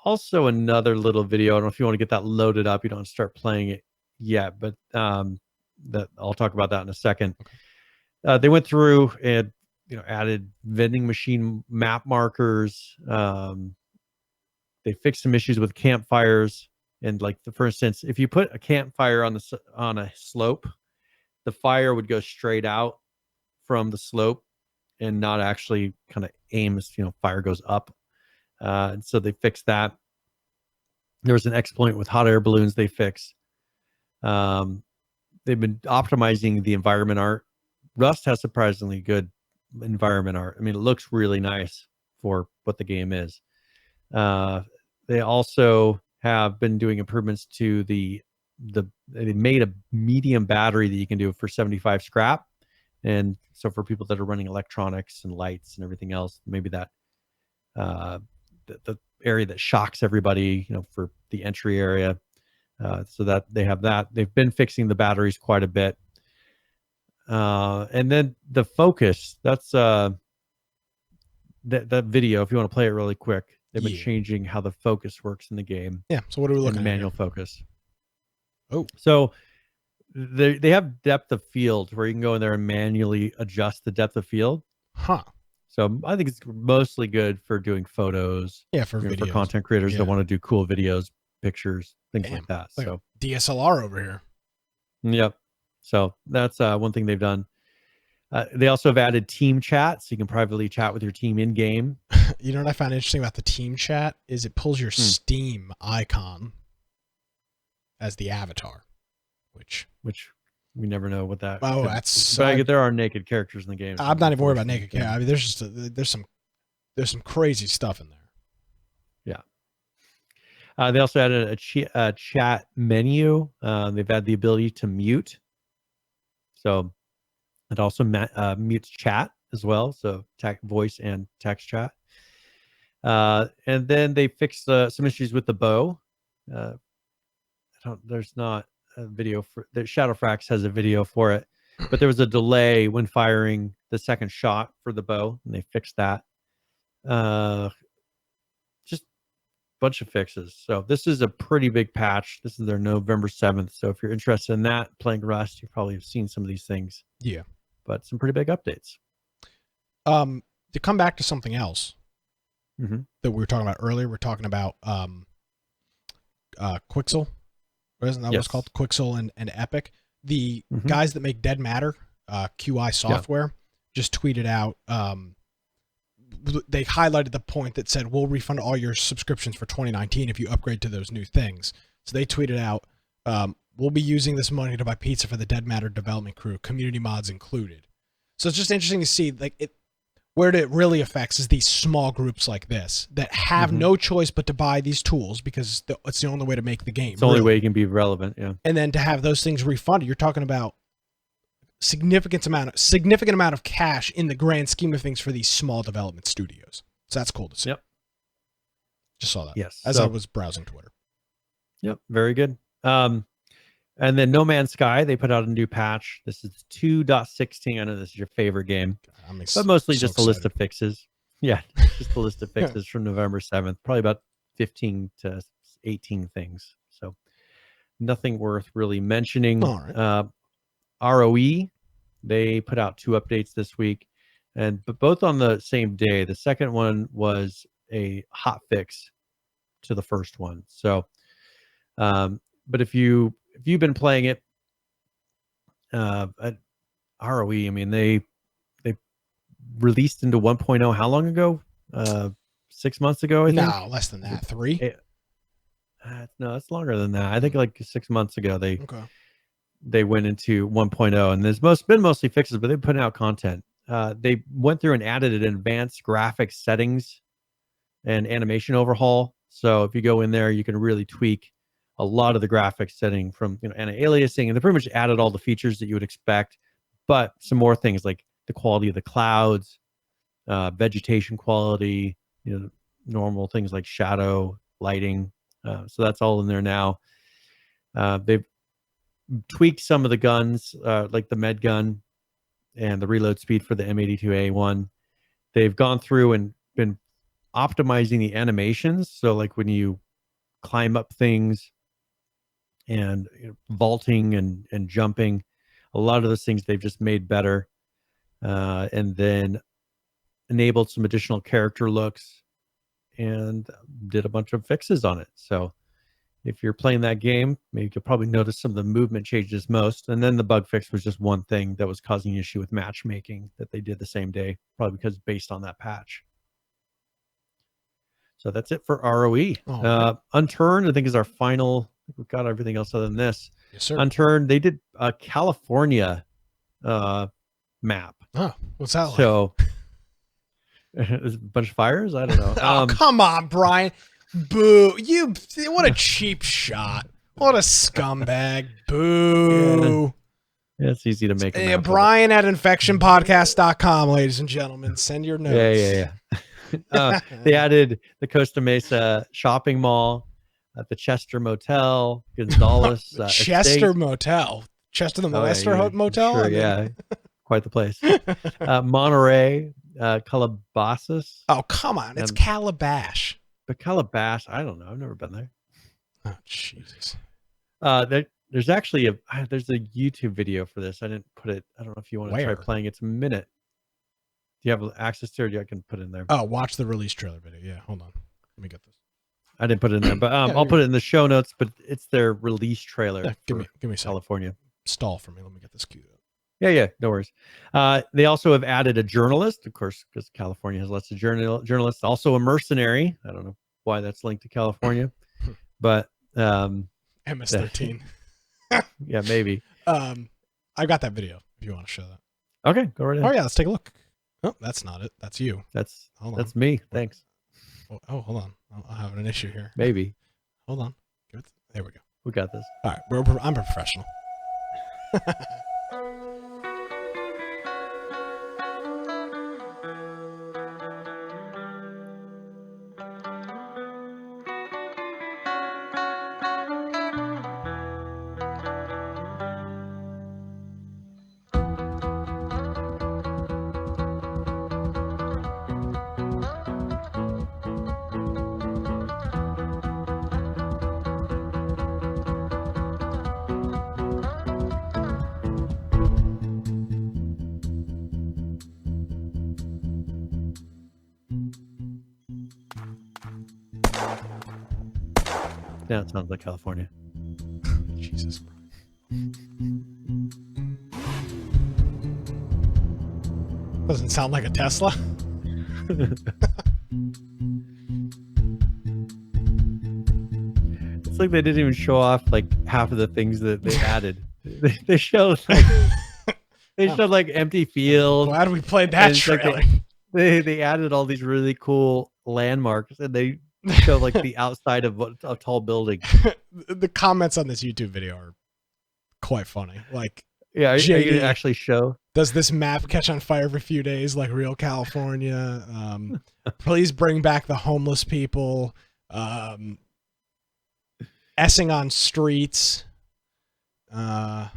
also another little video. I don't know if you want to get that loaded up. You don't start playing it yet, but that I'll talk about that in a second. They went through and added vending machine map markers. They fixed some issues with campfires, and like for instance, if you put a campfire on a slope, the fire would go straight out from the slope and not actually kind of aims. Fire goes up. And so they fixed that. There was an exploit with hot air balloons they fixed. They've been optimizing the environment art. Rust has surprisingly good environment art. I mean, it looks really nice for what the game is. They also have been doing improvements to they made a medium battery that you can do for 75 scrap. And so for people that are running electronics and lights and everything else, maybe that the area that shocks everybody, for the entry area, so that they have that. They've been fixing the batteries quite a bit. And then the focus, that's that video, if you want to play it really quick, they've been changing how the focus works in the game. Yeah. So what are we looking at? Manual focus. Oh. So they have depth of field where you can go in there and manually adjust the depth of field. Huh. So I think it's mostly good for doing photos. Yeah, for videos. For content creators that want to do cool videos, pictures, things like that. Like so DSLR over here. Yep. So that's one thing they've done. They also have added team chat, so you can privately chat with your team in game. You know what I found interesting about the team chat is it pulls your Steam icon as the avatar, which we never know what that. Oh, but there are naked characters in the game. I'm not even worried about naked. Yeah, I mean, there's some crazy stuff in there. Yeah. They also added a chat menu. They've had the ability to mute. So it also mutes chat as well. So voice and text chat. And then they fixed some issues with the bow. There's not a video for the Shadowfrax has a video for it, but there was a delay when firing the second shot for the bow, and they fixed that. Just a bunch of fixes. So this is a pretty big patch. This is their November 7th. So if you're interested in that, playing Rust, you probably have seen some of these things. Yeah. But some pretty big updates. To come back to something else that we were talking about earlier, we're talking about Quixel. Isn't that what it's called? Quixel and Epic. The guys that make Dead Matter, QI Software, just tweeted out, they highlighted the point that said, we'll refund all your subscriptions for 2019 if you upgrade to those new things. So they tweeted out, we'll be using this money to buy pizza for the Dead Matter development crew, community mods included. So it's just interesting to see where it really affects is these small groups like this that have no choice but to buy these tools because it's the only way to make the game. It's the only way you can be relevant, yeah. And then to have those things refunded, you're talking about significant amount of cash in the grand scheme of things for these small development studios. So that's cool to see. Yep. Just saw that. Yes. As I was browsing Twitter. Yep. Very good. And then No Man's Sky, they put out a new patch. This is 2.16. I know this is your favorite game, but mostly just a list of fixes. Yeah, just a list of fixes from November 7th. Probably about 15 to 18 things. So nothing worth really mentioning. All right. ROE, they put out 2 updates this week, but both on the same day. The second one was a hot fix to the first one. So, but if you've been playing it, at ROE, I mean, they released into 1.0 how long ago? 6 months ago, I think. No, less than that. 3? No, it's longer than that. I think like 6 months ago Okay. they went into 1.0, and there's been mostly fixes, but they're putting out content. They went through and added an advanced graphics settings and animation overhaul. So if you go in there, you can really tweak a lot of the graphics setting from anti-aliasing, and they pretty much added all the features that you would expect, but some more things like the quality of the clouds, vegetation quality, normal things like shadow, lighting. So that's all in there now. They've tweaked some of the guns, like the med gun and the reload speed for the M82A1. They've gone through and been optimizing the animations. So like when you climb up things and vaulting and jumping, a lot of those things they've just made better, and then enabled some additional character looks and did a bunch of fixes on it. So if you're playing that game, maybe you'll probably notice some of the movement changes most. And then the bug fix was just one thing that was causing issue with matchmaking that they did the same day, probably because it's based on that patch. So that's it for ROE. Unturned, I think, is our final. I think we've got everything else other than this. Yes, sir. Unturned, they did a California map. Oh, what's that like? So there's a bunch of fires? I don't know. Oh, come on, Brian. Boo. What a cheap shot. What a scumbag. Boo. Yeah, it's easy to make. Brian at infectionpodcast.com, ladies and gentlemen. Send your notes. Yeah. They added the Costa Mesa shopping mall, the Chester Motel, Gonzales Chester Estate. Motel. Chester the Molester Motel? Sure, yeah. Quite the place. Monterey, Calabasas. Oh, come on. It's Calabash. But Calabash, I don't know. I've never been there. Oh, Jesus. There's actually there's a YouTube video for this. I didn't put it. I don't know if you want to try playing. It's a minute. Do you have access to it? I can put it in there. Oh, watch the release trailer video. Yeah, hold on. Let me get this. I didn't put it in there, but I'll put it in the show notes. But it's their release trailer. Yeah, give me a California. Stall for me. Let me get this queued up. Yeah, no worries. They also have added a journalist, of course, because California has lots of journalists. Also a mercenary. I don't know why that's linked to California, but MS-13. Yeah, maybe. I got that video if you want to show that. Okay, go right ahead. Oh yeah, let's take a look. Oh, that's not it. That's you. That's me. Thanks. Oh, hold on. I'm having an issue here. Maybe. Hold on. There we go. We got this. All right, I'm a professional. Yeah, it sounds like California. Jesus. Doesn't sound like a Tesla. It's like they didn't even show off like half of the things that they added. They showed like empty fields. Glad we played that trailer. Like they added all these really cool landmarks, and they show like the outside of a tall building. The comments on this YouTube video are quite funny. Like, yeah, are you gonna actually show? Does this map catch on fire every few days like real California? Please bring back the homeless people. Essing on streets. Yeah.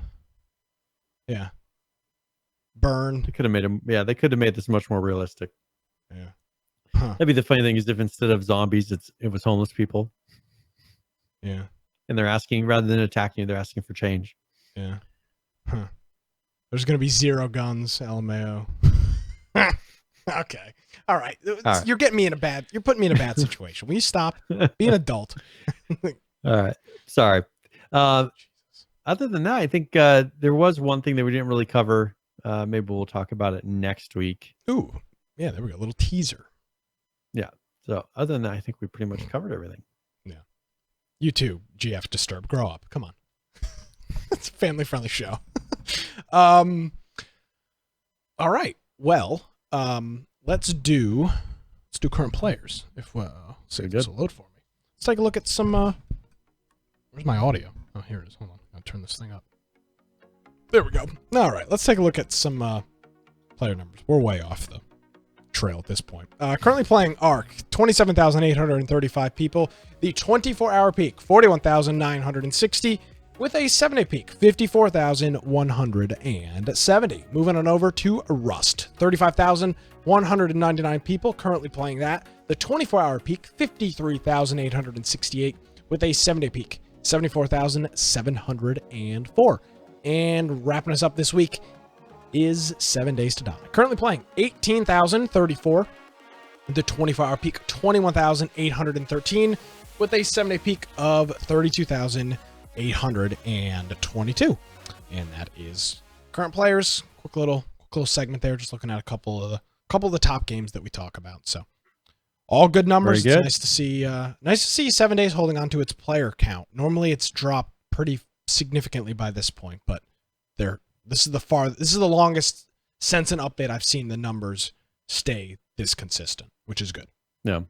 Burn. They could have made them. Yeah, they could have made this much more realistic. Yeah. Huh. That'd be the funny thing is if instead of zombies, it was homeless people. Yeah. And they're asking, rather than attacking you, they're asking for change. Yeah. Huh. There's going to be 0 guns, LMAO. Okay. All right. You're getting me in you're putting me in a bad situation. Will you stop? Be an adult. All right. Sorry. Other than that, I think there was one thing that we didn't really cover. Maybe we'll talk about it next week. Ooh. Yeah, there we go. A little teaser. Yeah. So other than that, I think we pretty much covered everything. Yeah. You too, GF Disturbed. Grow up. Come on. It's a family-friendly show. All right. Well, let's do current players. If see if this will load for me. Let's take a look at some. Where's my audio? Oh, here it is. Hold on. I'll turn this thing up. There we go. All right. Let's take a look at some player numbers. We're way off the trail at this point. Currently playing Ark, 27,835 people. The 24-hour peak, 41,960. With a 7-day peak, 54,170. Moving on over to Rust, 35,199 people currently playing that. The 24-hour peak, 53,868. With a 7-day peak, 74,704. And wrapping us up this week is 7 Days to Die. Currently playing 18,034. The 24-hour peak, 21,813. With a 7-day peak of 32,822. And that is current players. Quick little segment there, just looking at a couple of the top games that we talk about. So all good numbers. Very good. It's nice to see 7 Days holding on to its player count. Normally it's dropped pretty significantly by this point, but this is the longest since an update I've seen the numbers stay this consistent, which is good. Yeah.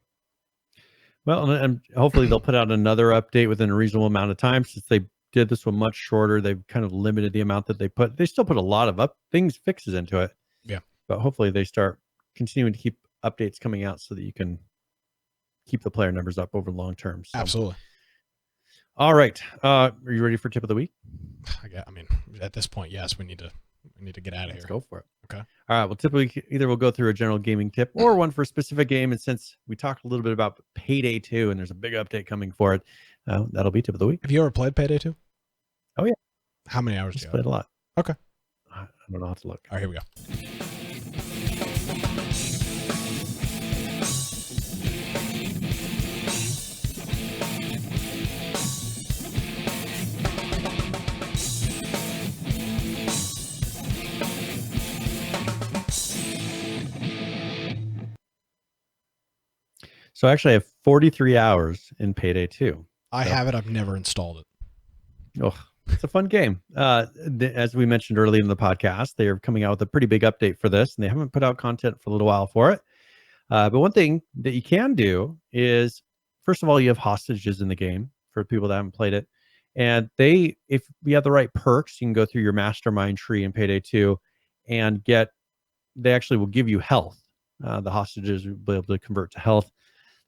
Well, and hopefully they'll put out another update within a reasonable amount of time. Since they did this one much shorter, they've kind of limited the amount that they put. They still put a lot of fixes into it. Yeah. But hopefully they start continuing to keep updates coming out so that you can keep the player numbers up over long term. So. Absolutely. All right. Are you ready for tip of the week? I mean, at this point, yes, we need to get out of here. Let's go for it. Okay. All right. Well, typically either we'll go through a general gaming tip or one for a specific game. And since we talked a little bit about Payday 2 and there's a big update coming for it, that'll be tip of the week. Have you ever played Payday 2? Oh, yeah. How many hours Just do you played a lot. Okay. I don't know how to look. All right, here we go. So actually I have 43 hours in Payday 2. I have it. I've never installed it. Oh, it's a fun game. As we mentioned earlier in the podcast, they're coming out with a pretty big update for this, and they haven't put out content for a little while for it. But one thing that you can do is, first of all, you have hostages in the game for people that haven't played it. And if you have the right perks, you can go through your mastermind tree in Payday 2 and they actually will give you health. The hostages will be able to convert to health.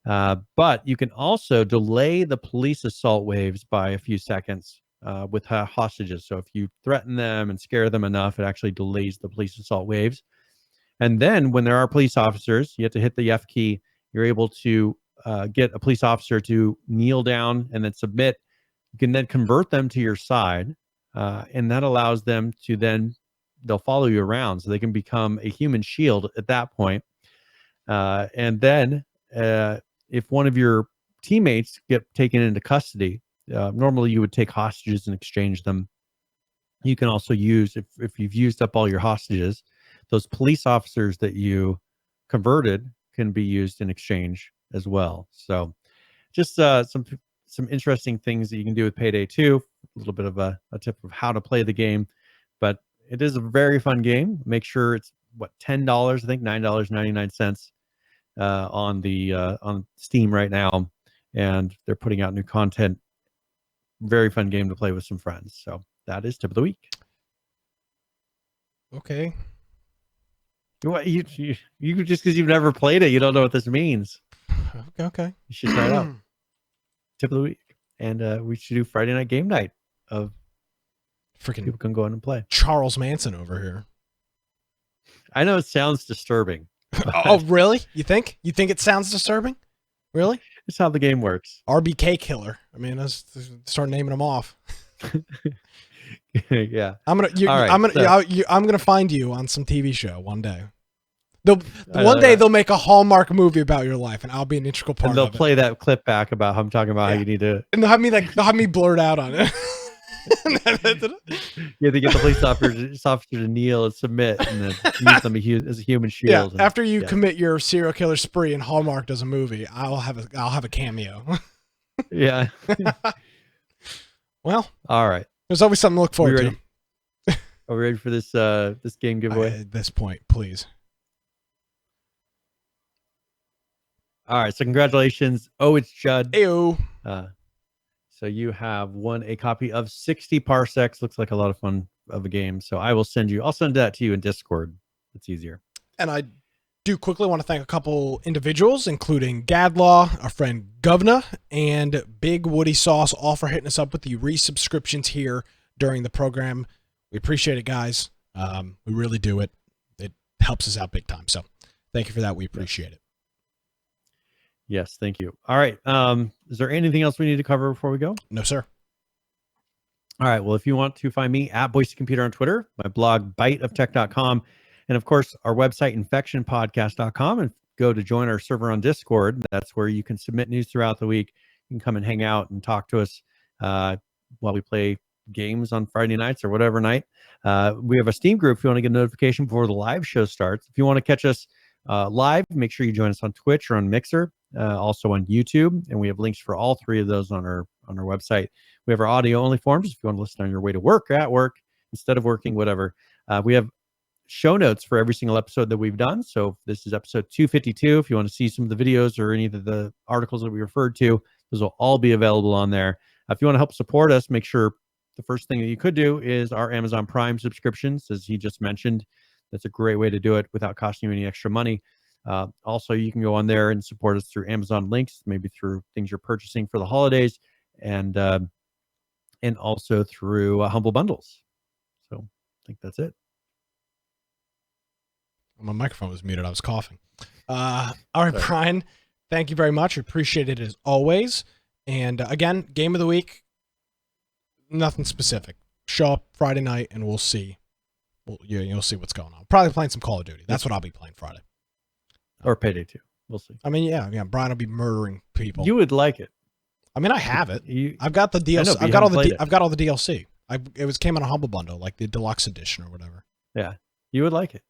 But you can also delay the police assault waves by a few seconds with hostages. So if you threaten them and scare them enough, it actually delays the police assault waves. And then when there are police officers, you have to hit the F key. You're able to get a police officer to kneel down and then submit. You can then convert them to your side. And that allows them to they'll follow you around. So they can become a human shield at that point. And then if one of your teammates get taken into custody, normally you would take hostages and exchange them. You can also use, if you've used up all your hostages, those police officers that you converted can be used in exchange as well. So just some interesting things that you can do with Payday 2, a little bit of a tip of how to play the game. But it is a very fun game. Make sure it's $10, I think $9.99 on Steam right now, and they're putting out new content. Very fun game to play with some friends. So that is tip of the week. Okay. What you just because you've never played it, you don't know what this means. Okay. You should try it out. Tip of the week, and we should do Friday night game night. Of Freaking people can go in and play. Charles Manson over here. I know it sounds disturbing. Oh, really? You think? You think it sounds disturbing? Really? It's how the game works. RBK killer. I mean, let's start naming them off. Yeah. I'm gonna find you on some TV show one day. One day they'll make a Hallmark movie about your life, and I'll be an integral part and they'll of it. play that clip back about how I'm talking about how you need to. And they'll have me blurred out on it. You have to get the police officer to kneel and submit, and then use them as a human shield. Yeah. After you commit your serial killer spree and Hallmark does a movie, I'll have a cameo. Yeah. Well, all right. There's always something to look forward to. Are we ready for this this game giveaway? At this point, please. All right. So congratulations. Oh, it's Judd. Ayo. So you have won a copy of 60 Parsecs. Looks like a lot of fun of a game. So I'll send that to you in Discord. It's easier. And I do quickly want to thank a couple individuals, including Gadlaw, our friend Govna, and Big Woody Sauce, all for hitting us up with the resubscriptions here during the program. We appreciate it, guys. We really do it. It helps us out big time. So thank you for that. We appreciate it. Yes, thank you. All right. Is there anything else we need to cover before we go? No, sir. All right. Well, if you want to find me at Boise Computer on Twitter, my blog, biteoftech.com, and of course, our website, infectionpodcast.com, and go to join our server on Discord. That's where you can submit news throughout the week. You can come and hang out and talk to us while we play games on Friday nights or whatever night. We have a Steam group if you want to get a notification before the live show starts. If you want to catch us live, make sure you join us on Twitch or on Mixer, also on YouTube, and we have links for all three of those on our website. We have our audio only forms if you want to listen on your way to work, at work, instead of working, whatever. We have show notes for every single episode that we've done. So if this is episode 252, if you want to see some of the videos or any of the articles that we referred to, those will all be available on there. If you want to help support us, make sure the first thing that you could do is our Amazon Prime subscriptions, as he just mentioned. That's a great way to do it without costing you any extra money. Also, you can go on there and support us through Amazon links, maybe through things you're purchasing for the holidays, and also through Humble Bundles. So I think that's it. My microphone was muted. I was coughing. All right, sorry. Brian, thank you very much. Appreciate it as always. And again, game of the week, nothing specific. Show up Friday night and we'll see. You'll see what's going on. Probably playing some Call of Duty. That's what I'll be playing Friday. Or Payday 2. We'll see. I mean, yeah. Brian will be murdering people. You would like it. I mean, I have it. I've got the DLC. I've got all the DLC. It came on a Humble Bundle, like the deluxe edition or whatever. Yeah, you would like it.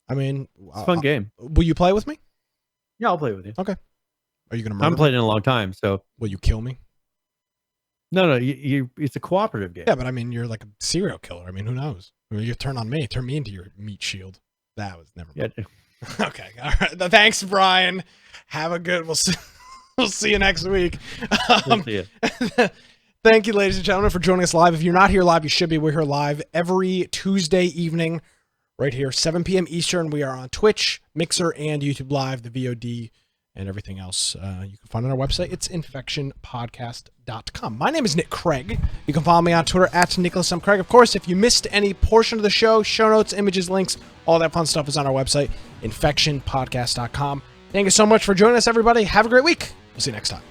I mean, it's a fun game. Will you play with me? Yeah, I'll play with you. Okay. Are you gonna murder I haven't played in a long time, so. Will you kill me? No. It's a cooperative game. Yeah, but I mean, you're like a serial killer. I mean, who knows? I mean, you turn on me, turn me into your meat shield. That was never. Yeah. Okay. All right. Thanks, Brian. Have a good. We'll see you next week. We'll see you. Thank you, ladies and gentlemen, for joining us live. If you're not here live, you should be. We're here live every Tuesday evening, right here, 7 p.m. Eastern. We are on Twitch, Mixer, and YouTube Live, the VOD, and everything else you can find on our website. It's infectionpodcast.com. My name is Nick Craig. You can follow me on Twitter at Nicholas M. Craig. Of course, if you missed any portion of the show, show notes, images, links, all that fun stuff is on our website, infectionpodcast.com. Thank you so much for joining us, everybody. Have a great week. We'll see you next time.